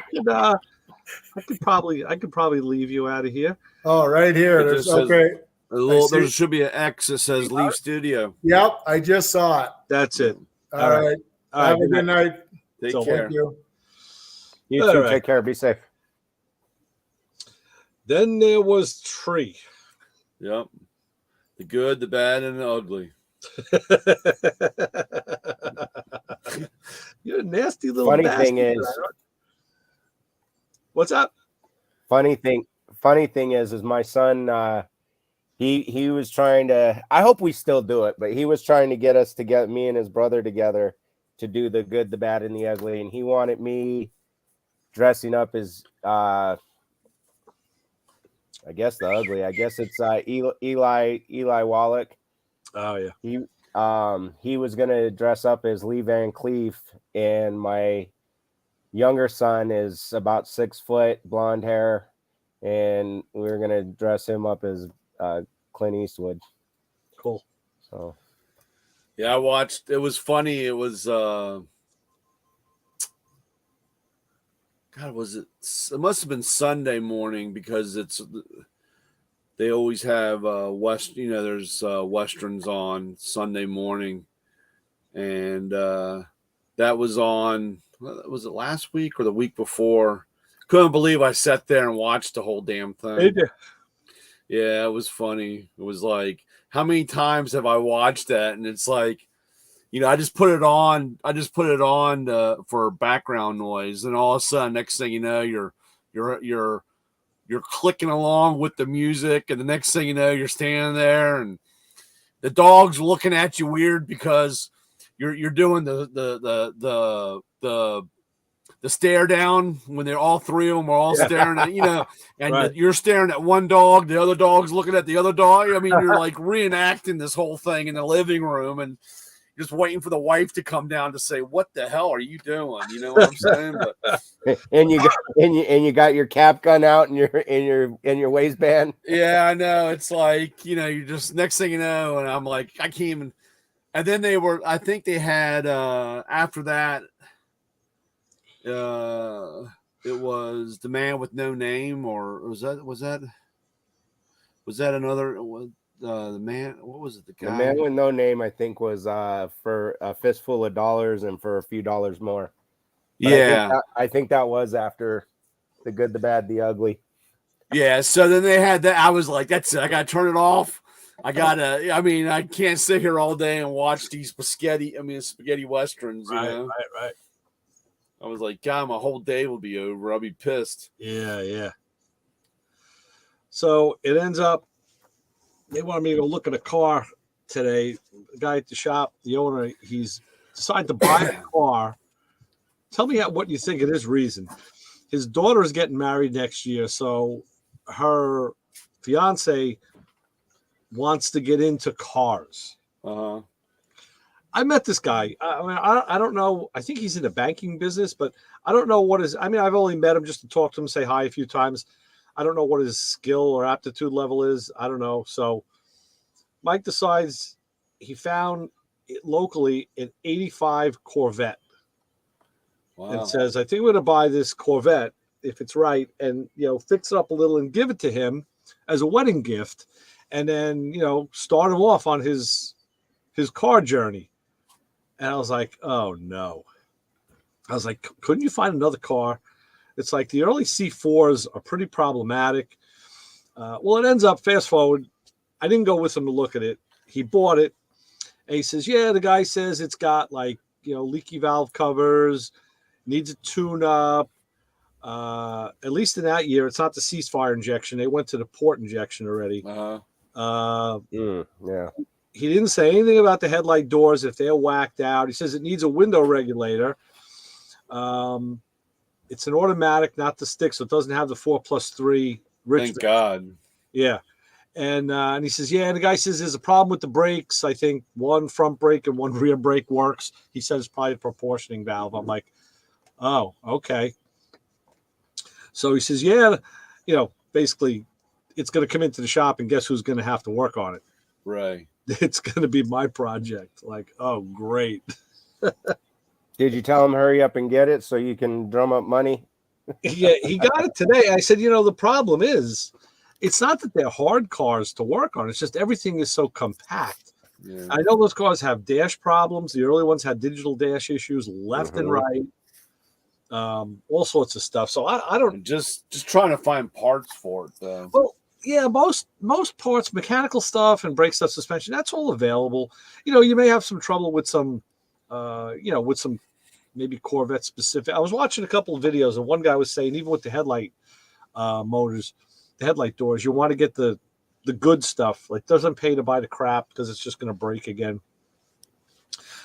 A: could probably leave you out of here.
B: Oh, right here. There's okay.
I: There should be an X that says "Leave Studio."
B: Yep, I just saw it.
A: That's it.
B: All right. Have a good night.
I: Take care.
B: Thank you.
J: You too. Take care. Be safe.
A: Then there was Tree.
I: Yep. The good, the bad, and the ugly.
A: You're a nasty little
J: funny
A: bastard.
J: Thing is,
A: what's up?
J: Funny thing is my son, he was trying to, I hope we still do it, but he was trying to get us to get me and his brother together to do the good, the bad, and the ugly. And he wanted me dressing up as, I guess the ugly. I guess it's Eli Wallach.
A: Oh yeah.
J: He was gonna dress up as Lee Van Cleef, and my younger son is about 6 foot, blonde hair, and we were gonna dress him up as Clint Eastwood.
A: Cool.
J: So
I: yeah, I watched. It was funny. It was God, was it? It must have been Sunday morning because they always have there's westerns on Sunday morning, and that was on. Was it last week or the week before? Couldn't believe I sat there and watched the whole damn thing. Yeah, it was funny. It was like, how many times have I watched that? And it's like, I just put it on. I just put it on for background noise, and all of a sudden, next thing you know, you're clicking along with the music, and the next thing you know, you're standing there, and the dog's looking at you weird because you're doing the stare down when they're all three of them are all staring at and right. You're staring at one dog, the other dog's looking at the other dog. I mean, you're like reenacting this whole thing in the living room, and just waiting for the wife to come down to say, "What the hell are you doing?" You know what I'm saying? But
J: and you got your cap gun out and your waistband.
I: Yeah, I know. It's like, you just next thing you know, and I'm like, I can't even. And then I think they had after that, It was The Man with No Name, or was that another? The man, what was it?
J: The Man with No Name, I think, was for a fistful of dollars and for a few dollars more. But
I: Yeah,
J: I think that was after The Good, the Bad, the Ugly.
I: yeah. So then they had that. I was like, that's it. I gotta turn it off. I can't sit here all day and watch these spaghetti westerns.
A: Right.
I: I was like, God, my whole day will be over. I'll be pissed.
A: Yeah. So it ends up, they wanted me to go look at a car today. The guy at the shop, the owner, he's decided to buy a car. Tell me what you think of this reason. His daughter is getting married next year, so her fiance wants to get into cars.
I: Uh-huh.
A: I met this guy. I don't know. I think he's in the banking business, but I don't know what his. I've only met him just to talk to him, say hi a few times. I don't know what his skill or aptitude level is. I don't know. So Mike decides he found locally an 85 Corvette.
I: Wow.
A: And says, I think we're going to buy this Corvette if it's right, and fix it up a little and give it to him as a wedding gift, and then start him off on his car journey. And I was like, oh no. I was like, couldn't you find another car? It's like the early C4s are pretty problematic. Well, it ends up, fast forward, I didn't go with him to look at it. He bought it, and he says, yeah, the guy says it's got leaky valve covers, needs a tune-up. At least in that year, it's not the ceasefire injection. They went to the port injection already.
J: Yeah.
A: He didn't say anything about the headlight doors if they're whacked out. He says it needs a window regulator. It's an automatic, not the stick, so it doesn't have the 4+3.
I: Thank God.
A: Yeah. And he says, yeah, the guy says there's a problem with the brakes. I think one front brake and one rear brake works. He says it's probably a proportioning valve. I'm like, oh, okay. So he says, yeah, basically it's going to come into the shop, and guess who's going to have to work on it?
I: Right.
A: It's going to be my project. Like, oh, great.
J: Did you tell him hurry up and get it so you can drum up money?
A: Yeah, he got it today. I said, the problem is, it's not that they're hard cars to work on. It's just everything is so compact. Yeah. I know those cars have dash problems. The early ones had digital dash issues left and right. All sorts of stuff. So I don't
I: just trying to find parts for it though.
A: Well, yeah, most parts, mechanical stuff and brake stuff, suspension, that's all available. You may have some trouble with some with some maybe Corvette specific. I was watching a couple of videos, and one guy was saying even with the headlight motors, the headlight doors, you want to get the good stuff. Like, doesn't pay to buy the crap because it's just going to break again.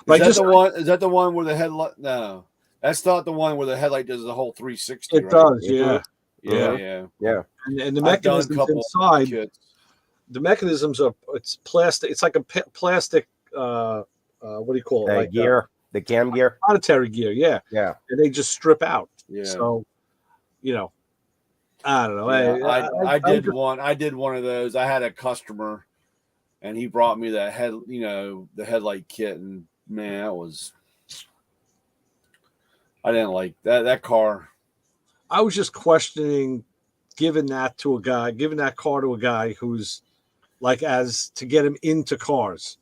I: But is that the one where the headlight? No, that's not the one where the headlight does the whole 360.
A: It does, yeah.
I: Yeah.
A: And the mechanisms inside, the mechanisms are, it's plastic. It's like a plastic, what do you call it?
J: Like gear, the cam gear,
A: monetary gear. Yeah. And they just strip out.
I: Yeah.
A: So, I don't know.
I: Yeah, I did one of those. I had a customer, and he brought me the headlight kit, and man, I didn't like that car.
A: I was just questioning giving that car to a guy who's like, as to get him into cars.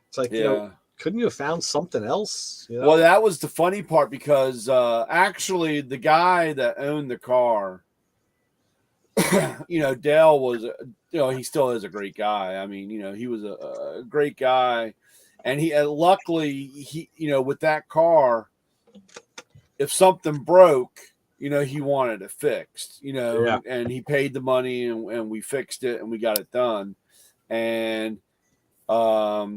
A: It's like, couldn't you have found something else?
I: Well, that was the funny part, because actually the guy that owned the car, Dale was, he still is a great guy. I mean, he was a great guy, and luckily with that car, if something broke, he wanted it fixed, and he paid the money, and we fixed it, and we got it done. And, but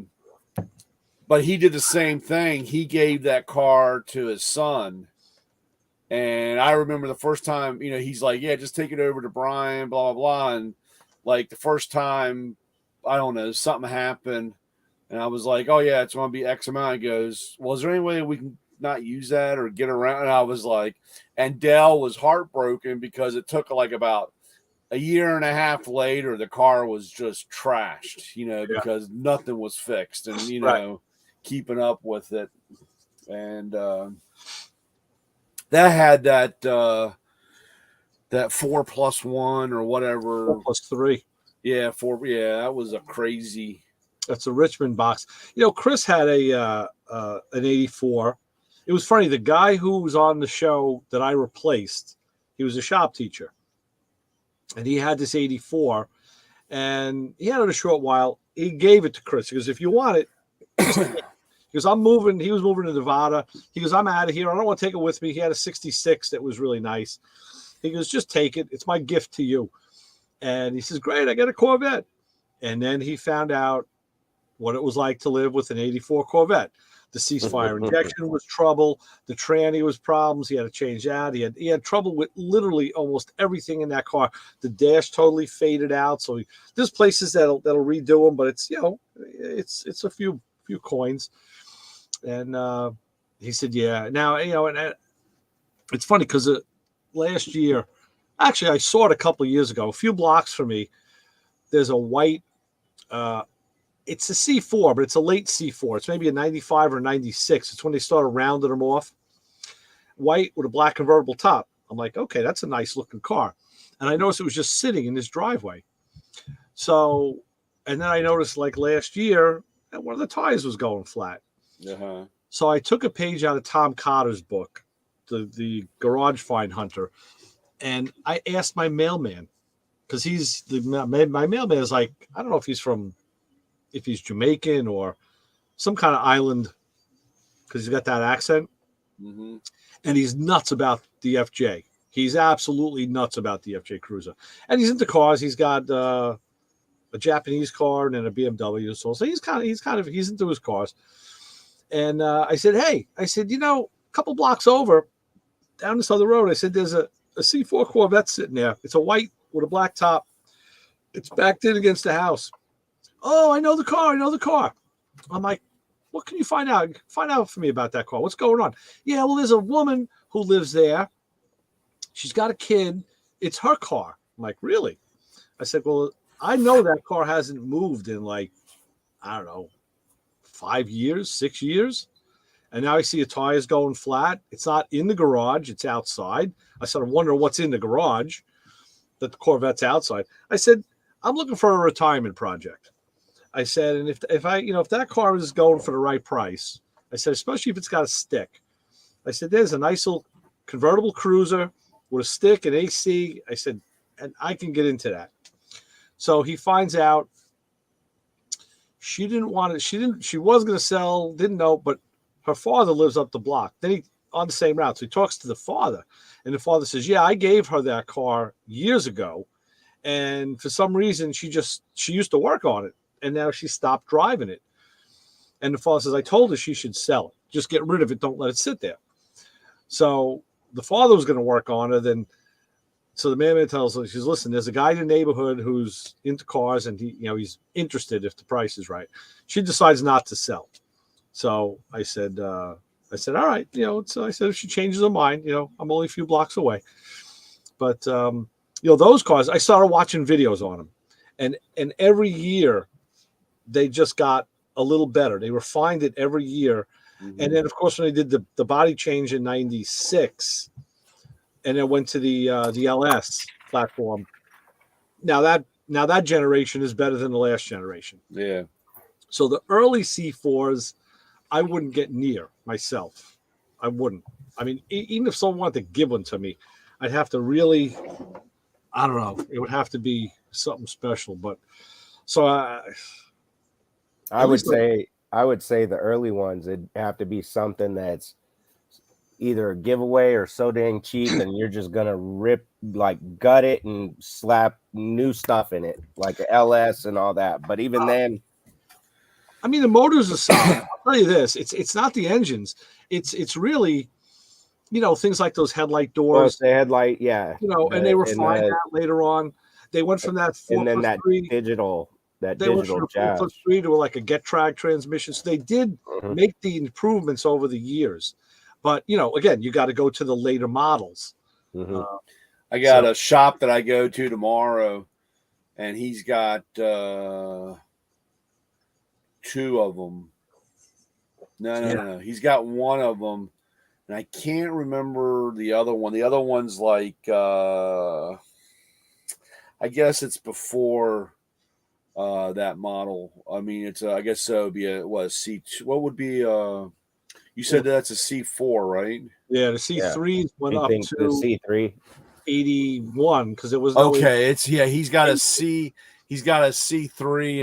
I: he did the same thing. He gave that car to his son. And I remember the first time, he's like, yeah, just take it over to Brian, blah, blah, blah. And like the first time, I don't know, something happened. And I was like, oh yeah, it's going to be X amount. He goes, well, is there any way we can not use that or get around? And I was like, and Dell was heartbroken because it took like about a year and a half later, the car was just trashed, because nothing was fixed, and, keeping up with it. And that had that 4+1 or whatever.
A: 4+3.
I: Yeah, 4. Yeah, that was a crazy.
A: That's a Richmond box. Chris had an 84. It was funny. The guy who was on the show that I replaced, he was a shop teacher, and he had this 84, and he had it a short while. He gave it to Chris. He goes, "If you want it," because I'm moving. He was moving to Nevada. He goes, "I'm out of here. I don't want to take it with me." He had a 66 that was really nice. He goes, "Just take it. It's my gift to you." And he says, "Great, I got a Corvette." And then he found out what it was like to live with an 84 Corvette. The ceasefire injection was trouble. The tranny was problems. He had to change that. He had trouble with literally almost everything in that car. The dash totally faded out. So there's places that'll redo them, but it's it's a few coins. And he said, "Yeah." Now and it's funny because last year, actually, I saw it a couple of years ago, a few blocks from me. There's a white. It's a C4, but it's a late C4. It's maybe a 95 or 96. It's when they started rounding them off. White with a black convertible top. I'm like, okay, that's a nice looking car. And I noticed it was just sitting in this driveway. So, and then I noticed like last year, that one of the tires was going flat.
I: Uh-huh.
A: So I took a page out of Tom Cotter's book, the Garage Find Hunter, and I asked my mailman, because my mailman is like, I don't know if he's Jamaican or some kind of island, because he's got that accent.
I: Mm-hmm.
A: And he's nuts about the FJ. He's absolutely nuts about the FJ Cruiser. And he's into cars. He's got a Japanese car and then a BMW. So he's into his cars. And I said, "Hey," I said, a couple blocks over down this other road, I said, "There's a C4 Corvette sitting there. It's a white with a black top. It's backed in against the house." "Oh, I know the car. I'm like, "What can you find out? Find out for me about that car. What's going on?" "Yeah, well, there's a woman who lives there. She's got a kid. It's her car." I'm like, "Really?" I said, "Well, I know that car hasn't moved in like, I don't know, 5 years, 6 years. And now I see a tire's going flat. It's not in the garage. It's outside." I sort of wonder what's in the garage, that the Corvette's outside. I said, "I'm looking for a retirement project." I said, "And if that car is going for the right price," I said, "especially if it's got a stick," I said, "there's a nice little convertible cruiser with a stick and AC." I said, "and I can get into that." So he finds out she didn't want it. She was going to sell, didn't know, but her father lives up the block. Then he on the same route. So he talks to the father, and the father says, "Yeah, I gave her that car years ago. And for some reason, she used to work on it. And now she stopped driving it." And the father says, "I told her she should sell it. Just get rid of it. Don't let it sit there." So the father was going to work on her. So the man tells her, she says, "Listen, there's a guy in the neighborhood who's into cars, and he's interested if the price is right." She decides not to sell. So I said, "All right, I said, if she changes her mind, I'm only a few blocks away." But those cars, I started watching videos on them, and every year they just got a little better. They refined it every year. Mm-hmm. And then, of course, when they did the body change in '96, and then went to the LS platform, now that generation is better than the last generation.
I: Yeah.
A: So the early C4s, I wouldn't get near myself. I wouldn't. I mean, even if someone wanted to give one to me, I'd have to really, I don't know. It would have to be something special. But so
J: I would say the early ones, it'd have to be something that's either a giveaway or so dang cheap, and you're just gonna gut it and slap new stuff in it, like a LS and all that. But even then,
A: I mean, the motors are solid. I'll tell you this: it's not the engines. It's really, things like those headlight doors.
J: The headlight, yeah.
A: And they refined that later on. They went from that 4+3,
J: and then that digital jazz
A: 4+3 to like a Getrag transmission. So they did make the improvements over the years. But again, you got to go to the later models.
J: Mm-hmm.
I: I got a shop that I go to tomorrow, and he's got 2 of them. No. He's got one of them, and and I can't remember the other one. The other one's like I guess it's before that model. I mean, it's I guess so. It'd be a C2. What would be you said that's a C4, right?
A: Yeah, the C3 went up to
J: the C3
A: 81 because it was no
I: okay. It's he's got a C3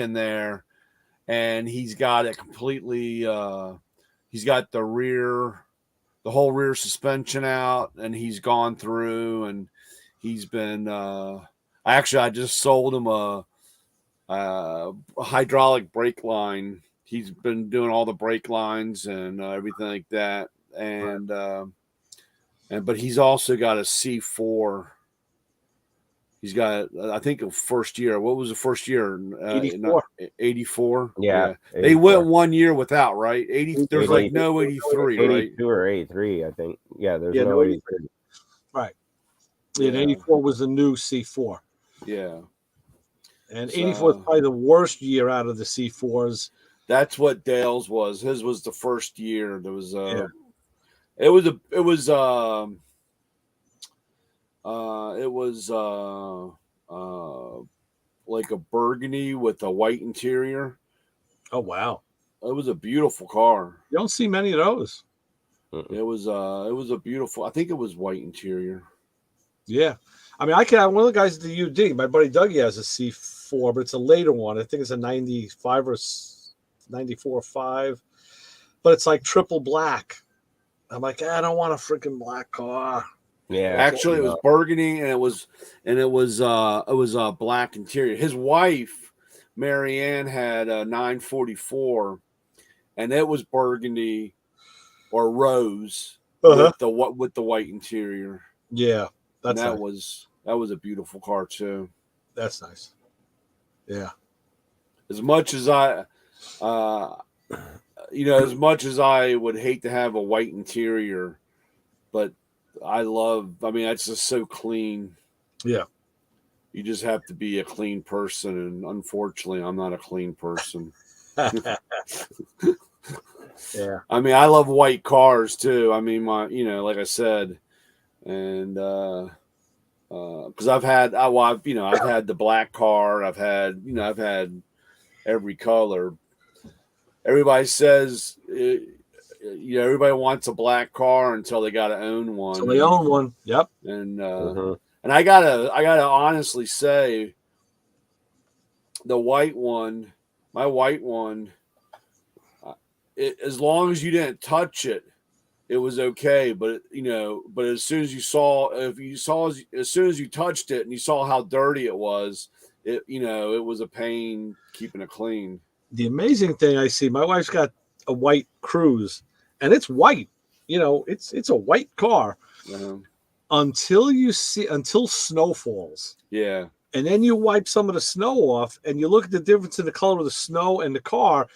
I: in there, and he's got it completely. He's got the whole rear suspension out, and he's gone through, and he's been. I just sold him a hydraulic brake line. He's been doing all the brake lines and everything like that, and but he's also got a C4. He's got, I think, a first year. What was the first year?
A: 84.
I: 84.
J: Yeah,
I: They went 1 year without, right? 80. There's like no 83, right?
J: 82 or 83, I think. Yeah, there's
A: Yeah,
J: no
A: no
J: 83.
A: Right. And 84 was the new C4.
I: Yeah.
A: And 84 is probably the worst year out of the C4s.
I: That's what Dale's was. His was the first year. There was it was like a burgundy with a white interior.
A: Oh wow.
I: It was a beautiful car.
A: You don't see many of those.
I: It was a beautiful, I think it was white interior.
A: Yeah. I mean, one of the guys at the UD, my buddy Dougie has a C4, but it's a later one. I think it's a 95 or 94 or 5. But it's like triple black. I'm like, I don't want a freaking black car.
J: Yeah.
I: Actually, it was burgundy, and it was a black interior. His wife, Marianne, had a 944, and it was burgundy or rose with the white interior.
A: Yeah,
I: that
A: nice.
I: was a beautiful car too.
A: That's nice. Yeah.
I: As much as I would hate to have a white interior, but I mean, it's just so clean.
A: Yeah.
I: You just have to be a clean person. And unfortunately, I'm not a clean person.
A: Yeah.
I: I mean, I love white cars too. I mean, like I said, and, cause I've had the black car. I've had every color. Everybody says, everybody wants a black car until they got to own one.
A: So they own one. Yep.
I: And I gotta honestly say, my white one, as long as you didn't touch it, it was okay. But as soon as you touched it and you saw how dirty it was, it was a pain keeping it clean.
A: The amazing thing I see, my wife's got a white Cruise, and it's white. It's a white car until snow falls.
I: Yeah.
A: And then you wipe some of the snow off, and you look at the difference in the color of the snow and the car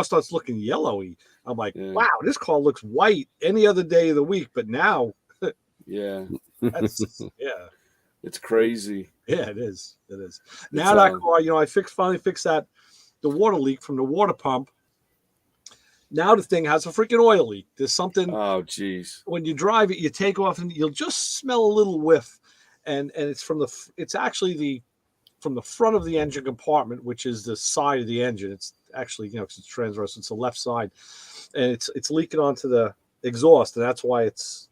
A: starts looking yellowy. I'm like, wow, this car looks white any other day of the week, but now,
I: yeah,
A: it's
I: crazy.
A: Yeah, it is. It is. Now that car, I finally fixed the water leak from the water pump. Now the thing has a freaking oil leak. There's something.
I: Oh, geez.
A: When you drive it, you take off, and you'll just smell a little whiff. And it's from the front of the engine compartment, which is the side of the engine. It's actually, because it's transverse, it's the left side, and it's leaking onto the exhaust, and that's why it's,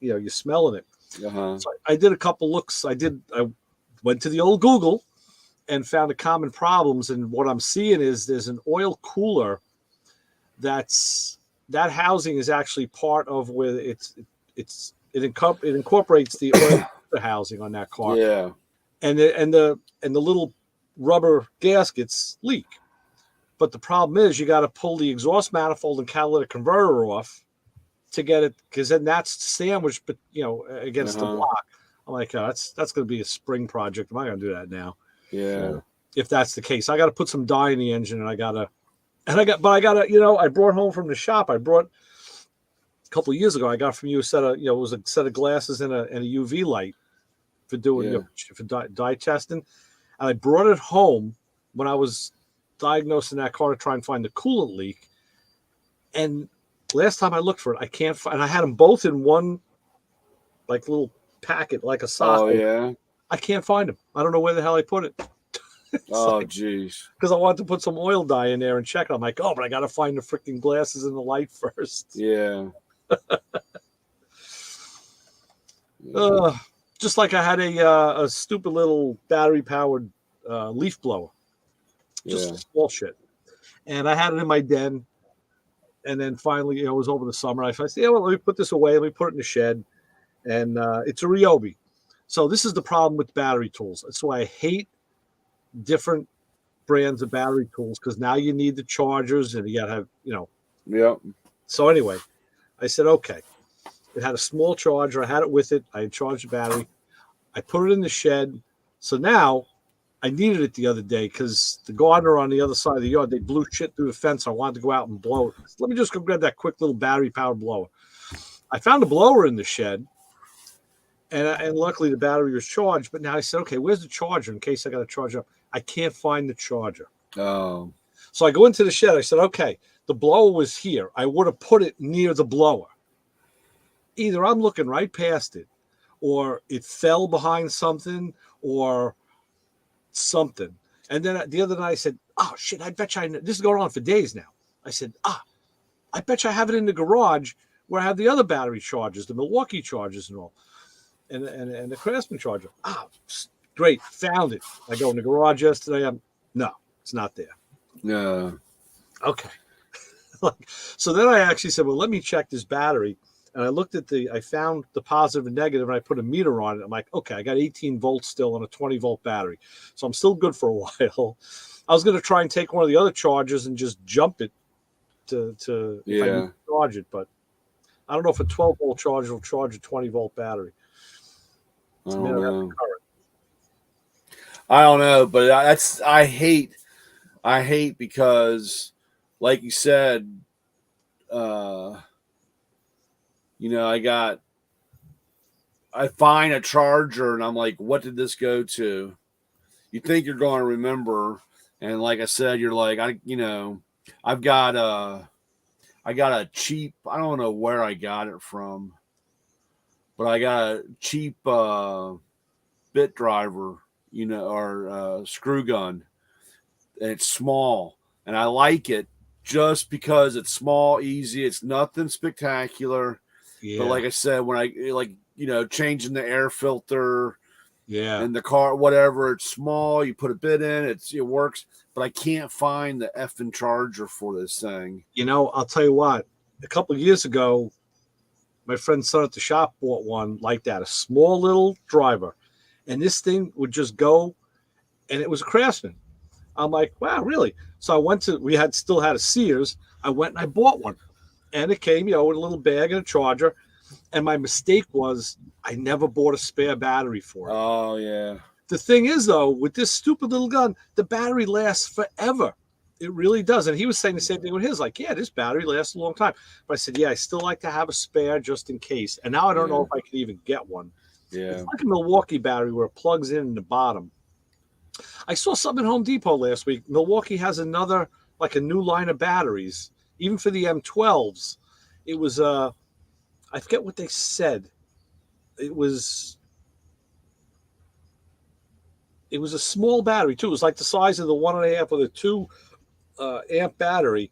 A: you're smelling it. So I did a couple looks. I went to the old Google and found the common problems, and what I'm seeing is there's an oil cooler that housing is actually part of where it incorporates the oil housing on that car.
I: Yeah.
A: And the little rubber gaskets leak. But the problem is you got to pull the exhaust manifold and catalytic converter off to get it, because then that's sandwiched, but against the block. I'm like, oh, that's going to be a spring project. I'm not going to do that now.
I: Yeah.
A: If that's the case, I got to put some dye in the engine, and I brought home from the shop. I brought a couple of years ago. I got from you a set of, it was a set of glasses and a UV light for doing for dye testing. And I brought it home when I was diagnosing that car to try and find the coolant leak. And Last time I looked for it, I can't find. And I had them both in one, like little packet, like a sock.
I: Oh yeah.
A: I can't find them. I don't know where the hell I put it.
I: Oh geez.
A: Because I wanted to put some oil dye in there and check it. I'm like, oh, but I got to find the freaking glasses in the light first.
I: Yeah.
A: Just like I had a stupid little battery powered leaf blower, just small shit, and I had it in my den. And then finally, it was over the summer. I said, yeah, well, let me put this away. Let me put it in the shed, and it's a Ryobi. So this is the problem with battery tools. That's why I hate different brands of battery tools, because now you need the chargers and you got to have,
I: Yeah.
A: So anyway, I said, okay. It had a small charger. I had it with it. I had charged the battery. I put it in the shed. So now I needed it the other day because the gardener on the other side of the yard, they blew shit through the fence. I wanted to go out and blow it. Let me just go grab that quick little battery powered blower. I found a blower in the shed, and luckily the battery was charged. But now I said, okay, where's the charger in case I got to charge up? I can't find the charger.
I: Oh.
A: So I go into the shed. I said, okay, the blower was here. I would have put it near the blower. Either I'm looking right past it, or it fell behind something, or something. And then the other night I said, oh, shit, I bet you this is going on for days now. I said, I bet you I have it in the garage where I have the other battery chargers, the Milwaukee chargers and all, and the Craftsman charger. Great, found it. I go in the garage yesterday. No, it's not there.
I: No.
A: Okay. So then I actually said, well, let me check this battery. And I looked at I found the positive and negative, and I put a meter on it. I'm like, okay, I got 18 volts still on a 20 volt battery. So I'm still good for a while. I was going to try and take one of the other chargers and just jump it to if I need to charge it. But I don't know if a 12 volt charger will charge a 20 volt battery.
I: I don't know, but I hate because, like you said, I find a charger and I'm like, what did this go to? You think you're going to remember. And like I said, you're like, I got a cheap, I don't know where I got it from, but I got a cheap bit driver, or screw gun. And it's small. And I like it just because it's small, easy. It's nothing spectacular. Yeah. But like I said, when changing the air filter in the car, whatever, it's small. You put a bit in, it works. But I can't find the effing charger for this thing.
A: I'll tell you what. A couple of years ago, my friend's son at the shop bought one like that, a small little driver. And this thing would just go, and it was a Craftsman. I'm like, wow, really? So I went still had a Sears. I went and I bought one. And it came, with a little bag and a charger. And my mistake was I never bought a spare battery for it.
I: Oh, yeah.
A: The thing is, though, with this stupid little gun, the battery lasts forever. It really does. And he was saying the same thing with his. Like, yeah, this battery lasts a long time. But I said, yeah, I still like to have a spare just in case. And now I don't know if I could even get one.
I: Yeah.
A: It's like a Milwaukee battery where it plugs in the bottom. I saw something at Home Depot last week. Milwaukee has a new line of batteries, even for the M12s. It was I forget what they said. It was a small battery too. It was like the size of the 1.5 or the 2 amp battery,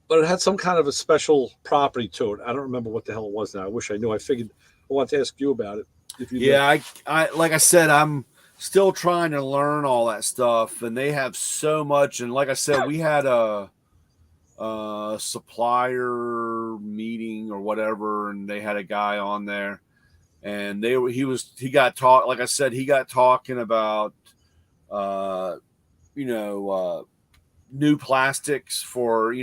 A: but it had some kind of a special property to it. I don't remember what the hell it was now. I wish I knew. I figured I wanted to ask you about it.
I: I like I said, I'm still trying to learn all that stuff, and they have so much. And like I said, we had a supplier meeting or whatever, and they had a guy on there, and he got talking about new plastics for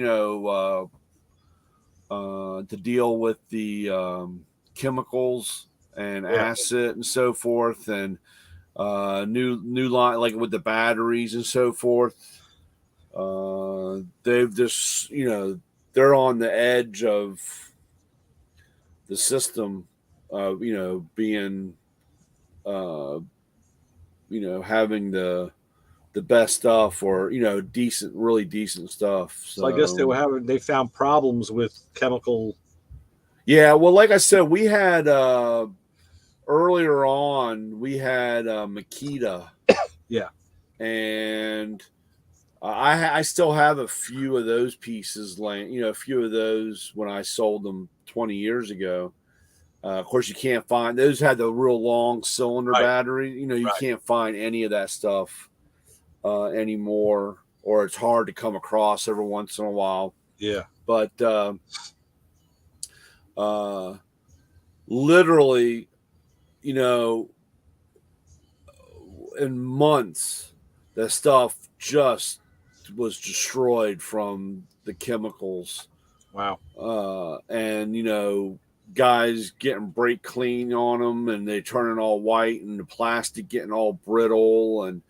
I: to deal with the chemicals and acid and so forth, and new line, like with the batteries and so forth. They've just, they're on the edge of the system, being, having the the best stuff, or really decent stuff.
A: So I guess they found problems with chemical.
I: Yeah, well, like I said, we had earlier on Makita.
A: Yeah,
I: and I still have a few of those pieces laying. A few of those when I sold them 20 years ago. Of course, you can't find those. Had the real long cylinder battery. You can't find any of that stuff anymore, or it's hard to come across every once in a while.
A: Yeah,
I: but literally, in months, the stuff just was destroyed from the chemicals.
A: Wow.
I: And guys getting brake clean on them, and they turning all white, and the plastic getting all brittle, and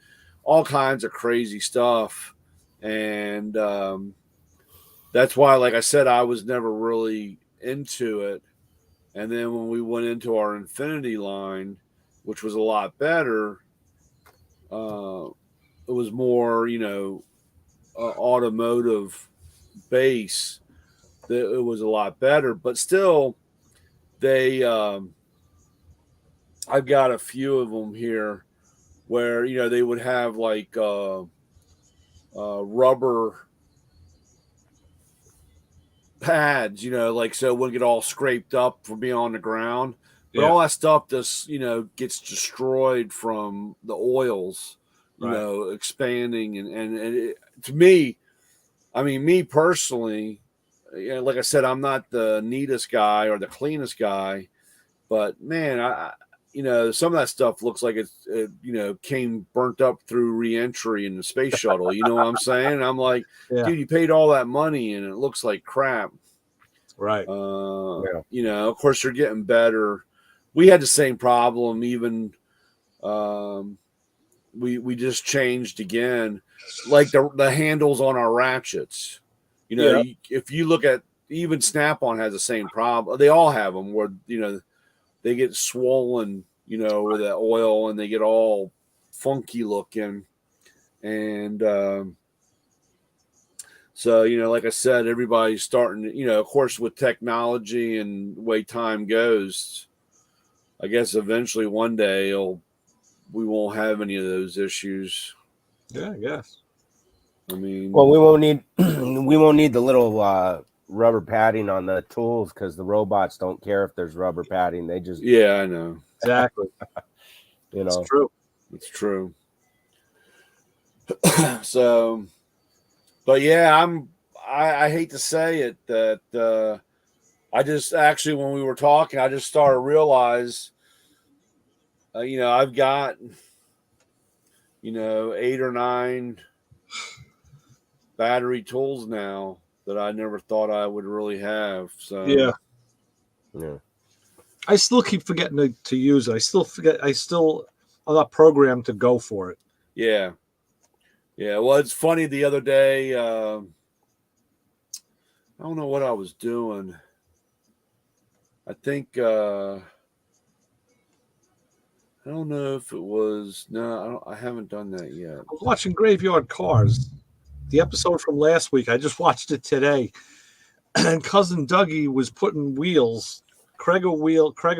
I: all kinds of crazy stuff. And that's why, like I said, I was never really into it. And then when we went into our Infinity line, which was a lot better, it was more, automotive base. It was a lot better, but still, I've got a few of them here where they would have like rubber pads, like so it wouldn't get all scraped up from being on the ground. But all that stuff just gets destroyed from the oils, expanding, and it, to me, me personally, like I said, I'm not the neatest guy or the cleanest guy, but man, I some of that stuff looks like it came burnt up through re-entry in the space shuttle. You know what I'm saying? And I'm like, dude, you paid all that money and it looks like crap.
A: Right.
I: Of course they're getting better. We had the same problem. Even we just changed again, like the handles on our ratchets. If you look at, even Snap-on has the same problem. They all have them where they get swollen, with that oil, and they get all funky looking. And so, like I said, everybody's starting to, of course, with technology and the way time goes, I guess eventually one day we won't have any of those issues.
A: Yeah, I guess.
J: Well, we won't need the little rubber padding on the tools, because the robots don't care if there's rubber padding. They just
I: I know
A: exactly.
I: It's true. So, but yeah, I hate to say it that I just actually, when we were talking, I just started to realize, I've got 8 or 9 battery tools now that I never thought I would really have. So
A: yeah. I still keep forgetting to use it. I'm not programmed to go for it.
I: Yeah. Well, it's funny. The other day, I don't know what I was doing. I think I don't know if it was. No, I haven't done that yet.
A: I was watching Graveyard Cars, the episode from last week. I just watched it today, and cousin Dougie was putting Craig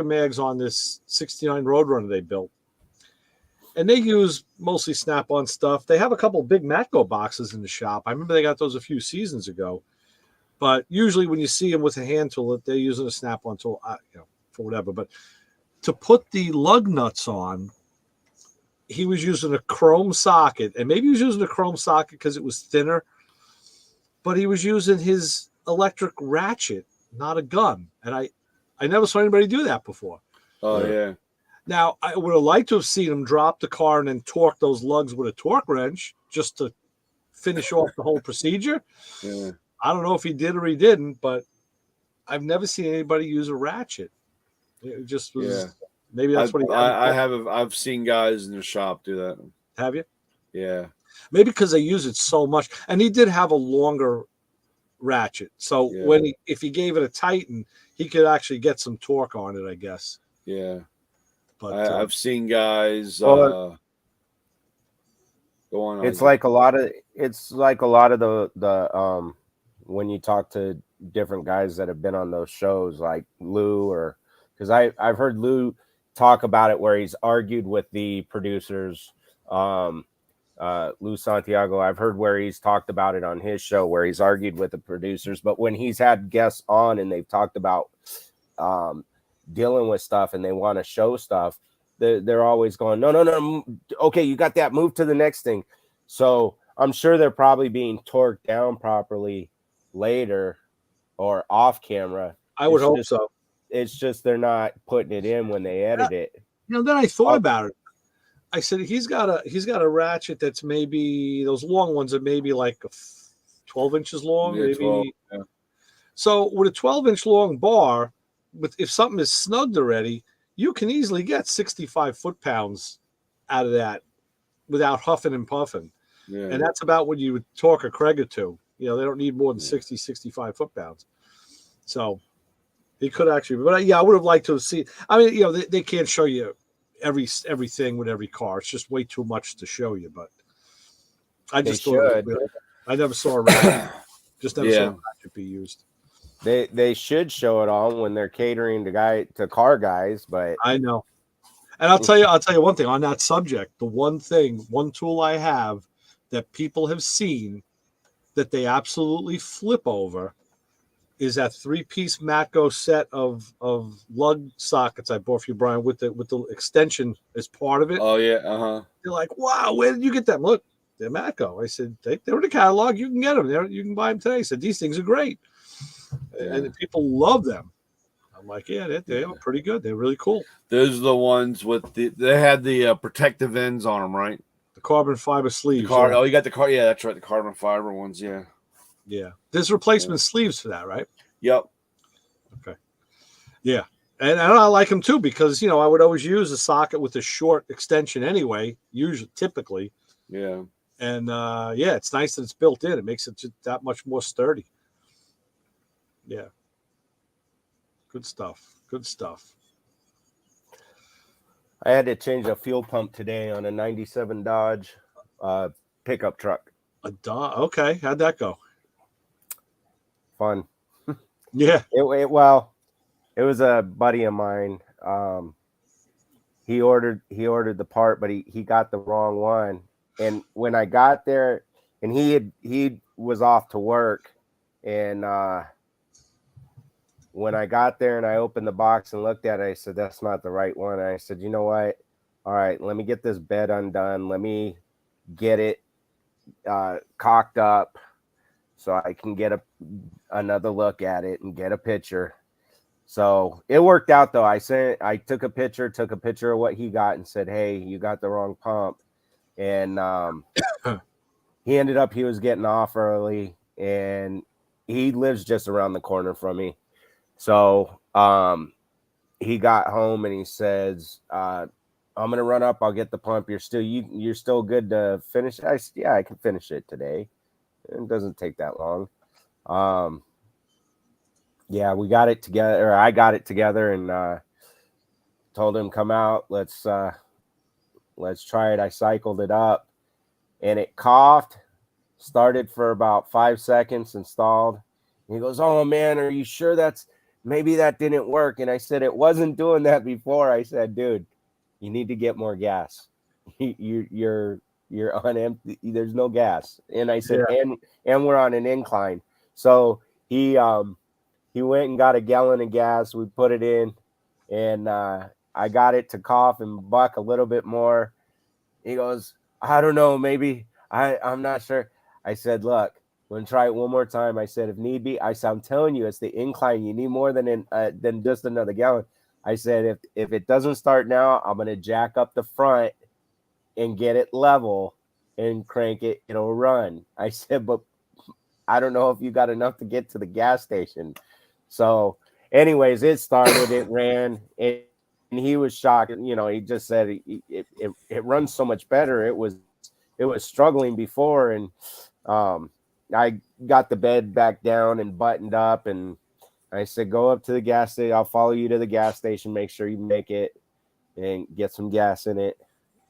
A: mags on this '69 Roadrunner they built, and they use mostly Snap-on stuff. They have a couple big Matco boxes in the shop. I remember they got those a few seasons ago, but usually when you see them with a hand tool, they're using a Snap-on tool, for whatever. But to put the lug nuts on, he was using a chrome socket, and maybe he was using a chrome socket because it was thinner, but he was using his electric ratchet, not a gun. And I never saw anybody do that before.
I: Oh, yeah.
A: Now, I would have liked to have seen him drop the car and then torque those lugs with a torque wrench just to finish off the whole procedure.
I: Yeah.
A: I don't know if he did or he didn't, but I've never seen anybody use a ratchet. It just was. Yeah. Maybe that's what he.
I: I've seen guys in the shop do that.
A: Have you?
I: Yeah.
A: Maybe because they use it so much, and he did have a longer ratchet, so if he gave it a tighten, he could actually get some torque on it, I guess.
I: Yeah.
A: But
I: I've seen guys. Go Go on.
J: It's
I: Isaac.
J: like a lot of the when you talk to different guys that have been on those shows, like Lou, or because I've heard Lou talk about it where he's argued with the producers. Lou Santiago, I've heard where he's talked about it on his show where he's argued with the producers, but when he's had guests on and they've talked about dealing with stuff and they want to show stuff, they're always going, no, okay, you got that, move to the next thing. So I'm sure they're probably being torqued down properly later or off camera.
A: I would hope so.
J: It's just they're not putting it in when they edit it.
A: Then I thought about it. I said he's got a ratchet that's maybe those long ones are maybe like 12 inches long, maybe.
I: 12, yeah.
A: So with a 12-inch long bar, if something is snugged already, you can easily get 65 foot-pounds out of that without huffing and puffing.
I: Yeah.
A: And that's about what you would torque a Craig to. They don't need more than 60, 65 foot-pounds. So he could actually, but I would have liked to see. I mean, they can't show you everything with every car. It's just way too much to show you. But I just thought I never saw a ratchet. Just never saw a ratchet be used.
J: They should show it all when they're catering to car guys, but
A: I know. And I'll tell you one thing on that subject. The one tool I have that people have seen that they absolutely flip over is that 3-piece Matco set of lug sockets I bought for you, Brian, with the extension as part of it.
I: Oh yeah,
A: They're like, wow, where did you get them? Look, they're Matco. I said they're in the catalog. You can get them there. You can buy them today. I said these things are great, and people love them. I'm like, yeah, they are pretty good. They're really cool.
I: Those are the ones with they had the protective ends on them, right?
A: The carbon fiber sleeves.
I: Oh, you got the car. Yeah, that's right. The carbon fiber ones. Yeah.
A: Yeah. There's replacement sleeves for that, right?
I: Yep.
A: Okay. Yeah. And I like them too because, I would always use a socket with a short extension anyway, typically.
I: Yeah.
A: And, it's nice that it's built in. It makes it just that much more sturdy. Yeah. Good stuff. Good stuff.
J: I had to change a fuel pump today on a 97 Dodge pickup truck.
A: Okay. How'd that go?
J: Fun.
A: Yeah.
J: It was a buddy of mine. He ordered the part, but he got the wrong one. And when I got there, and he was off to work, and when I got there and I opened the box and looked at it, I said, that's not the right one. And I said, you know what? All right, let me get this bed undone. Let me get it cocked up so I can get another look at it and get a picture. So it worked out though. I took a picture of what he got and said, hey, you got the wrong pump. And he was getting off early, and he lives just around the corner from me. So he got home and he says, I'm gonna run up, I'll get the pump. You're still good to finish it? I said, yeah, I can finish it today. It doesn't take that long. We got it together, or I got it together, and told him, come out, let's try it. I cycled it up and it coughed, started for about 5 seconds, installed. And he goes, oh man, are you sure maybe that didn't work? And I said, it wasn't doing that before. I said, dude, you need to get more gas. You're on empty. There's no gas. And I said, and we're on an incline. So he went and got a gallon of gas. We put it in, and I got it to cough and buck a little bit more. He goes, I don't know, maybe I'm not sure. I said, look, we're gonna try it one more time. I said, if need be, I'm telling you, it's the incline. You need more than just another gallon. I said, if it doesn't start now, I'm gonna jack up the front and get it level and crank it. It'll run. I said, but I don't know if you got enough to get to the gas station. So, anyways, it started. It ran. And he was shocked. He just said it runs so much better. It was struggling before, and I got the bed back down and buttoned up, and I said, go up to the gas station. I'll follow you to the gas station. Make sure you make it and get some gas in it.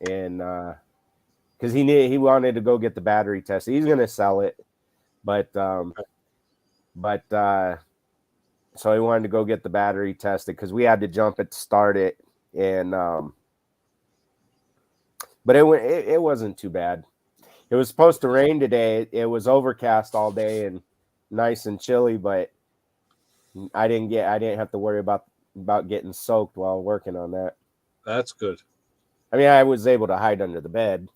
J: And because he wanted to go get the battery tested. He's gonna sell it, but so he wanted to go get the battery tested because we had to jump it to start it, and but it wasn't too bad. It was supposed to rain today. It was overcast all day and nice and chilly, but I didn't have to worry about getting soaked while working on that.
A: That's good.
J: I mean, I was able to hide under the bed,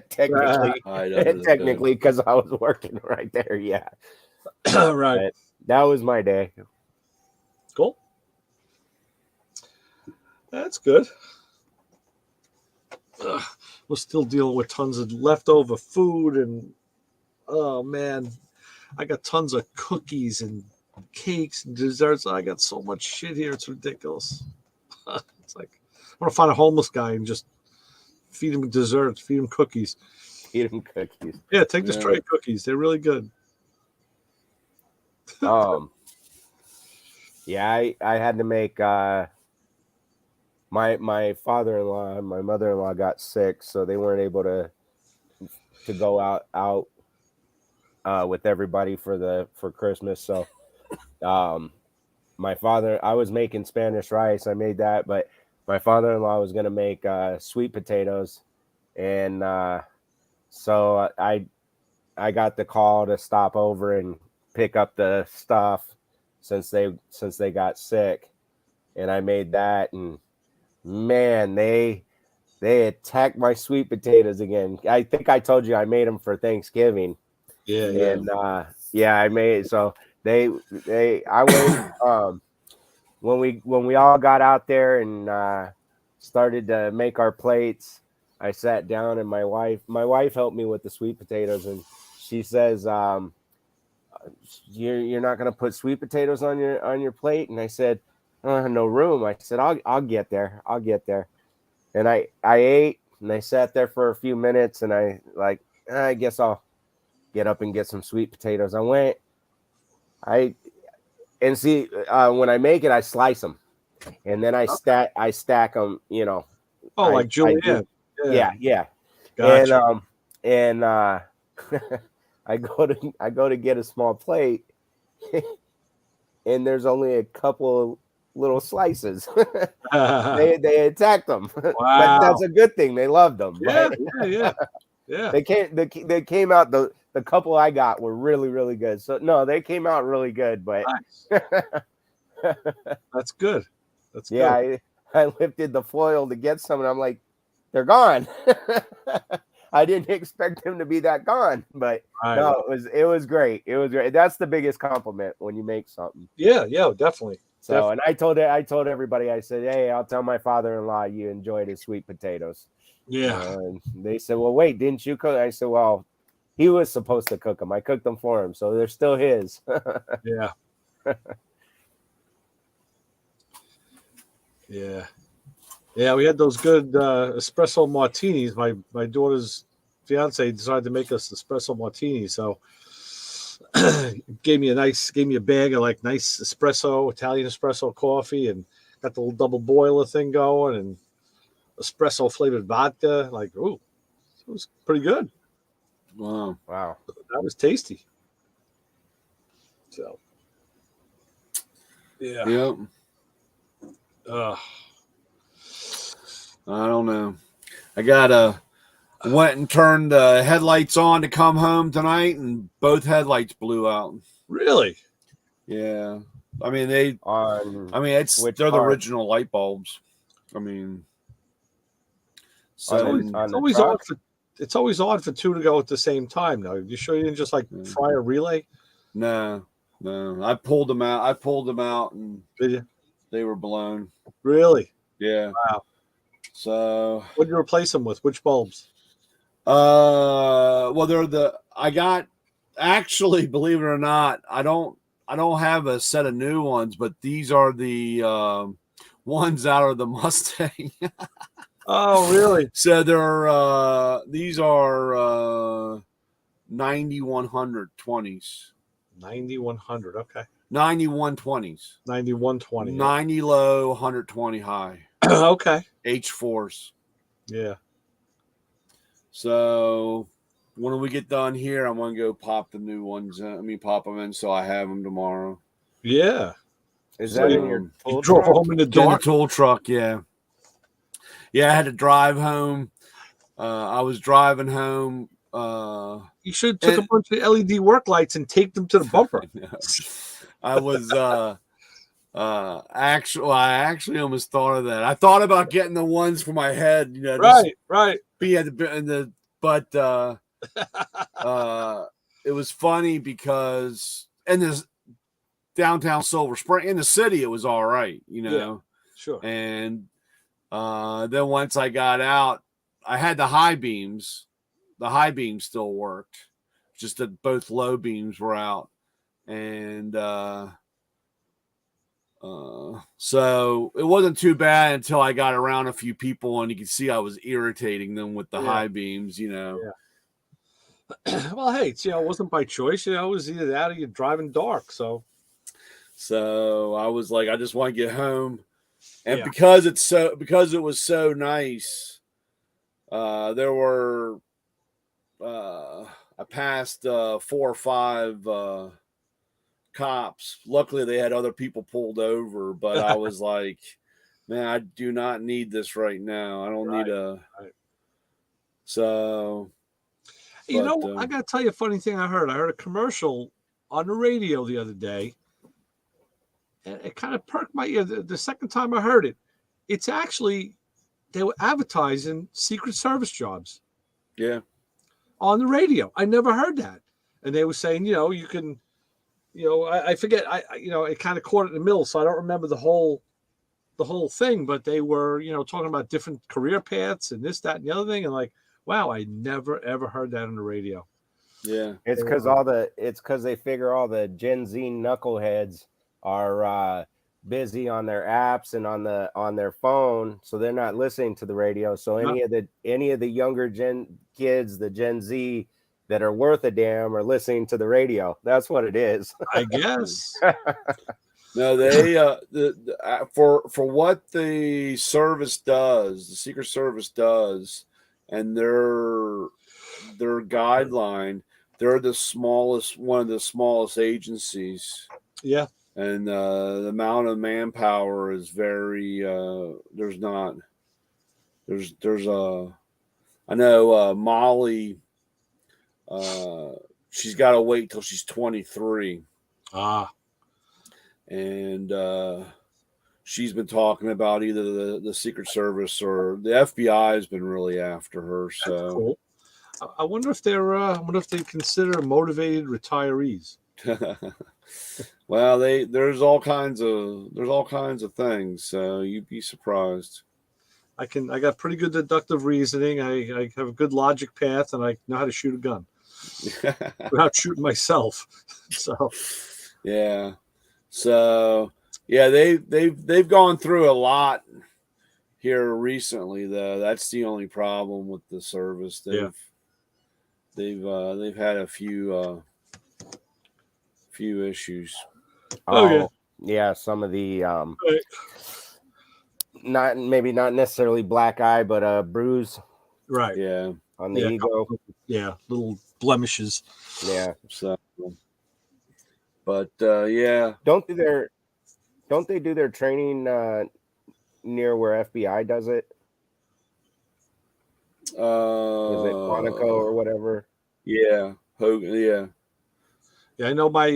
J: technically, because I was working right there. Yeah,
A: right.
J: But that was my day.
A: Cool. That's good. We're still dealing with tons of leftover food, and oh man, I got tons of cookies and cakes and desserts. I got so much shit here; it's ridiculous. It's like I want to find a homeless guy and just feed him desserts, feed him cookies.
J: Feed him cookies.
A: Yeah, take this tray of cookies. They're really good.
J: Yeah, I had to make my father-in-law and my mother-in-law got sick, so they weren't able to go out with everybody for Christmas. So I was making Spanish rice. I made that, but my father-in-law was going to make sweet potatoes, and so I got the call to stop over and pick up the stuff since they got sick, and I made that, and man, they attacked my sweet potatoes again. I think I told you I made them for Thanksgiving.
A: Yeah.
J: And I made so I went when we all got out there and started to make our plates. I sat down, and my wife helped me with the sweet potatoes, and she says, you're not going to put sweet potatoes on your plate? And I said, I don't have no room. I said, I'll get there. And I ate, and I sat there for a few minutes, and I guess I'll get up and get some sweet potatoes. I went, when I make it, I slice them, and then I stack them,
A: Oh, like julienne.
J: Yeah.
A: Gotcha.
J: And I go to get a small plate, and there's only a couple little slices. they attacked them.
A: Wow.
J: But that's a good thing. They loved them.
A: Yeah.
J: They came out, the couple I got were really, really good. So no, they came out really good, but
A: nice. That's good.
J: Good. I lifted the foil to get some, and I'm like, they're gone. I didn't expect them to be that gone, but no, it was great. It was great. That's the biggest compliment when you make something.
A: Yeah, definitely.
J: So, and I told everybody, I said, hey, I'll tell my father-in-law you enjoyed his sweet potatoes.
A: Yeah.
J: And they said, well, wait, didn't you cook? I said, well, he was supposed to cook them. I cooked them for him, so they're still his.
A: Yeah. Yeah, we had those good espresso martinis. My daughter's fiance decided to make us espresso martinis, so gave me a bag of like nice Italian espresso coffee, and got the little double boiler thing going, and espresso flavored vodka. Like, ooh, it was pretty good.
I: Wow.
A: That was tasty. So, yeah.
I: Yep. I don't know. I went and turned the headlights on to come home tonight, and both headlights blew out.
A: Really?
I: Yeah. I mean, they're the original light bulbs. I mean, so
A: it's always odd for two to go at the same time. Now, you sure you didn't just like fry a relay?
I: No. I pulled them out, and they were blown.
A: Really?
I: Yeah.
A: Wow.
I: So
A: what did you replace them with? Which bulbs?
I: Well, actually, believe it or not, I don't have a set of new ones, but these are the ones out of the Mustang.
A: Oh, really?
I: So these are 9100 20s.
A: 9100, okay.
I: 9120s.
A: 9120.
I: 90 low, 120 high.
A: Okay.
I: H4s.
A: Yeah.
I: So when we get done here, I'm gonna go pop the new ones. Pop them in so I have them tomorrow.
A: Yeah.
J: Is that in your
A: You
J: tool
A: drove
J: truck?
A: home in the
I: In the
A: dark?
I: tool truck, yeah. Yeah, I had to drive home. I was driving home.
A: You should have took a bunch of LED work lights and taped them to the bumper.
I: I was I actually almost thought of that. I thought about getting the ones for my head,
A: Right.
I: Be at but it was funny because in this downtown Silver Spring in the city, it was all right,
A: Yeah, sure.
I: And then once I got out, I had the high beams. The high beams still worked, just that both low beams were out. And so it wasn't too bad until I got around a few people and you could see I was irritating them with the high beams,
A: Yeah. Well, hey, it wasn't by choice. It was either that or you're driving dark. So
I: I was like, I just want to get home. And
A: Yeah.
I: because it was so nice, there were I passed 4 or 5 cops. Luckily, they had other people pulled over, but I was like, man, I do not need this right now. I don't need a.
A: Right.
I: So,
A: I got to tell you a funny thing I heard. I heard a commercial on the radio the other day, and it kind of perked my ear. The second time I heard it, it's actually, they were advertising Secret Service jobs.
I: Yeah.
A: On the radio. I never heard that. And they were saying, you can, I forget, it kind of caught it in the middle, so I don't remember the whole thing, but they were, talking about different career paths and this, that, and the other thing. And like, wow, I never, ever heard that on the radio.
I: Yeah.
J: It's because they figure all the Gen Z knuckleheads are busy on their apps and on their phone, so they're not listening to the radio. So any of the younger kids, the Gen Z that are worth a damn, are listening to the radio. That's what it is.
A: I guess.
I: No, they for what the service does, the Secret Service does, and their guideline, they're one of the smallest agencies.
A: Yeah.
I: And the amount of manpower is very I know Molly, she's got to wait till she's 23. And she's been talking about either the Secret Service or the FBI has been really after her. So
A: that's cool. I wonder if they consider motivated retirees.
I: Well, there's all kinds of things. So you'd be surprised.
A: I got pretty good deductive reasoning. I have a good logic path, and I know how to shoot a gun without shooting myself. So
I: yeah. So yeah, they've gone through a lot here recently, though. That's the only problem with the service. They've had a few issues.
J: Yeah, some of the not necessarily black eye, but bruise.
A: Right.
I: Yeah.
J: On the ego.
A: Yeah, little blemishes.
J: Yeah.
I: So, but yeah.
J: Don't they do their training near where FBI does it? Is it Quantico or whatever?
I: Yeah. Hogan, yeah.
A: Yeah, I know my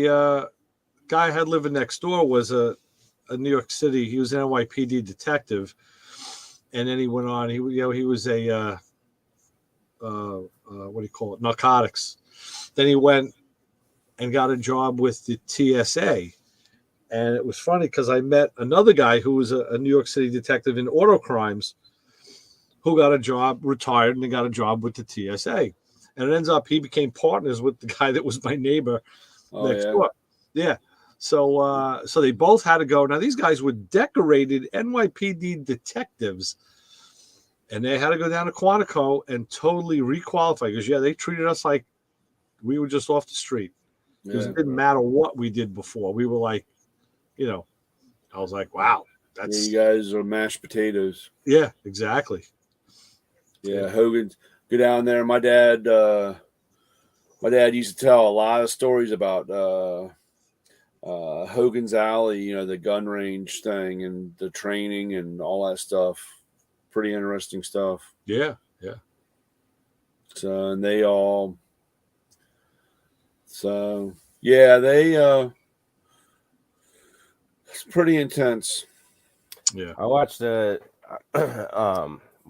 A: guy I had living next door was a New York City. He was an NYPD detective, and then he went on. He was a what do you call it? Narcotics. Then he went and got a job with the TSA, and it was funny because I met another guy who was a New York City detective in auto crimes, who got a job, retired, and then got a job with the TSA. And it ends up he became partners with the guy that was my neighbor next door. Yeah. So they both had to go. Now, these guys were decorated NYPD detectives, and they had to go down to Quantico and totally requalify because, they treated us like we were just off the street. Because it didn't matter what we did before. We were like, I was like, wow. You
I: guys are mashed potatoes.
A: Yeah, exactly.
I: Yeah, go down there. My dad used to tell a lot of stories about Hogan's Alley, the gun range thing and the training and all that stuff. Pretty interesting stuff.
A: Yeah.
I: So, and they all, yeah, it's pretty intense.
A: Yeah.
J: I watched while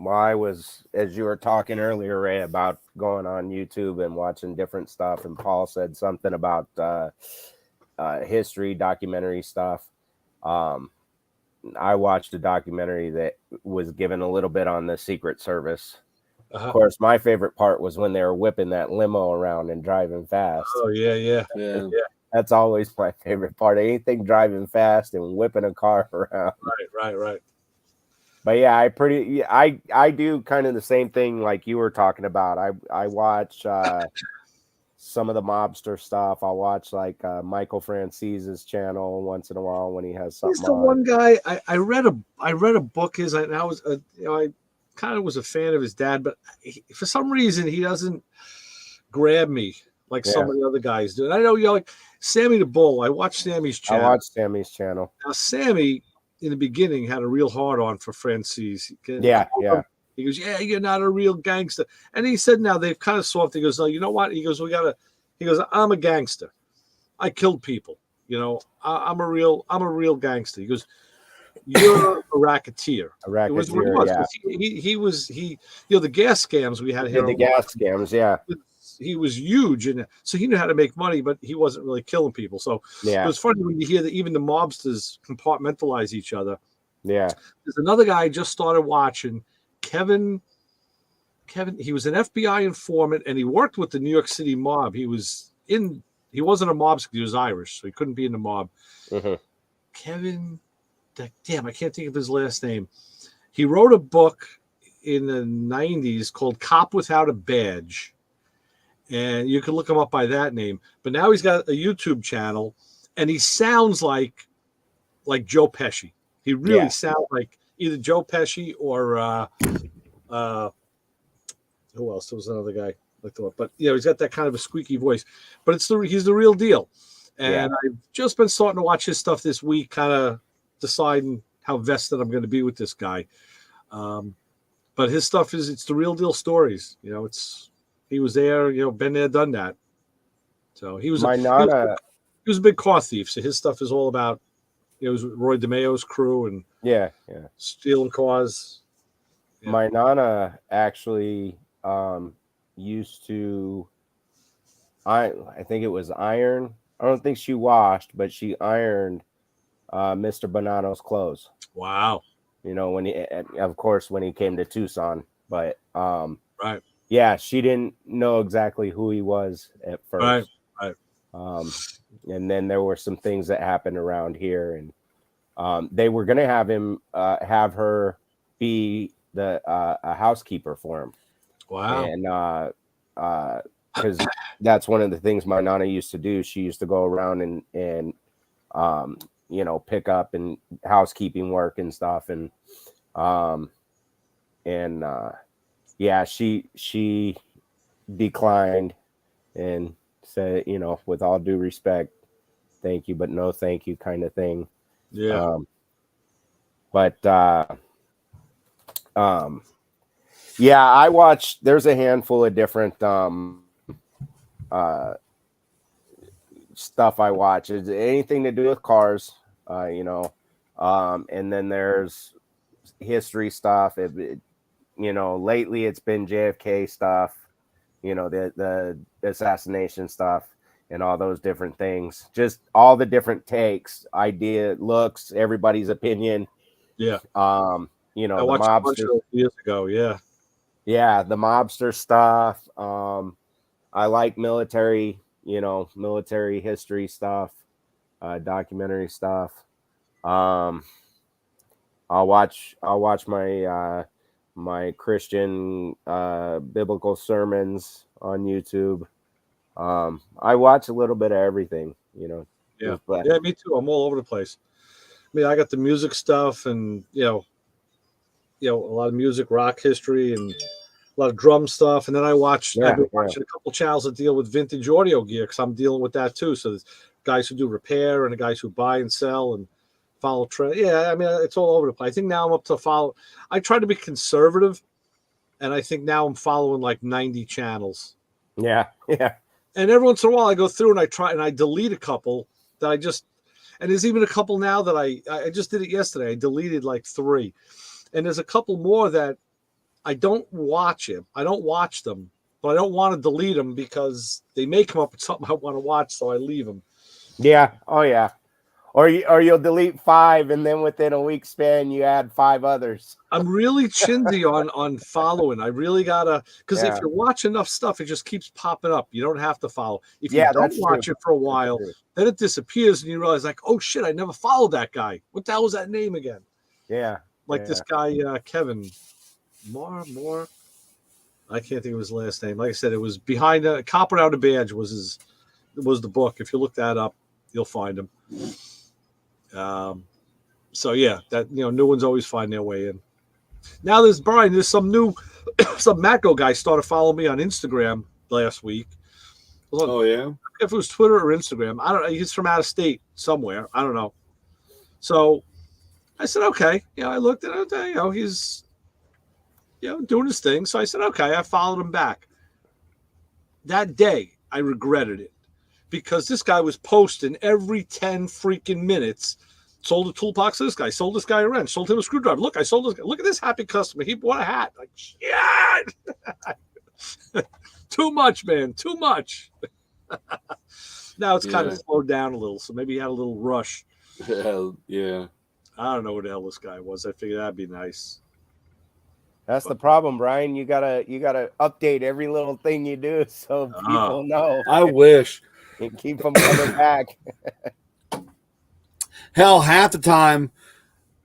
J: I was, as you were talking earlier, Ray, about going on YouTube and watching different stuff, and Paul said something about history, documentary stuff. I watched a documentary that was given a little bit on the Secret Service. Of course, my favorite part was when they were whipping that limo around and driving fast.
A: Oh, yeah.
J: That's always my favorite part. Anything driving fast and whipping a car around.
A: Right.
J: But yeah, I do kind of the same thing like you were talking about. I watch some of the mobster stuff. I'll watch like Michael Francese's channel once in a while when he has something.
A: He's the one guy I read a book. And I was I kind of was a fan of his dad, but for some reason he doesn't grab me like some of the other guys do. And I know like Sammy the Bull. I watched Sammy's channel.
J: I watched Sammy's channel.
A: Now Sammy in the beginning had a real hard on for Francis.
J: Yeah.
A: He goes, yeah, you're not a real gangster. And he said, now they've kind of soft. He goes, no, you know what? He goes, I'm a gangster. I killed people. I'm a real gangster. He goes, you're a racketeer.
J: A racketeer,
A: He was the gas scams we had here.
J: The gas scams, yeah.
A: He was huge, and so he knew how to make money, but he wasn't really killing people. So it was funny when you hear that even the mobsters compartmentalize each other.
J: Yeah. There's
A: another guy I just started watching, Kevin, he was an FBI informant, and he worked with the New York City mob. He wasn't a mobster, he was Irish, so he couldn't be in the mob.
J: Mm-hmm.
A: Kevin, damn, I can't think of his last name. He wrote a book in the 90s called Cop Without a Badge. And you can look him up by that name. But now he's got a YouTube channel, and he sounds like Joe Pesci. He really sounds like either Joe Pesci or who else? There was another guy like that. But he's got that kind of a squeaky voice. But he's the real deal. And I've just been starting to watch his stuff this week, kind of deciding how vested I'm going to be with this guy. But his stuff it's the real deal stories. He was there, been there, done that. So he was a big car thief. So his stuff is all about, it was Roy DeMeo's crew and stealing cars. Yeah.
J: My Nana actually used to, I think it was iron. I don't think she washed, but she ironed Mr. Bonanno's clothes.
A: Wow.
J: When he came to Tucson, but
A: right.
J: Yeah, she didn't know exactly who he was at first.
A: Right.
J: And then there were some things that happened around here, and they were going to have her be a housekeeper for him.
A: Wow.
J: And because that's one of the things my Nana used to do. She used to go around and pick up and housekeeping work and stuff, and she declined and said, with all due respect, thank you, but no thank you kind of thing.
A: Yeah.
J: I watched, there's a handful of different stuff I watch. Is anything to do with cars, and then there's history stuff. Lately it's been JFK stuff, the assassination stuff and all those different things. Just all the different takes, idea, looks, everybody's opinion.
A: Yeah.
J: I
A: watched
J: the
A: a bunch of years ago. Yeah.
J: Yeah, the mobster stuff. I like military, military history stuff, documentary stuff. I'll watch my Christian biblical sermons on YouTube. I watch a little bit of everything,
A: Yeah, me too. I'm all over the place. I mean, I got the music stuff and a lot of music, rock history, and a lot of drum stuff, and then I've
J: Yeah,
A: been watching a couple channels that deal with vintage audio gear because I'm dealing with that too. So there's guys who do repair and the guys who buy and sell and follow trend. Yeah, I mean it's all over the place. I think now I'm up to follow. I try to be conservative, and I think now I'm following like 90 channels.
J: Yeah.
A: And every once in a while I go through and I delete a couple that I just. And there's even a couple now that I just did it yesterday. I deleted like 3, and there's a couple more that I don't watch it. I don't watch them, but I don't want to delete them because they may come up with something I want to watch, so I leave them.
J: Yeah. Oh yeah. Or you'll delete 5, and then within a week span you add 5 others.
A: I'm really chindy on following. I really gotta, because if you watch enough stuff, it just keeps popping up. You don't have to follow. If you don't watch it for a while, then it disappears, and you realize like, oh shit, I never followed that guy. What the hell was that name again?
J: Yeah.
A: Like this guy Kevin Moore. I can't think of his last name. Like I said, it was behind Cop Without a Badge was the book. If you look that up, you'll find him. So yeah, that new ones always find their way in. Now there's Brian. There's some Matco guy started following me on Instagram last week.
I: Oh yeah,
A: if it was Twitter or Instagram, I don't know. He's from out of state somewhere. I don't know. So I said okay. I looked at it. He's doing his thing. So I said okay. I followed him back. That day I regretted it because this guy was posting every 10 freaking minutes. Sold a toolbox to this guy. Sold this guy a wrench. Sold him a screwdriver. Look, I sold this guy. Look at this happy customer. He bought a hat. Like, shit. Too much, man. Too much. Now it's kind of slowed down a little. So maybe he had a little rush.
I: Yeah.
A: I don't know what the hell this guy was. I figured that'd be nice.
J: That's the problem, Brian. You gotta update every little thing you do so people know.
I: I wish.
J: And keep them coming back.
I: Hell, half the time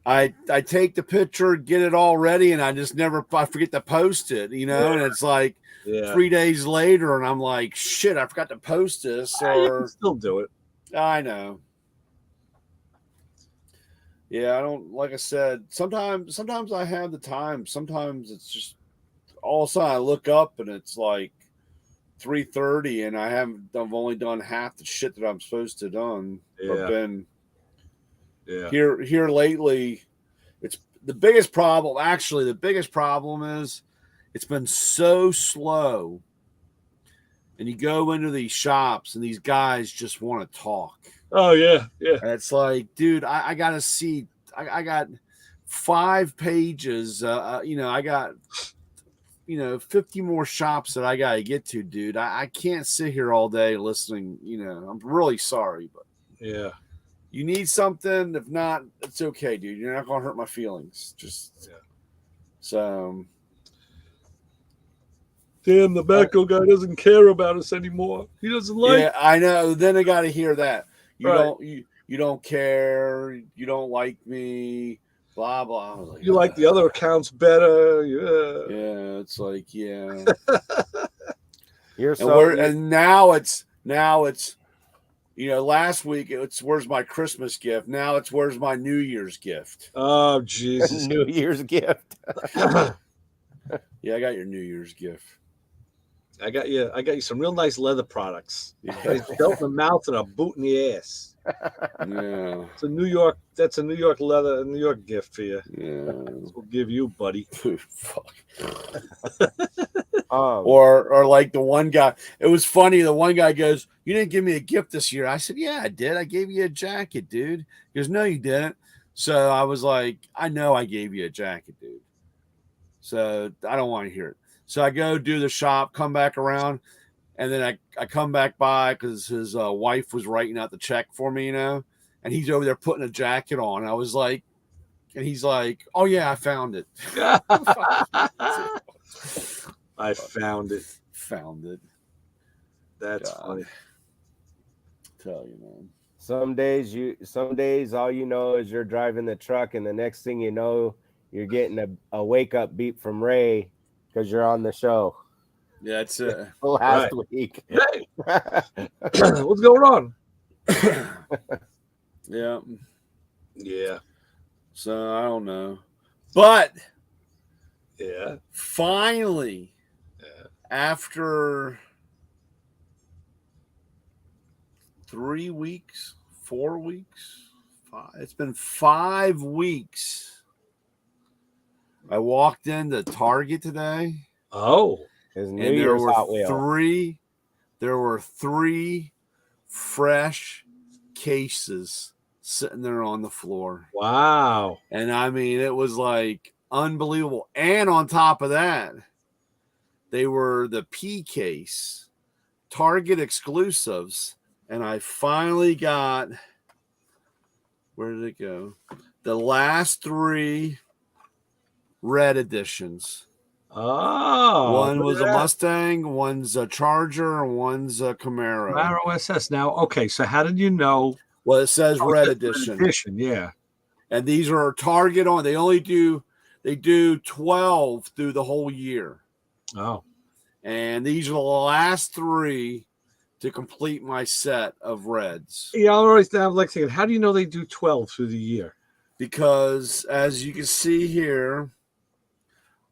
I: I take the picture, get it all ready, and I forget to post it, and it's like 3 days later, and I'm like, shit, I forgot to post this. Or
A: you can still do it.
I: I know. Yeah, I don't, like I said, sometimes I have the time. Sometimes it's just all of a sudden I look up and it's like 3:30 and I've only done half the shit that I'm supposed to done.
A: Yeah.
I: I've been here lately. It's the biggest problem. Actually, the biggest problem is it's been so slow. And you go into these shops and these guys just want to talk.
A: Oh yeah.
I: And it's like, dude, I got to see. I got 5 pages. I got 50 more shops that I got to get to, dude. I can't sit here all day listening. I'm really sorry, but
A: yeah.
I: You need something. If not, it's okay, dude. You're not gonna hurt my feelings. So.
A: Damn, the Matco guy doesn't care about us anymore. He doesn't like.
I: Yeah, I know. Then I got to hear that you don't care. You don't like me. Blah blah. Like,
A: you like the other accounts better. Yeah.
I: Yeah, it's like yeah.
J: And
I: now it's. Last week it's where's my Christmas gift. Now it's where's my New Year's gift.
A: Oh Jesus!
J: New Year's gift.
I: Yeah, I got your New Year's gift.
A: I got you some real nice leather products.
I: Yeah.
A: It's belt in the mouth and a boot in the ass.
I: Yeah.
A: It's a New York leather, a New York gift for you.
I: Yeah.
A: We'll give you, buddy.
I: Fuck. Or like the one guy. It was funny. The one guy goes, "You didn't give me a gift this year." I said, "Yeah, I did. I gave you a jacket, dude." He goes, "No, you didn't." So I was like, "I know I gave you a jacket, dude." So I don't want to hear it. So I go do the shop, come back around, and then I come back by because his wife was writing out the check for me, and he's over there putting a jacket on. I was like, and he's like, "Oh yeah, I found it."
A: I found it.
I: Found it.
A: That's funny.
I: Tell you, man.
J: Some days all you know is you're driving the truck, and the next thing you know, you're getting a wake up beep from Ray because you're on the show.
I: Yeah, it's
J: last week.
A: Hey, what's going on?
I: Yeah.
A: Yeah.
I: So I don't know, but
A: yeah,
I: finally, after 3 weeks, 4 weeks, it's been 5 weeks. I walked into Target today.
A: Oh,
J: His New
I: and
J: Year's Hot Wheel.
I: There were 3 fresh cases sitting there on the floor.
A: Wow.
I: And I mean, it was like unbelievable. And on top of that, they were the P case, Target exclusives. And I finally got, where did it go? The last 3 red editions.
A: Oh,
I: one was a Mustang, one's a Charger, and one's a Camaro.
A: Camaro SS. Now, okay, so how did you know?
I: Well, it says red
A: it's
I: edition.
A: Red edition, yeah.
I: And these are Target on. They do 12 through the whole year.
A: Oh.
I: And these are the last 3 to complete my set of reds.
A: Yeah, I'm always down like thinking, how do you know they do 12 through the year?
I: Because as you can see here,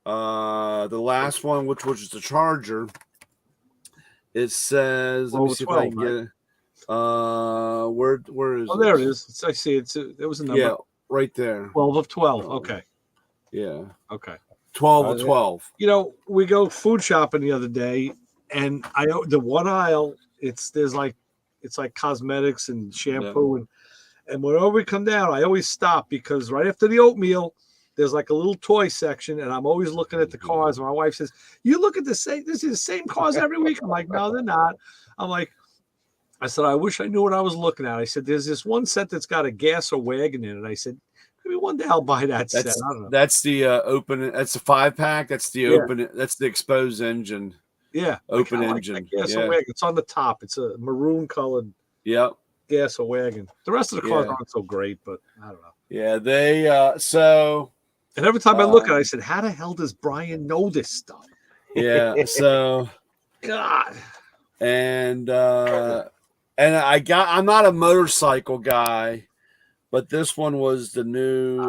I: the last one, which was the Charger, it says, let me see 12, if I can get it. Where is it?
A: Oh, there it is. I see it. There was a number.
I: Yeah, right there.
A: 12 of 12. Okay.
I: Yeah.
A: Okay.
I: 12 of 12.
A: You know, we go food shopping the other day, and the one aisle, it's like cosmetics and shampoo, and whenever we come down, I always stop because right after the oatmeal, there's like a little toy section, and I'm always looking at the cars. And my wife says, "You look at this is the same cars every week." I'm like, "No, they're not." I said, "I wish I knew what I was looking at." I said, "There's this one set that's got a gas or wagon in it." I said, "Maybe one day I'll buy that set." I don't know.
I: That's the open. That's a 5-pack. That's the open. That's the exposed engine.
A: Yeah,
I: open engine.
A: Gas or wagon. It's on the top. It's a maroon colored.
I: Yep.
A: Gas or wagon. The rest of the cars aren't so great, but I don't know.
I: Yeah, they so.
A: And every time I look at it, I said, "How the hell does Brian know this stuff?"
I: Yeah. So.
A: God.
I: And I'm not a motorcycle guy, but this one was the new.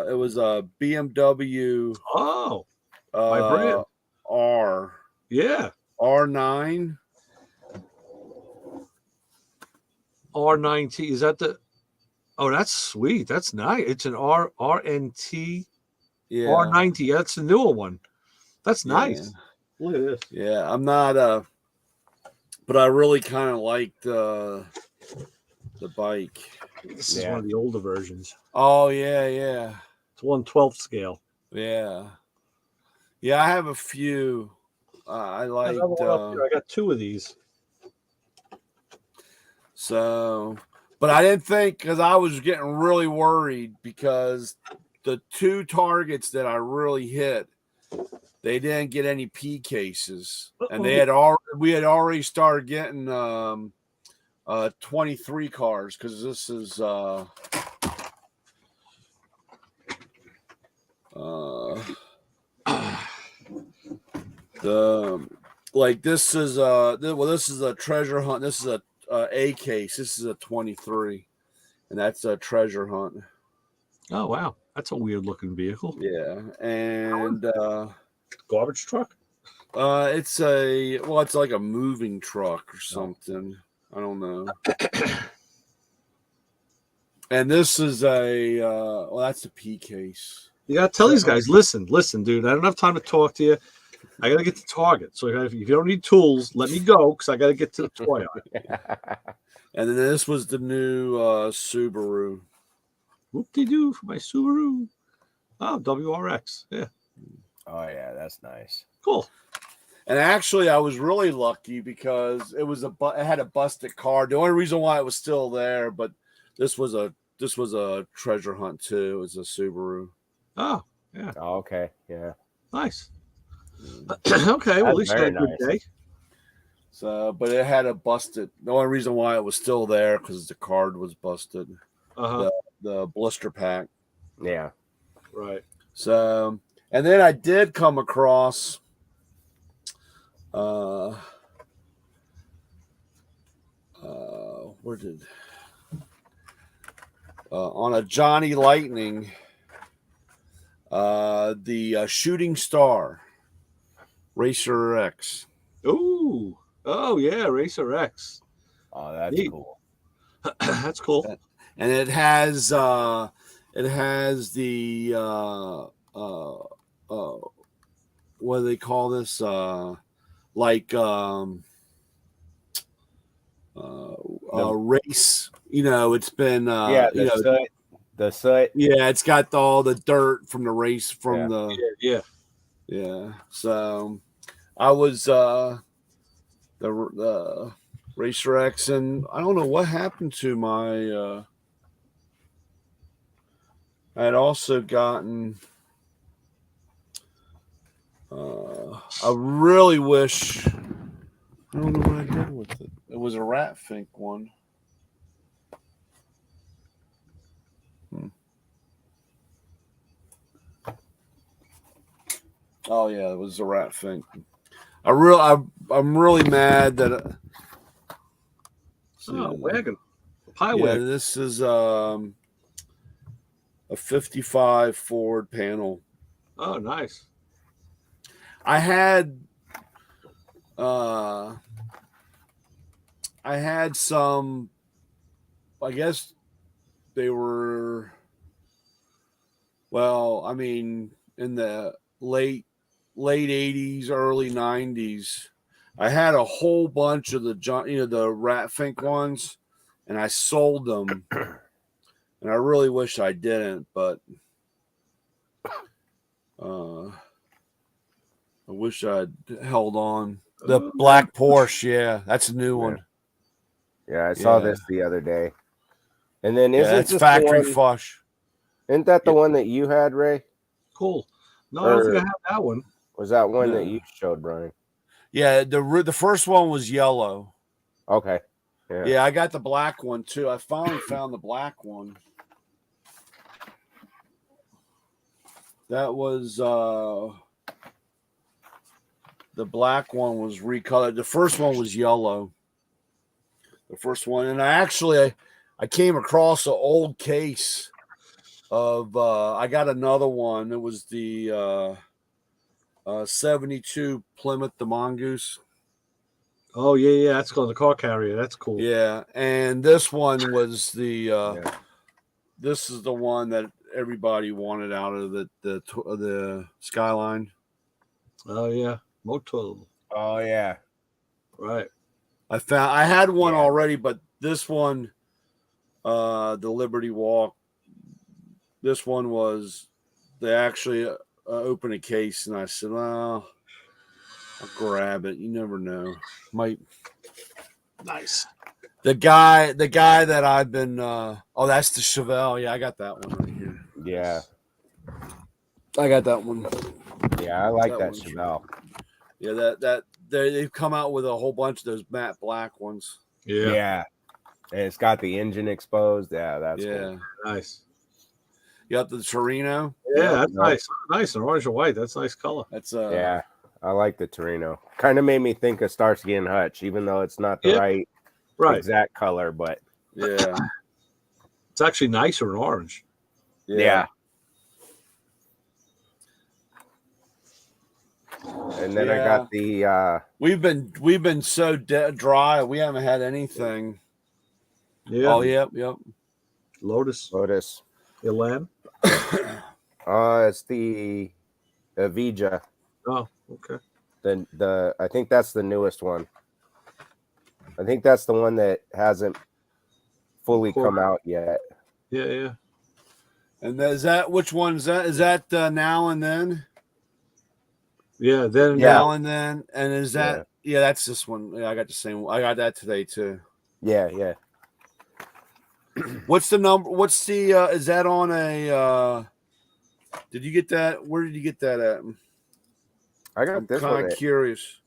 I: It was a BMW.
A: Oh. My brand.
I: R.
A: Yeah.
I: R9.
A: R9T. Is that the? Oh, that's sweet. That's nice. It's an RNT.
I: Yeah.
A: R90. That's the newer one. That's nice.
I: Yeah.
A: Look at this.
I: Yeah, I'm not but I really kind of liked the bike.
A: This is one of the older versions.
I: Oh yeah.
A: It's 1/12 scale.
I: Yeah. Yeah, I have a few. I liked.
A: I got 2 of these.
I: So, but I didn't think, because I was getting really worried because the 2 targets that I really hit, they didn't get any P cases, and we had already started getting 23 cars, because this is this is a treasure hunt. This is a case. This is a 23, and that's a treasure hunt.
A: Oh wow, that's a weird looking vehicle.
I: Yeah, and
A: garbage truck.
I: It's like a moving truck or something. I don't know. And this is that's a P case.
A: You gotta tell these guys, listen, dude. I don't have time to talk to you. I gotta get to Target. So if you don't need tools, let me go because I gotta get to the toy aisle.
I: And then this was the new Subaru.
A: Whoop-de-doo for my Subaru. Oh, WRX. Yeah.
J: Oh yeah, that's nice.
A: Cool.
I: And actually, I was really lucky because it had a busted car. The only reason why it was still there, but this was a treasure hunt too. It was a Subaru.
A: Oh yeah.
J: Oh, okay. Yeah.
A: Nice. Okay. Well, at least you had a good day.
I: So, but it had a busted. The only reason why it was still there because the card was busted. The blister pack.
J: Yeah.
A: Right.
I: So, and then I did come across. On a Johnny Lightning, the Shooting Star Racer X.
A: Ooh. Oh yeah, Racer X.
J: Oh, that's
A: Neat.
J: cool.
A: That's cool.
I: And it has the what do they call this? Race. It's been
J: Yeah, the soot.
I: Yeah, it's got all the dirt from the race from
A: Yeah.
I: So I was the Racer X, and I don't know what happened to my. I had also gotten. I really wish. I don't know what I did with it. It was a Rat Fink one. Oh yeah, it was a Rat Fink. I'm really mad that.
A: Wagon. Pie
I: Yeah,
A: wagon.
I: this is a 55 Ford panel.
A: Oh, nice.
I: I had some, I guess they were, well, I mean, in the late 80s, early 90s, I had a whole bunch of the Rat Fink ones, and I sold them. And I really wish I didn't, but I wish I'd held on. The black Porsche, yeah, that's a new one.
J: Yeah, I saw this the other day. And then
I: it's factory flush.
J: Isn't that the one that you had, Ray?
A: Cool. No, I don't think I have that one.
J: Was that one that you showed, Brian?
I: Yeah, the first one was yellow.
J: Okay.
I: Yeah, I got the black one too. I finally found the black one. That was the black one was recolored. The first one was yellow. The first one, and I came across an old case of I got another one. It was the 72 Plymouth the Mongoose.
A: Oh yeah, that's called the car carrier. That's cool.
I: Yeah, and this one was the this is the one that everybody wanted out of the Skyline.
A: Oh yeah, Motul.
J: Oh yeah,
A: right.
I: I had one already, but this one, the Liberty Walk. This one was they actually opened a case, and I said, "Well, I'll grab it. You never know, might."
A: Nice.
I: The guy that I've been. That's the Chevelle. Yeah, I got that one right here.
J: Yeah,
I: I got that one.
J: Yeah, I like that Chevelle.
I: Yeah, they've come out with a whole bunch of those matte black ones.
J: Yeah. And it's got the engine exposed. Yeah, that's cool.
A: Nice.
I: You got the Torino.
A: Yeah, that's nice. Nice, and orange and white. That's nice color.
I: That's
J: yeah, I like the Torino. Kind of made me think of Starsky and Hutch, even though it's not the right exact color, but
I: yeah,
A: it's actually nicer in orange.
J: Yeah. And then I got the
I: we've been so dry, we haven't had anything.
A: Yeah.
I: Oh, yep.
A: Lotus. Elan.
J: It's the Avija.
A: Oh, okay.
J: The I think that's the newest one. I think that's the one that hasn't fully come out yet.
A: Yeah.
I: And is that which one is that? Is that Now and Then?
A: Yeah, then
I: Now and Then. And is that that's this one. Yeah, I got the same. I got that today too.
J: Yeah.
I: What's the number? What's the is that on a did you get that? Where did you get that at?
J: I got this one.
I: I'm kind of curious.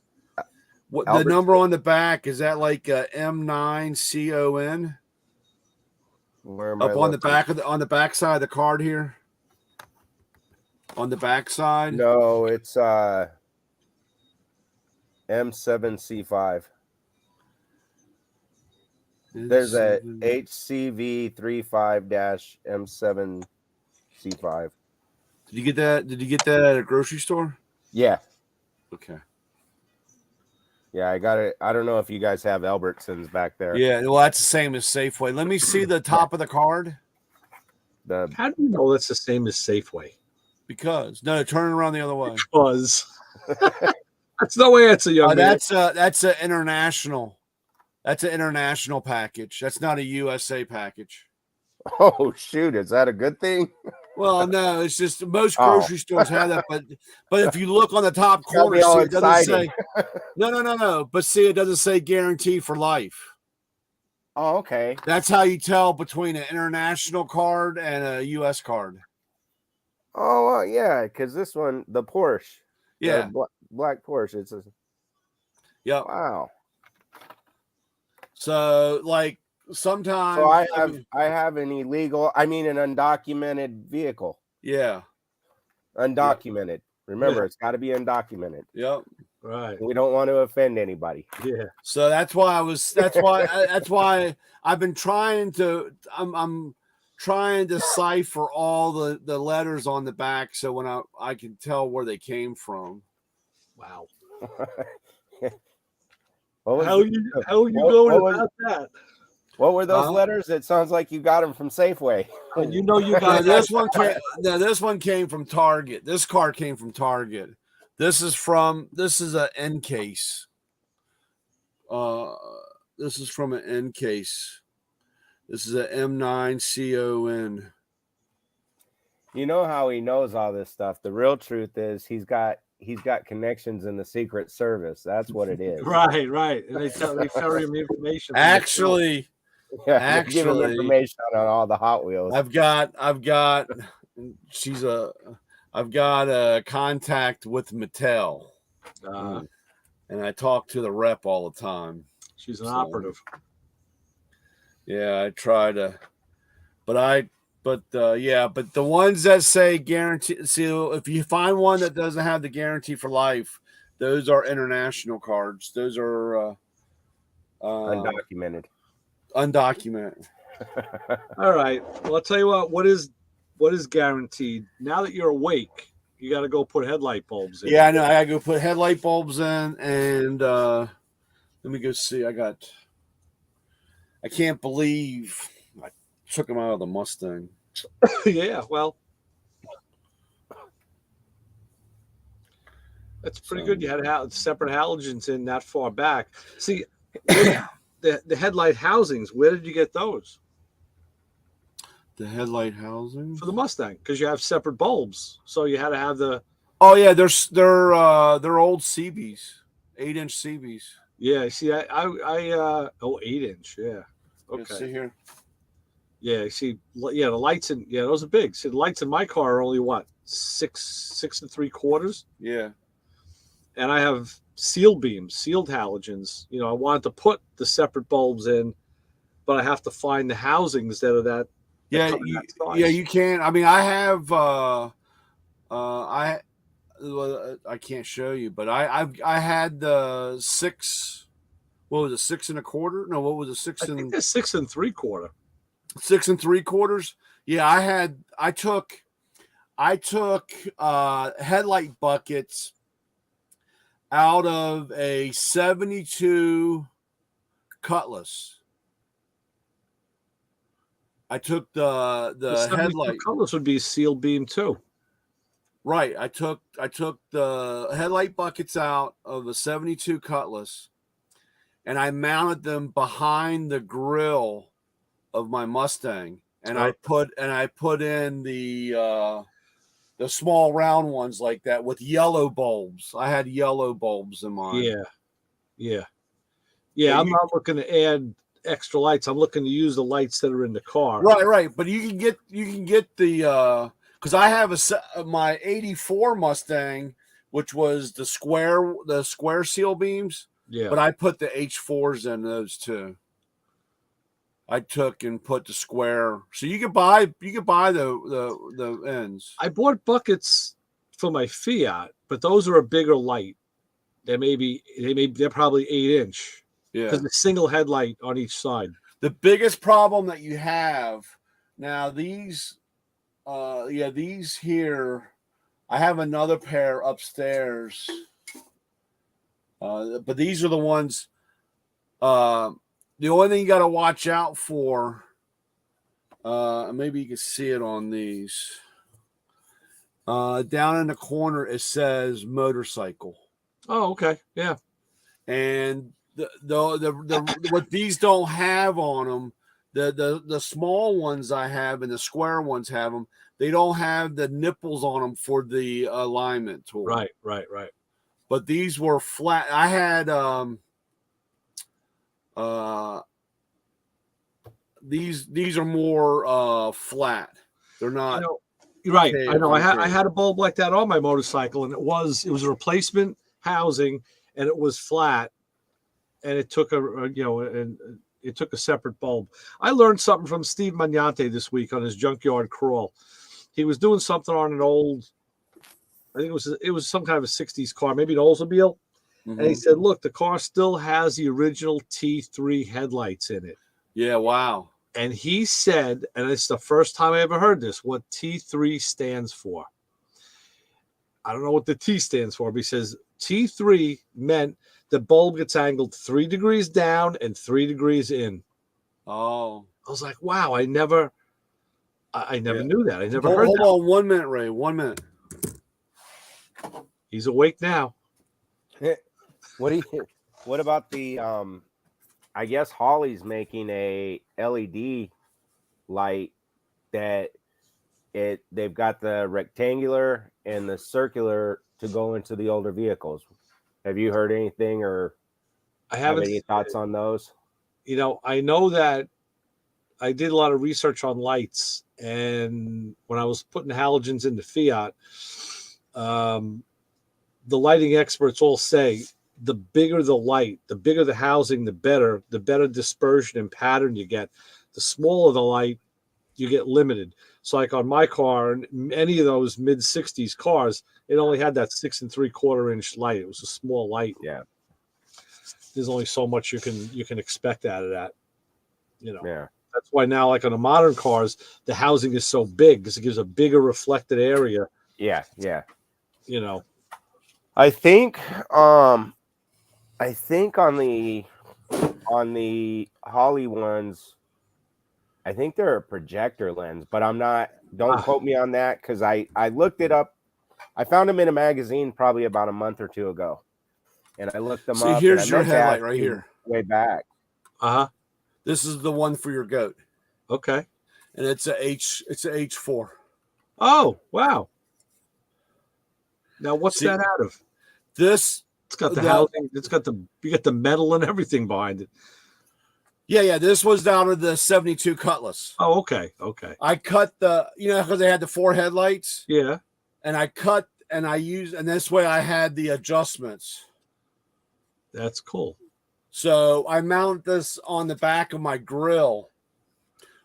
I: What
J: Albert
I: the number on the back is that like M9CON?
J: Where am
I: Up
J: I
I: on the
J: looking?
I: back of on the back side of the card here? On the back side?
J: No, it's M7C5. There's a HCV35-M7C5.
I: Did you get that? Did you get that at a grocery store?
J: Yeah.
I: Okay.
J: Yeah, I got it. I don't know if you guys have Albertsons back there.
I: Yeah, well, that's the same as Safeway. Let me see the top of the card.
A: How do you know that's the same as Safeway?
I: Because no, turn it around the other way.
A: Because that's no answer, young man.
I: That's an international. That's an international package. That's not a USA package.
J: Oh shoot, is that a good thing?
I: Well, no, it's just most grocery stores have that, but if you look on the top corner,
J: all
I: see, it doesn't say
J: exciting.
I: no. But see, it doesn't say guarantee for life.
J: Oh, okay.
I: That's how you tell between an international card and a US card.
J: Oh, well, yeah, because this one, the Porsche,
I: Yeah,
J: black Porsche. It's a wow.
I: So, like sometimes,
J: So I have an illegal. I mean, an undocumented vehicle.
I: Yeah,
J: undocumented. Remember, it's got to be undocumented.
I: Yep.
A: Right.
J: We don't want to offend anybody.
A: Yeah.
I: So that's why I've been trying to. I'm trying to decipher all the letters on the back so when I can tell where they came from.
A: Wow.
J: How
A: are you going about that?
J: What were those letters? It sounds like you got them from Safeway.
A: And you know you got
I: this one. This one came from Target. This car came from Target. This is an end case. This is from an end case. This is an M9CON.
J: You know how he knows all this stuff. The real truth is he's got connections in the Secret Service. That's what it is.
A: Right. And they tell him information.
J: Actually, give him information on all the Hot Wheels.
I: I've got a contact with Mattel. And I talk to the rep all the time.
A: She's an operative.
I: Yeah, I try to, but the ones that say guarantee. See, if you find one that doesn't have the guarantee for life, those are international cards. Those are
J: undocumented.
I: Undocumented.
A: All right. Well, I'll tell you what is guaranteed. Now that you're awake, you got to go put headlight bulbs in.
I: Yeah, I know. I got to go put headlight bulbs in, and let me go see. I can't believe I took them out of the Mustang.
A: Yeah, well, that's pretty good. You had separate halogens in that far back. See, the headlight housings, where did you get those?
I: The headlight housing
A: for the Mustang, because you have separate bulbs, so you had to have the.
I: Oh yeah, they're old CBs, 8-inch CBs.
A: Yeah, see, I 8-inch, yeah. Okay.
I: Let's see here.
A: Yeah, see, the lights in those are big. See, the lights in my car are only what 6 3/4.
I: Yeah.
A: And I have sealed halogens. I wanted to put the separate bulbs in, but I have to find the housings that are that.
I: You can. I mean, I have. I can't show you, but I had the 6. What was it, 6 1/4? No, what was it, 6
A: I think it's 6 3/4.
I: 6 3/4. Yeah, I took headlight buckets out of a 72 Cutlass. I took the headlight.
A: Cutlass would be sealed beam too.
I: Right. I took the headlight buckets out of a 72 Cutlass, and I mounted them behind the grill of my Mustang, and I put in the small round ones like that with yellow bulbs. I had yellow bulbs in mine.
A: Yeah. I'm not looking to add extra lights. I'm looking to use the lights that are in the car.
I: Right. But you can get the because I have my '84 Mustang, which was the square seal beams.
A: Yeah.
I: But I put the H4s in those too. I took and put the square, so you could buy the ends.
A: I bought buckets for my Fiat, but those are a bigger light. They're probably 8-inch.
I: Yeah,
A: because the single headlight on each side.
I: The biggest problem that you have now, these here, I have another pair upstairs. But these are the ones. The only thing you got to watch out for, maybe you can see it on these. Down in the corner, it says motorcycle.
A: Oh, okay. Yeah.
I: And what these don't have on them, the small ones I have and the square ones have them. They don't have the nipples on them for the alignment tool.
A: Right.
I: But these were flat. I had these are more flat. They're not.
A: Right. I know. I had a bulb like that on my motorcycle, and it was a replacement housing, and it was flat, and it took it took a separate bulb. I learned something from Steve Magnante this week on his junkyard crawl. He was doing something on an old, I think it was some kind of a 60s car, maybe an Oldsmobile. Mm-hmm. And he said, look, the car still has the original T3 headlights in it.
I: Yeah, wow.
A: And he said, and it's the first time I ever heard this, what T3 stands for. I don't know what the T stands for, but he says T3 meant the bulb gets angled 3 degrees down and 3 degrees in.
I: Oh.
A: I was like, wow, I never knew that. I never heard
I: that.
A: Hold
I: on 1 minute, Ray. 1 minute.
A: He's awake now.
J: What about the I guess Holley's making a LED light that they've got the rectangular and the circular to go into the older vehicles. Have you heard anything or have any thoughts on those?
A: I know that I did a lot of research on lights, and when I was putting halogens into Fiat, the lighting experts all say the bigger the light, the bigger the housing, the better dispersion and pattern you get. The smaller the light, you get limited. So like on my car, and any of those mid 60s cars, it only had that 6 3/4 inch light. It was a small light.
J: Yeah.
A: There's only so much you can expect out of that.
J: Yeah.
A: That's why now, like on the modern cars, the housing is so big because it gives a bigger reflected area.
J: Yeah.
A: I
J: think on the Holley ones, I think they're a projector lens, but I'm not. Don't quote me on that because I looked it up. I found them in a magazine probably about a month or two ago, and I looked them up.
I: Here's your headlight right here,
J: way back.
I: This is the one for your goat.
A: Okay,
I: and it's a H4.
A: Oh wow! Now what's that out of?
I: This.
A: It's got the housing. You got the metal and everything behind it.
I: Yeah. This was out of the 72 Cutlass.
A: Oh, okay.
I: I cut because they had the 4 headlights.
A: Yeah.
I: And I cut and I used, and this way I had the adjustments.
A: That's cool.
I: So I mount this on the back of my grill,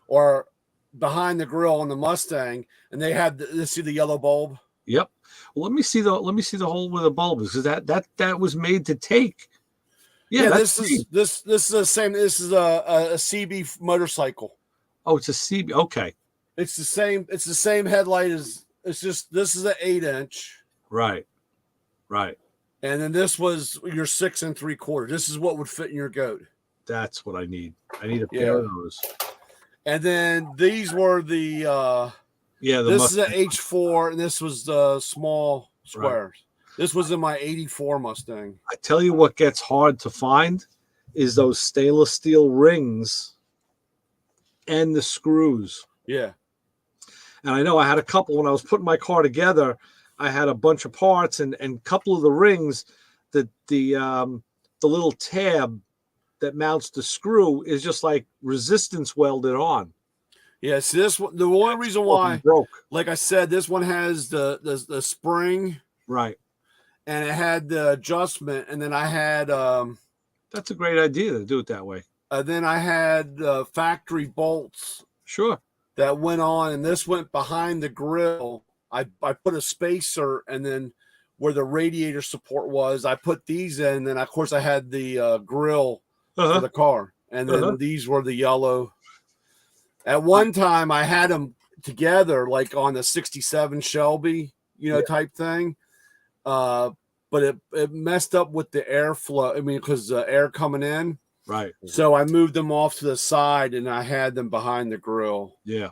I: or behind the grill on the Mustang, and they had see the yellow bulb.
A: Yep. Well, let me see the hole where the bulb is, because that was made to take.
I: Yeah, this is the same. This is a CB motorcycle.
A: Oh, it's a CB. Okay.
I: It's the same. It's the same headlight as. It's just this is an 8-inch.
A: Right.
I: And then this was your 6 3/4. This is what would fit in your goat.
A: That's what I need. I need a pair of those.
I: And then these were the. This is an H4, and this was the small squares. Right. This was in my 84 Mustang.
A: I tell you what gets hard to find is those stainless steel rings and the screws.
I: Yeah.
A: And I know I had a couple when I was putting my car together. I had a bunch of parts and a couple of the rings that the little tab that mounts the screw is just like resistance welded on.
I: Yes, the one reason why, like I said, this one has the spring,
A: right,
I: and it had the adjustment, and then I had
A: that's a great idea to do it that way.
I: Then I had factory bolts,
A: sure,
I: that went on, and this went behind the grill. I put a spacer, and then where the radiator support was, I put these in. And then of course I had the grill for the car, and then these were the yellow. At one time, I had them together, like on the '67 Shelby, type thing. but it messed up with the airflow. I mean, because the air coming in.
A: Right.
I: So I moved them off to the side and I had them behind the grill.
A: Yeah.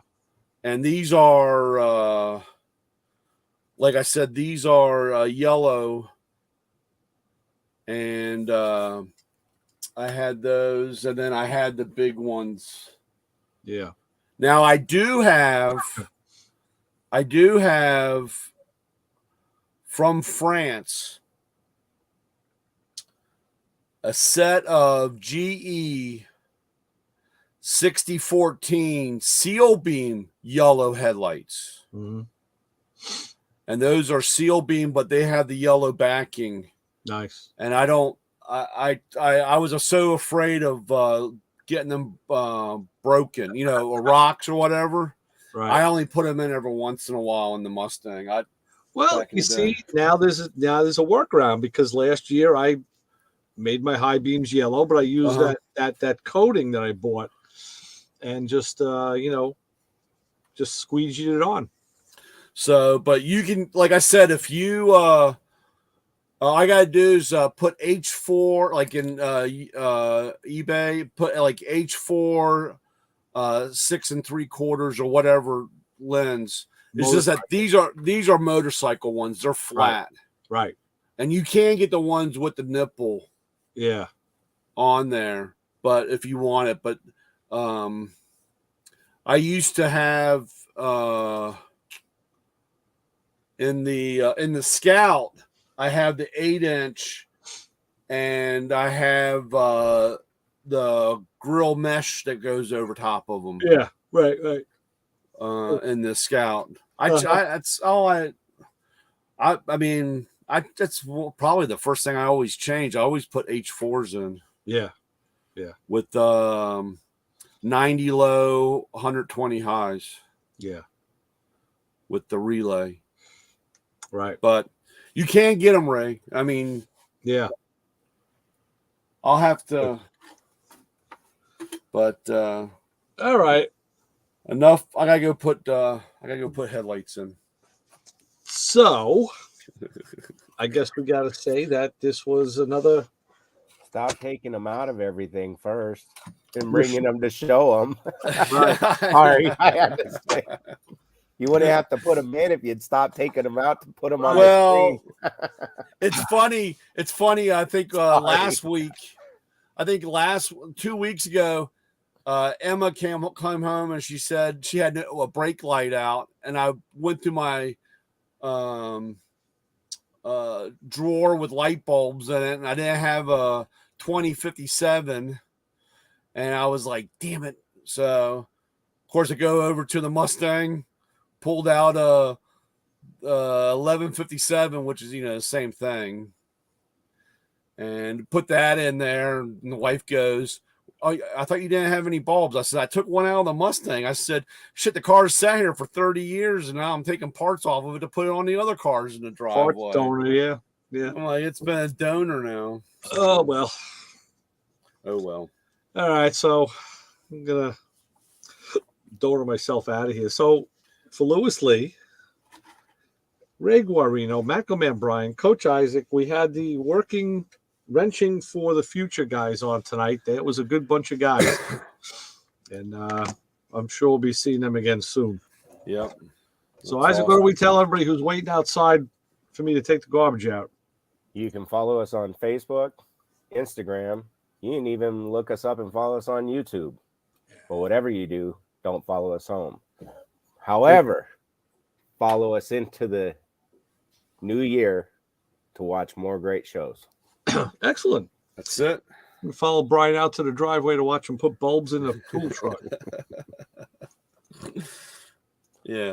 I: And these are, like I said, these are yellow. And I had those, and then I had the big ones.
A: Yeah.
I: Now I do have from France a set of GE 6014 seal beam yellow headlights.
A: Mm-hmm.
I: And those are seal beam, but they have the yellow backing.
A: Nice.
I: And I was so afraid of getting them broken, or rocks or whatever.
A: Right.
I: I only put them in every once in a while in the Mustang.
A: Well, you see, now there's a workaround, because last year I made my high beams yellow, but I used that coating that I bought and just squeeged it on.
I: So, but you can, like I said, if you all I gotta do is put H4, like in eBay, put like H4 6 3/4 or whatever lens. It's just that these are motorcycle ones. They're flat.
A: Right.
I: And you can get the ones with the nipple on there, but if you want it. But I used to have in the Scout, I have the 8-inch, and I have the grill mesh that goes over top of them.
A: Yeah, right.
I: In the Scout, that's all I mean, that's probably the first thing I always change. I always put H4s in.
A: Yeah.
I: With 90 low, 120 highs.
A: Yeah.
I: With the relay.
A: Right.
I: But you can get them, Ray. I mean,
A: yeah.
I: I'll have to. But
A: all right.
I: Enough. I gotta go put headlights in.
A: So I guess we gotta say that this was another.
J: Stop taking them out of everything first and bringing them to show them. Right. Sorry, I have to say. You wouldn't have to put them in if you'd stop taking them out to put them on the screen.
I: It's funny. It's funny. I think last week, 2 weeks ago, Emma came home and she said she had a brake light out, and I went to my drawer with light bulbs in it, and I didn't have a 2057, and I was like, damn it. So of course I go over to the Mustang, pulled out a 1157, which is the same thing, and put that in there. And the wife goes, "Oh, I thought you didn't have any bulbs." I said, "I took one out of the Mustang." I said, "Shit, the car's sat here for 30 years, and now I'm taking parts off of it to put it on the other cars in the driveway."
A: Parts donor, yeah.
I: I'm like, it's been a donor now.
A: Oh well.
I: All
A: right, so I'm gonna donor myself out of here. So for Lewis Lee, Ray Guarino, Maccoman Brian, Coach Isaac, we had the wrenching for the future guys on tonight. That was a good bunch of guys. And I'm sure we'll be seeing them again soon.
I: Yep.
A: So Isaac, what do we tell everybody who's waiting outside for me to take the garbage out?
J: You can follow us on Facebook, Instagram. You can even look us up and follow us on YouTube. But whatever you do, don't follow us home. However, follow us into the new year to watch more great shows.
A: Excellent.
I: That's it.
A: We follow Brian out to the driveway to watch him put bulbs in a tool truck.
I: Yeah.